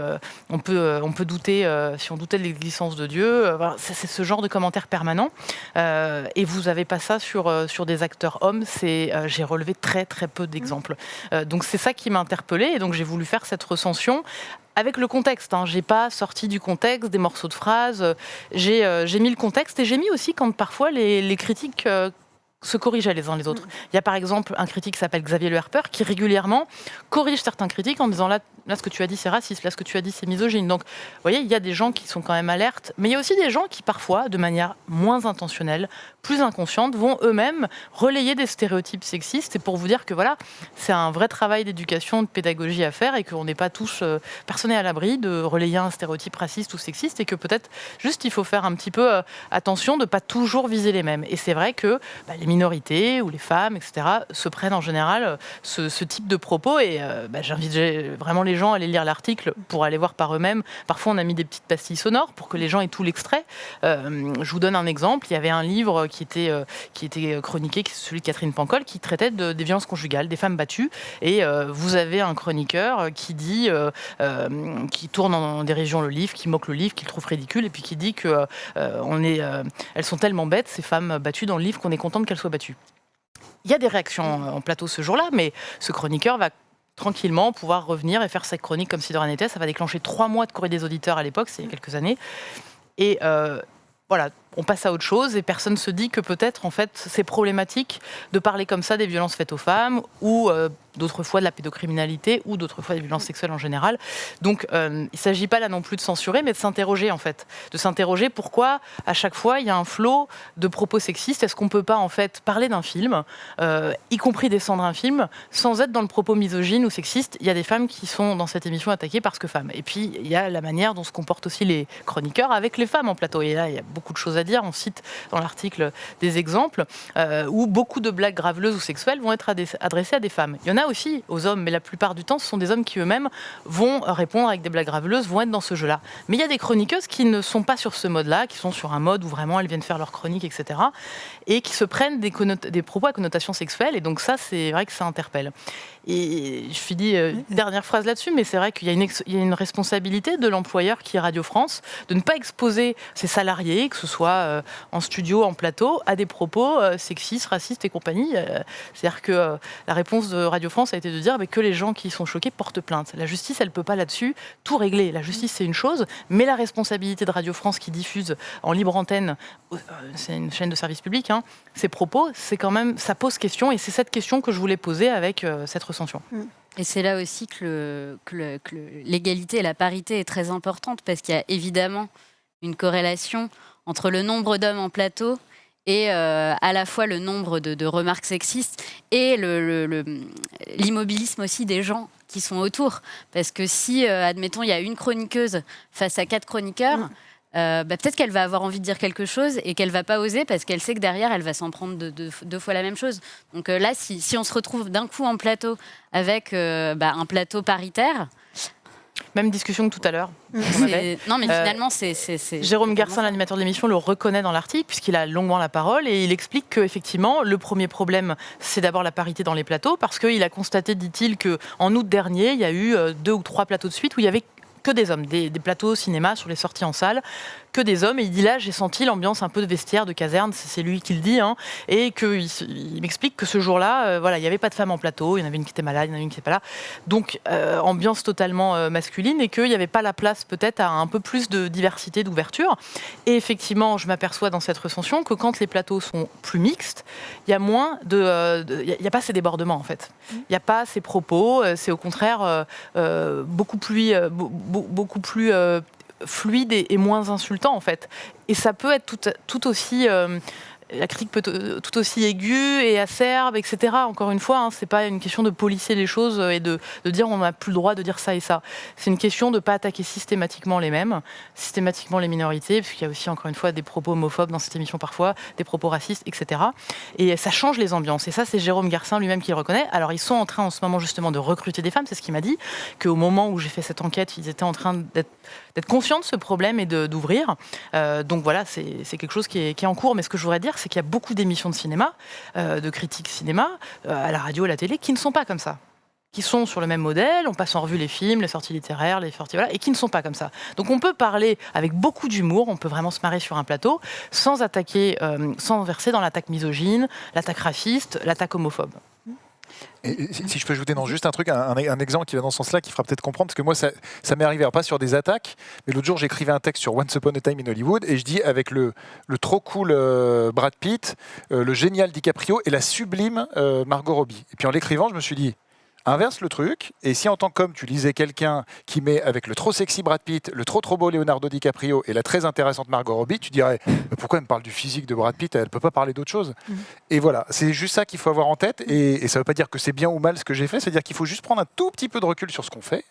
on peut douter, si on doutait de l'existence de Dieu. Voilà, c'est ce genre de commentaires permanents. Et vous n'avez pas ça sur des acteurs hommes. J'ai relevé très très peu d'exemples. Donc c'est ça qui m'a interpellée. Et donc j'ai voulu faire cette recension avec le contexte. J'ai pas sorti du contexte des morceaux de phrases. J'ai mis le contexte et j'ai mis aussi quand parfois les critiques se corrigeaient les uns les autres. Il y a par exemple un critique qui s'appelle Xavier Le Harper qui régulièrement corrige certains critiques en disant là là ce que tu as dit c'est raciste, là ce que tu as dit c'est misogyne. Donc vous voyez, il y a des gens qui sont quand même alertes, mais il y a aussi des gens qui parfois, de manière moins intentionnelle, plus inconsciente, vont eux-mêmes relayer des stéréotypes sexistes. Et pour vous dire que voilà, c'est un vrai travail d'éducation, de pédagogie à faire et qu'on n'est pas tous, personne n'est à l'abri de relayer un stéréotype raciste ou sexiste et que peut-être juste il faut faire un petit peu attention de ne pas toujours viser les mêmes. Et c'est vrai que les minorités ou les femmes, etc., se prennent en général ce type de propos et j'invite vraiment les gens à aller lire l'article pour aller voir par eux-mêmes. Parfois on a mis des petites pastilles sonores pour que les gens aient tout l'extrait. Je vous donne un exemple, il y avait un livre qui était chroniqué, celui de Catherine Pancol, qui traitait des violences conjugales, des femmes battues, et vous avez un chroniqueur qui dit, qui tourne en dérision le livre, qui moque le livre, qui le trouve ridicule, et puis qui dit que elles sont tellement bêtes, ces femmes battues dans le livre, qu'on est contente qu'elles soient battues. Il y a des réactions en plateau ce jour-là, mais ce chroniqueur va tranquillement pouvoir revenir et faire sa chronique comme si de rien n'était. Ça va déclencher 3 mois de courrier des auditeurs à l'époque, c'est il y a quelques années. Et voilà, on passe à autre chose et personne se dit que peut-être en fait c'est problématique de parler comme ça des violences faites aux femmes ou d'autres fois de la pédocriminalité ou d'autres fois des violences sexuelles en général. Donc il ne s'agit pas là non plus de censurer mais de s'interroger en fait. De s'interroger pourquoi à chaque fois il y a un flot de propos sexistes. Est-ce qu'on ne peut pas en fait parler d'un film, y compris descendre un film, sans être dans le propos misogyne ou sexiste. Il y a des femmes qui sont dans cette émission attaquées parce que femmes. Et puis il y a la manière dont se comportent aussi les chroniqueurs avec les femmes en plateau. Et là il y a beaucoup de choses à dire. On cite dans l'article des exemples où beaucoup de blagues graveleuses ou sexuelles vont être adressées à des femmes. Il y en a aussi aux hommes, mais la plupart du temps, ce sont des hommes qui eux-mêmes vont répondre avec des blagues graveleuses, vont être dans ce jeu-là. Mais il y a des chroniqueuses qui ne sont pas sur ce mode-là, qui sont sur un mode où vraiment elles viennent faire leur chronique, etc. et qui se prennent des propos à connotation sexuelle. Et donc ça, c'est vrai que ça interpelle. Et je finis une dernière phrase là-dessus, mais c'est vrai qu'il y a une responsabilité de l'employeur qui est Radio France de ne pas exposer ses salariés, que ce soit en studio, en plateau, à des propos sexistes, racistes et compagnie. C'est-à-dire que la réponse de Radio France a été de dire que les gens qui sont choqués portent plainte. La justice, elle ne peut pas là-dessus tout régler. La justice, c'est une chose, mais la responsabilité de Radio France qui diffuse en libre antenne, c'est une chaîne de service public, ces propos, c'est quand même, ça pose question, et c'est cette question que je voulais poser avec cette recension. Et c'est là aussi que l'égalité et la parité est très importante, parce qu'il y a évidemment une corrélation entre le nombre d'hommes en plateau et à la fois le nombre de remarques sexistes et l'immobilisme aussi des gens qui sont autour. Parce que si, admettons, il y a une chroniqueuse face à 4 chroniqueurs, peut-être qu'elle va avoir envie de dire quelque chose et qu'elle va pas oser parce qu'elle sait que derrière, elle va s'en prendre deux fois la même chose. Donc là, si on se retrouve d'un coup en plateau avec un plateau paritaire... Même discussion que tout à l'heure. Non, mais finalement, c'est Jérôme Garcin, l'animateur de l'émission, le reconnaît dans l'article, puisqu'il a longuement la parole, et il explique qu'effectivement, le premier problème, c'est d'abord la parité dans les plateaux, parce qu'il a constaté, dit-il, qu'en août dernier, il y a eu 2 ou 3 plateaux de suite où il y avait que des hommes, des plateaux cinéma sur les sorties en salle, que des hommes. Et il dit là, j'ai senti l'ambiance un peu de vestiaire, de caserne, c'est lui qui le dit, et qu'il m'explique que ce jour-là, il n'y avait pas de femmes en plateau, il y en avait une qui était malade, il y en avait une qui n'était pas là. Donc, ambiance totalement masculine, et qu'il n'y avait pas la place peut-être à un peu plus de diversité, d'ouverture. Et effectivement, je m'aperçois dans cette recension que quand les plateaux sont plus mixtes, il y a moins il n'y a pas ces débordements en fait. Il n'y a pas ces propos, c'est au contraire beaucoup plus fluide et moins insultant en fait. Et ça peut être tout aussi... la critique peut être tout aussi aiguë et acerbe, etc. Encore une fois, c'est pas une question de polisser les choses et de dire on n'a plus le droit de dire ça et ça. C'est une question de pas attaquer systématiquement les mêmes, systématiquement les minorités, parce qu'il y a aussi encore une fois des propos homophobes dans cette émission parfois, des propos racistes, etc. Et ça change les ambiances. Et ça, c'est Jérôme Garcin lui-même qui le reconnaît. Alors ils sont en train en ce moment justement de recruter des femmes, c'est ce qu'il m'a dit, qu'au moment où j'ai fait cette enquête, ils étaient en train d'être conscients de ce problème et d'ouvrir. Donc voilà, c'est quelque chose qui est en cours. Mais ce que je voudrais dire, c'est qu'il y a beaucoup d'émissions de cinéma, de critiques cinéma, à la radio, à la télé, qui ne sont pas comme ça. Qui sont sur le même modèle, on passe en revue les films, les sorties littéraires, les sorties, et qui ne sont pas comme ça. Donc on peut parler avec beaucoup d'humour, on peut vraiment se marrer sur un plateau, sans attaquer, sans verser dans l'attaque misogyne, l'attaque raciste, l'attaque homophobe. Et si je peux ajouter juste un truc, un exemple qui va dans ce sens-là, qui fera peut-être comprendre, parce que moi, ça m'est arrivé, alors pas sur des attaques, mais l'autre jour, j'écrivais un texte sur Once Upon a Time in Hollywood, et je dis avec le trop cool Brad Pitt, le génial DiCaprio et la sublime Margot Robbie. Et puis en l'écrivant, je me suis dit, inverse le truc, et si en tant qu'homme, tu lisais quelqu'un qui met avec le trop sexy Brad Pitt, le trop beau Leonardo DiCaprio et la très intéressante Margot Robbie, tu dirais mais pourquoi elle me parle du physique de Brad Pitt, elle peut pas parler d'autre chose. Et voilà, c'est juste ça qu'il faut avoir en tête, et ça veut pas dire que c'est bien ou mal ce que j'ai fait, c'est-à-dire qu'il faut juste prendre un tout petit peu de recul sur ce qu'on fait.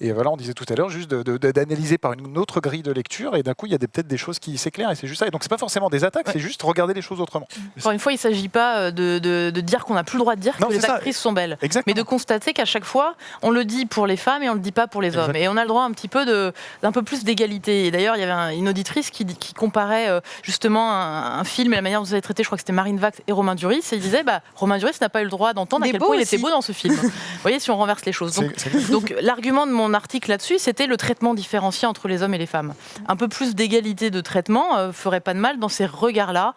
Et voilà, on disait tout à l'heure, juste d'analyser par une autre grille de lecture, et d'un coup, il y a peut-être des choses qui s'éclairent, et c'est juste ça. Et donc, c'est pas forcément des attaques, c'est juste regarder les choses autrement. Encore une fois, il ne s'agit pas de dire qu'on n'a plus le droit de dire que les actrices sont belles, mais de constater qu'à chaque fois, on le dit pour les femmes et on ne le dit pas pour les hommes. Et on a le droit un petit peu d'un peu plus d'égalité. Et d'ailleurs, il y avait une auditrice qui comparait justement un film et la manière dont vous avez traité, je crois que c'était Marine Vax et Romain Duris, et il disait Romain Duris n'a pas eu le droit d'entendre à quel point il était beau dans ce film. Vous voyez, si on renverse les choses. Donc l'argument de mon article là-dessus, c'était le traitement différencié entre les hommes et les femmes. Un peu plus d'égalité de traitement ferait pas de mal dans ces regards-là,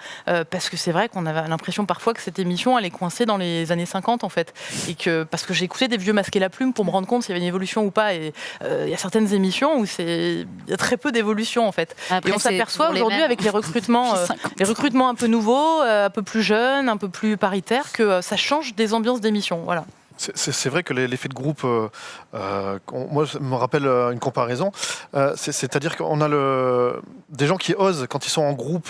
parce que c'est vrai qu'on avait l'impression parfois que cette émission elle est coincée dans les années 50 en fait, et que parce que j'ai écouté des vieux masquer la plume pour me rendre compte s'il y avait une évolution ou pas, et il y a certaines émissions où il y a très peu d'évolution en fait. Après, et on s'aperçoit aujourd'hui avec les recrutements un peu nouveaux, un peu plus jeunes, un peu plus paritaires, que ça change des ambiances d'émissions. Voilà. C'est vrai que l'effet de groupe, moi, je me rappelle une comparaison. C'est-à-dire qu'on a des gens qui osent quand ils sont en groupe,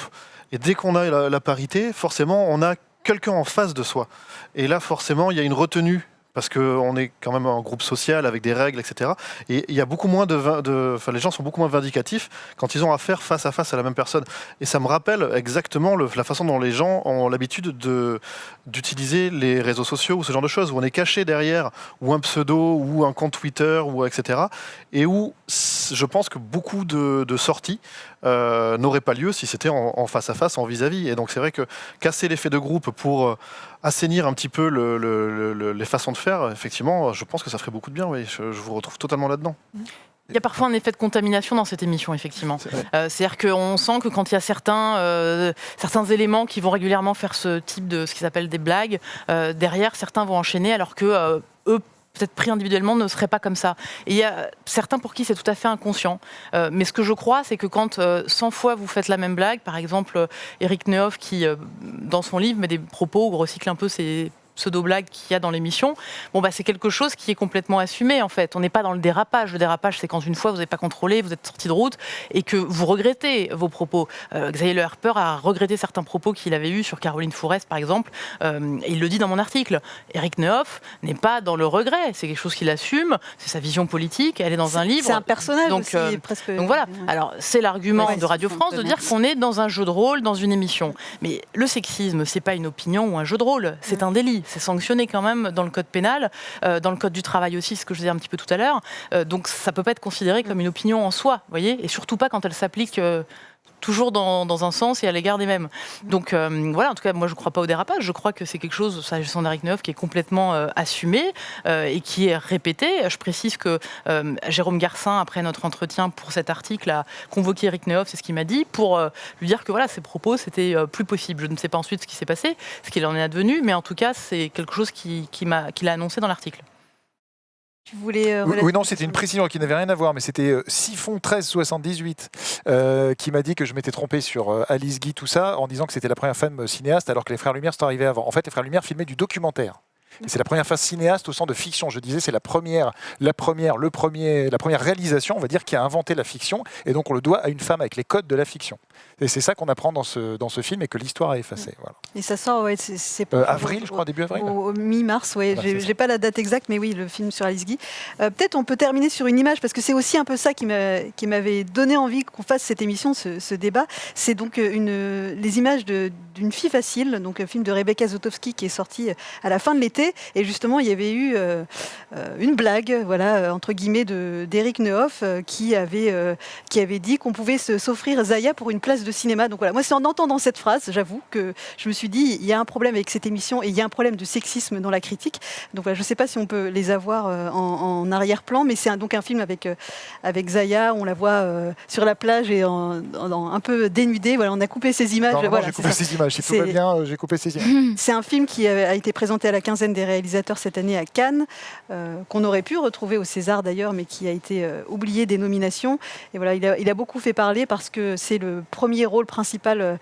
et dès qu'on a la parité, forcément, on a quelqu'un en face de soi. Et là, forcément, il y a une retenue. Parce qu'on est quand même un groupe social avec des règles, etc. Et il y a beaucoup moins les gens sont beaucoup moins vindicatifs quand ils ont affaire face à face à la même personne. Et ça me rappelle exactement la façon dont les gens ont l'habitude d'utiliser les réseaux sociaux ou ce genre de choses, où on est caché derrière ou un pseudo ou un compte Twitter, ou etc. Et où je pense que beaucoup de sorties n'auraient pas lieu si c'était en face à face, en vis-à-vis. Et donc c'est vrai que casser l'effet de groupe pour assainir un petit peu les façons de faire, effectivement, je pense que ça ferait beaucoup de bien. Oui, je vous retrouve totalement là-dedans. Il y a parfois un effet de contamination dans cette émission, effectivement. C'est-à-dire qu'on sent que quand il y a certains éléments qui vont régulièrement faire ce type de ce qu'ils appellent des blagues, derrière, certains vont enchaîner alors que eux, peut-être pris individuellement, ne serait pas comme ça. Et il y a certains pour qui c'est tout à fait inconscient. Mais ce que je crois, c'est que quand 100 fois vous faites la même blague, par exemple, Eric Nehoff, qui, dans son livre, met des propos où recycle un peu ses pseudo-blagues qu'il y a dans l'émission, c'est quelque chose qui est complètement assumé, en fait. On n'est pas dans le dérapage. Le dérapage, c'est quand une fois, vous n'avez pas contrôlé, vous êtes sorti de route et que vous regrettez vos propos. Xavier Le Harper a regretté certains propos qu'il avait eus sur Caroline Fourest, par exemple, et il le dit dans mon article. Eric Nehoff n'est pas dans le regret. C'est quelque chose qu'il assume, c'est sa vision politique, elle est dans un livre. C'est un personnage donc, aussi, presque. Donc voilà. Alors, c'est l'argument de Radio France de dire qu'on est dans un jeu de rôle, dans une émission. Mais le sexisme, c'est pas une opinion ou un jeu de rôle, c'est un délit. C'est sanctionné quand même dans le code pénal, dans le code du travail aussi, ce que je disais un petit peu tout à l'heure. Donc ça peut pas être considéré comme une opinion en soi, voyez, et surtout pas quand elle s'applique toujours dans un sens et à l'égard des mêmes. Donc voilà, en tout cas, moi je ne crois pas au dérapage, je crois que c'est quelque chose, s'agissant d'Eric Nehoff, qui est complètement assumé et qui est répété. Je précise que Jérôme Garcin, après notre entretien pour cet article, a convoqué Eric Nehoff, c'est ce qu'il m'a dit, pour lui dire que voilà, ses propos, c'était plus possible. Je ne sais pas ensuite ce qui s'est passé, ce qu'il en est advenu, mais en tout cas, c'est quelque chose qu'il a annoncé dans l'article. Tu voulais oui, non, c'était une précision qui n'avait rien à voir, mais c'était Siphon 1378 qui m'a dit que je m'étais trompé sur Alice Guy, tout ça, en disant que c'était la première femme cinéaste, alors que les Frères Lumière sont arrivés avant. En fait, les Frères Lumière filmaient du documentaire. Et c'est la première phase cinéaste au sens de fiction. Je disais, c'est la première réalisation, on va dire, qui a inventé la fiction. Et donc, on le doit à une femme avec les codes de la fiction. Et c'est ça qu'on apprend dans ce film et que l'histoire a effacé. Voilà. Et ça sort, c'est avril, je crois, début avril. Au mi-mars, oui. Voilà, j'ai pas la date exacte, mais oui, le film sur Alice Guy. Peut-être on peut terminer sur une image, parce que c'est aussi un peu ça qui m'avait donné envie qu'on fasse cette émission, ce débat. C'est donc les images d'une fille facile, donc un film de Rebecca Zotowski qui est sorti à la fin de l'été. Et justement, il y avait eu une blague, voilà, entre guillemets, d'Eric Nehoff qui avait dit qu'on pouvait s'offrir Zaya pour une place de cinéma. Donc voilà, moi c'est en entendant cette phrase, j'avoue, que je me suis dit, il y a un problème avec cette émission et il y a un problème de sexisme dans la critique. Donc voilà, je ne sais pas si on peut les avoir en arrière-plan, mais c'est donc un film avec Zaya, on la voit sur la plage et un peu dénudée. Voilà, on a coupé ces images. Voilà, j'ai coupé ces images. Si tout va bien, j'ai coupé ces images. C'est un film qui a été présenté à la quinzaine des réalisateurs cette année à Cannes, qu'on aurait pu retrouver au César d'ailleurs, mais qui a été oublié des nominations. Et voilà, il a beaucoup fait parler parce que c'est le premier rôle principal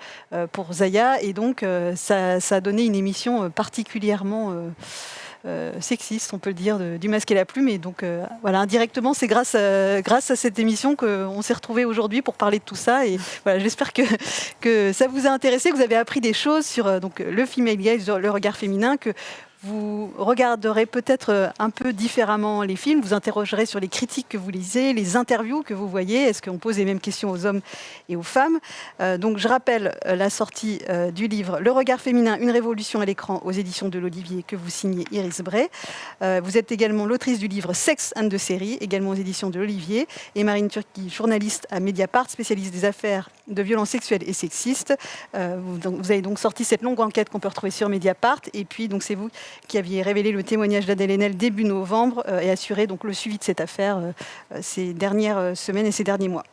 pour Zaya, et donc ça a donné une émission particulièrement sexiste, on peut le dire, du Masque et la Plume. Et donc voilà, indirectement, c'est grâce à cette émission qu'on s'est retrouvés aujourd'hui pour parler de tout ça. Et voilà, j'espère que ça vous a intéressé, que vous avez appris des choses sur donc, le female gaze, le regard féminin, que vous regarderez peut-être un peu différemment les films, vous interrogerez sur les critiques que vous lisez, les interviews que vous voyez, est-ce qu'on pose les mêmes questions aux hommes et aux femmes. Donc je rappelle la sortie du livre Le regard féminin, une révolution à l'écran aux éditions de l'Olivier que vous signez Iris Bray. Vous êtes également l'autrice du livre Sex and the Série, également aux éditions de l'Olivier, et Marine Turki, journaliste à Mediapart, spécialiste des affaires de violences sexuelles et sexistes. Vous avez donc sorti cette longue enquête qu'on peut retrouver sur Mediapart, et puis donc c'est vous qui aviez révélé le témoignage d'Adèle Haenel début novembre et assuré donc le suivi de cette affaire ces dernières semaines et ces derniers mois.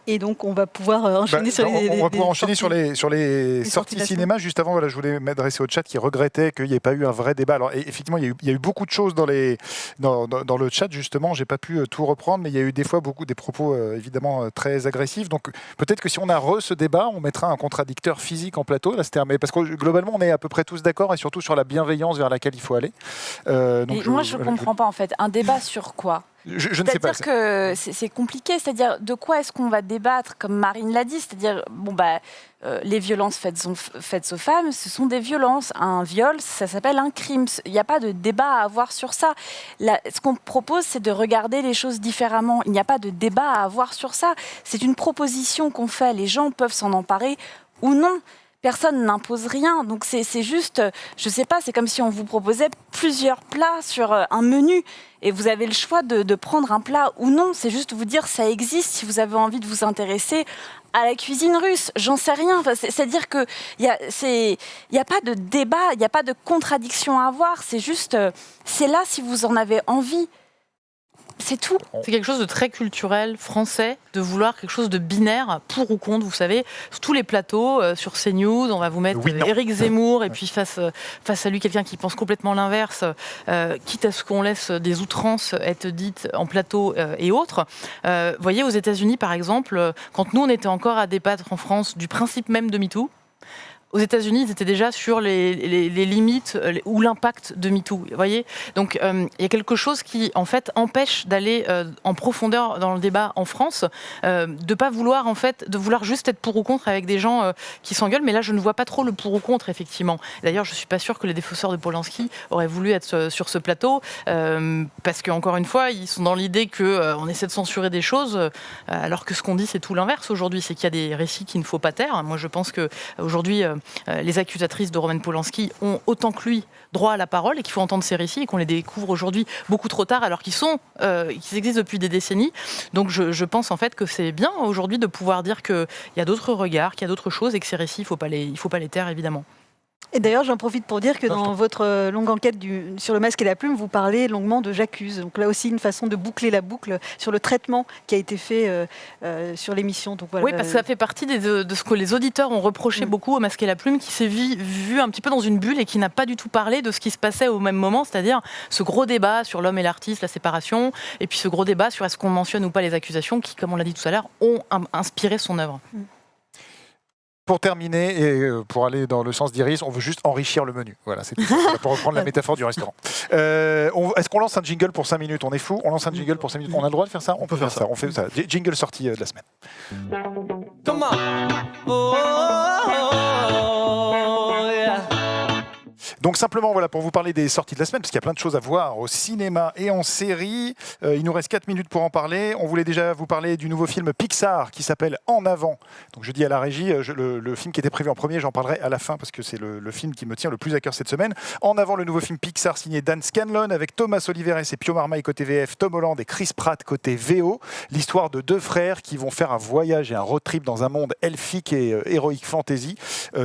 Et donc, on va pouvoir enchaîner sur les On va pouvoir enchaîner sur les sorties cinéma. Juste avant, voilà, je voulais m'adresser au chat qui regrettait qu'il n'y ait pas eu un vrai débat. Alors, effectivement, il y a eu beaucoup de choses dans le chat, justement. Je n'ai pas pu tout reprendre, mais il y a eu des fois des propos évidemment très agressifs. Donc, peut-être que si on a ce débat, on mettra un contradicteur physique en plateau. Là, parce que globalement, on est à peu près tous d'accord, et surtout sur la bienveillance vers laquelle il faut aller. Moi, je ne comprends pas, en fait. Un débat sur quoi ? Je ne sais pas. C'est-à-dire que c'est compliqué. C'est-à-dire, de quoi est-ce qu'on va débattre, comme Marine l'a dit ? C'est-à-dire, les violences faites aux femmes, ce sont des violences. Un viol, ça s'appelle un crime. Il n'y a pas de débat à avoir sur ça. Ce qu'on propose, c'est de regarder les choses différemment. Il n'y a pas de débat à avoir sur ça. C'est une proposition qu'on fait. Les gens peuvent s'en emparer ou non. Personne n'impose rien, donc c'est juste, je sais pas, c'est comme si on vous proposait plusieurs plats sur un menu et vous avez le choix de prendre un plat ou non. C'est juste vous dire ça existe si vous avez envie de vous intéresser à la cuisine russe. J'en sais rien. Enfin, c'est-à-dire que y a pas de débat, il n'y a pas de contradiction à avoir. C'est juste, c'est là si vous en avez envie. C'est tout. C'est quelque chose de très culturel, français, de vouloir quelque chose de binaire, pour ou contre, vous savez. Sur tous les plateaux, sur CNews, on va vous mettre Éric Zemmour, et puis face à lui, quelqu'un qui pense complètement l'inverse, quitte à ce qu'on laisse des outrances être dites en plateau et autres. Vous voyez, aux États-Unis, par exemple, quand nous, on était encore à débattre en France du principe même de MeToo, aux États-Unis, ils étaient déjà sur les limites ou l'impact de MeToo. Vous voyez ? Donc, il y a quelque chose qui, en fait, empêche d'aller en profondeur dans le débat en France, de pas vouloir, en fait, de vouloir juste être pour ou contre avec des gens qui s'engueulent. Mais là, je ne vois pas trop le pour ou contre, effectivement. D'ailleurs, je suis pas sûre que les défenseurs de Polanski auraient voulu être sur ce plateau, parce qu'encore une fois, ils sont dans l'idée qu'on essaie de censurer des choses, alors que ce qu'on dit, c'est tout l'inverse aujourd'hui. C'est qu'il y a des récits qu'il ne faut pas taire. Moi, je pense qu'aujourd'hui, les accusatrices de Roman Polanski ont autant que lui droit à la parole et qu'il faut entendre ces récits et qu'on les découvre aujourd'hui beaucoup trop tard alors qu'ils existent depuis des décennies. Donc je pense en fait que c'est bien aujourd'hui de pouvoir dire qu'il y a d'autres regards, qu'il y a d'autres choses et que ces récits, il ne faut pas les taire évidemment. Et d'ailleurs, j'en profite pour dire que dans votre longue enquête sur le Masque et la Plume, vous parlez longuement de J'accuse. Donc là aussi, une façon de boucler la boucle sur le traitement qui a été fait sur l'émission. Donc, voilà. Oui, parce que ça fait partie de ce que les auditeurs ont reproché beaucoup au Masque et la Plume, qui s'est vu un petit peu dans une bulle et qui n'a pas du tout parlé de ce qui se passait au même moment, c'est-à-dire ce gros débat sur l'homme et l'artiste, la séparation, et puis ce gros débat sur est-ce qu'on mentionne ou pas les accusations qui, comme on l'a dit tout à l'heure, ont inspiré son œuvre. Pour terminer, et pour aller dans le sens d'Iris, on veut juste enrichir le menu. Voilà, c'est tout ça. Pour reprendre la métaphore du restaurant. Est-ce qu'on lance un jingle pour 5 minutes ? On est fou ? On lance un jingle pour 5 minutes ? On a le droit de faire ça ? On peut faire ça. On fait ça. Jingle sortie de la semaine. Come on. Yeah. Donc simplement, voilà, pour vous parler des sorties de la semaine, parce qu'il y a plein de choses à voir au cinéma et en série. Il nous reste 4 minutes pour en parler. On voulait déjà vous parler du nouveau film Pixar qui s'appelle En Avant. Donc je dis à la régie, le film qui était prévu en premier, j'en parlerai à la fin parce que c'est le film qui me tient le plus à cœur cette semaine. En Avant, le nouveau film Pixar signé Dan Scanlon avec Thomas Oliveres et Pio Marmaille côté VF, Tom Holland et Chris Pratt côté VO. L'histoire de deux frères qui vont faire un voyage et un road trip dans un monde elfique et héroïque fantasy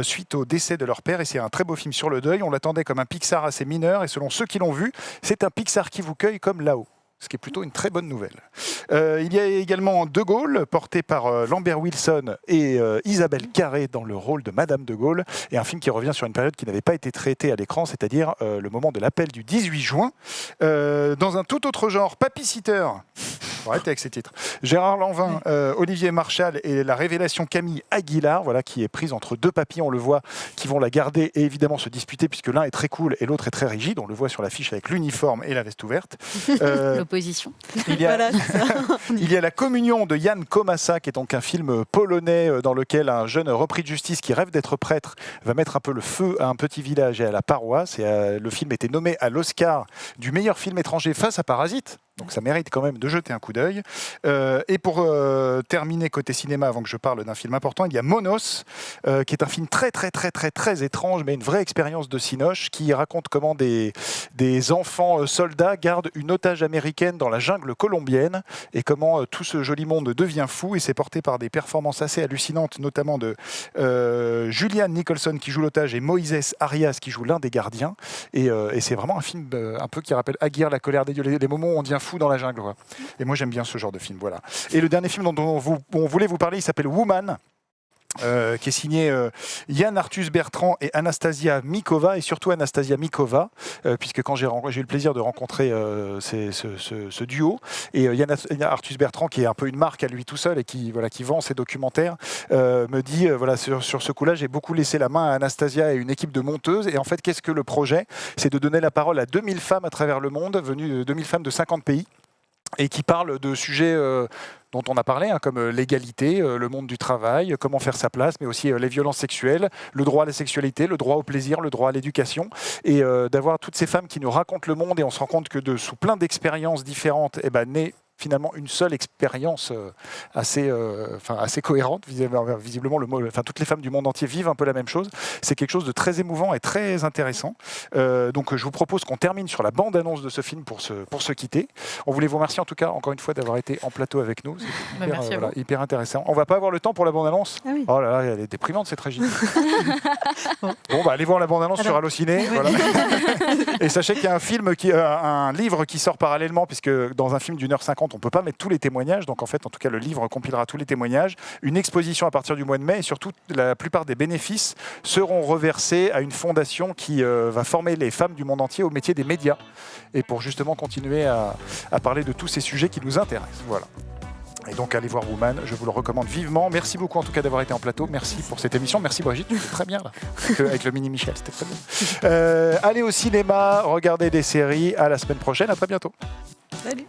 suite au décès de leur père. Et c'est un très beau film sur le deuil. On l'attendait comme un Pixar assez mineur et selon ceux qui l'ont vu, c'est un Pixar qui vous cueille comme là-haut. Ce qui est plutôt une très bonne nouvelle. Il y a également De Gaulle, porté par Lambert Wilson et Isabelle Carré dans le rôle de Madame De Gaulle, et un film qui revient sur une période qui n'avait pas été traitée à l'écran, c'est-à-dire le moment de l'appel du 18 juin. Dans un tout autre genre, Papy Sitter. Faut arrêter avec ces titres. Gérard Lanvin, Olivier Marchal et la révélation Camille Aguilar, voilà, qui est prise entre deux papillons, on le voit, qui vont la garder et évidemment se disputer puisque l'un est très cool et l'autre est très rigide. On le voit sur l'affiche avec l'uniforme et la veste ouverte. L'opposition. Il y a La communion de Jan Komasa, qui est donc un film polonais dans lequel un jeune repris de justice qui rêve d'être prêtre va mettre un peu le feu à un petit village et à la paroisse. Et, le film était nommé à l'Oscar du meilleur film étranger face à Parasite. Donc ça mérite quand même de jeter un coup d'œil. Et pour terminer côté cinéma, avant que je parle d'un film important, il y a Monos, qui est un film très étrange, mais une vraie expérience de cinoche, qui raconte comment des enfants soldats gardent une otage américaine dans la jungle colombienne et comment tout ce joli monde devient fou. Et c'est porté par des performances assez hallucinantes, notamment de Julianne Nicholson qui joue l'otage et Moïse Arias qui joue l'un des gardiens. Et c'est vraiment un film un peu qui rappelle Aguirre, La colère des dieux, les moments où on devient fou dans la jungle. Quoi. Et moi j'aime bien ce genre de film. Voilà. Et le dernier film dont on voulait vous parler, il s'appelle Woman. Qui est signé Yann Arthus Bertrand et Anastasia Mikova, et surtout Anastasia Mikova, puisque quand j'ai eu le plaisir de rencontrer ce duo, et Yann Arthus Bertrand, qui est un peu une marque à lui tout seul et qui vend ses documentaires, me dit sur ce coup-là, j'ai beaucoup laissé la main à Anastasia et une équipe de monteuses, et en fait, qu'est-ce que le projet ? C'est de donner la parole à 2000 femmes à travers le monde, venues 2000 femmes de 50 pays, et qui parlent de sujets dont on a parlé, comme l'égalité, le monde du travail, comment faire sa place, mais aussi les violences sexuelles, le droit à la sexualité, le droit au plaisir, le droit à l'éducation, et d'avoir toutes ces femmes qui nous racontent le monde, et on se rend compte que sous plein d'expériences différentes, naît finalement une seule expérience assez cohérente. Visiblement, toutes les femmes du monde entier vivent un peu la même chose. C'est quelque chose de très émouvant et très intéressant. Donc je vous propose qu'on termine sur la bande-annonce de ce film pour se quitter. On voulait vous remercier en tout cas, encore une fois, d'avoir été en plateau avec nous. C'est hyper intéressant. On va pas avoir le temps pour la bande-annonce. Ah oui. Oh là là, elle est déprimante cette régie. Allez voir la bande-annonce sur Allociné. Voilà. Et sachez qu'il y a un livre qui sort parallèlement, puisque dans un film d'1h50, on ne peut pas mettre tous les témoignages. Donc en fait, en tout cas, le livre compilera tous les témoignages. Une exposition à partir du mois de mai, et surtout, la plupart des bénéfices seront reversés à une fondation qui va former les femmes du monde entier au métier des médias, et pour justement continuer à parler de tous ces sujets qui nous intéressent. Voilà. Et donc allez voir Woman, je vous le recommande vivement. Merci beaucoup en tout cas d'avoir été en plateau. Merci pour cette émission. Merci Brigitte, tu fais très bien là. Avec le mini Michel, c'était très bien. Allez au cinéma, regardez des séries. À la semaine prochaine, à très bientôt. Salut.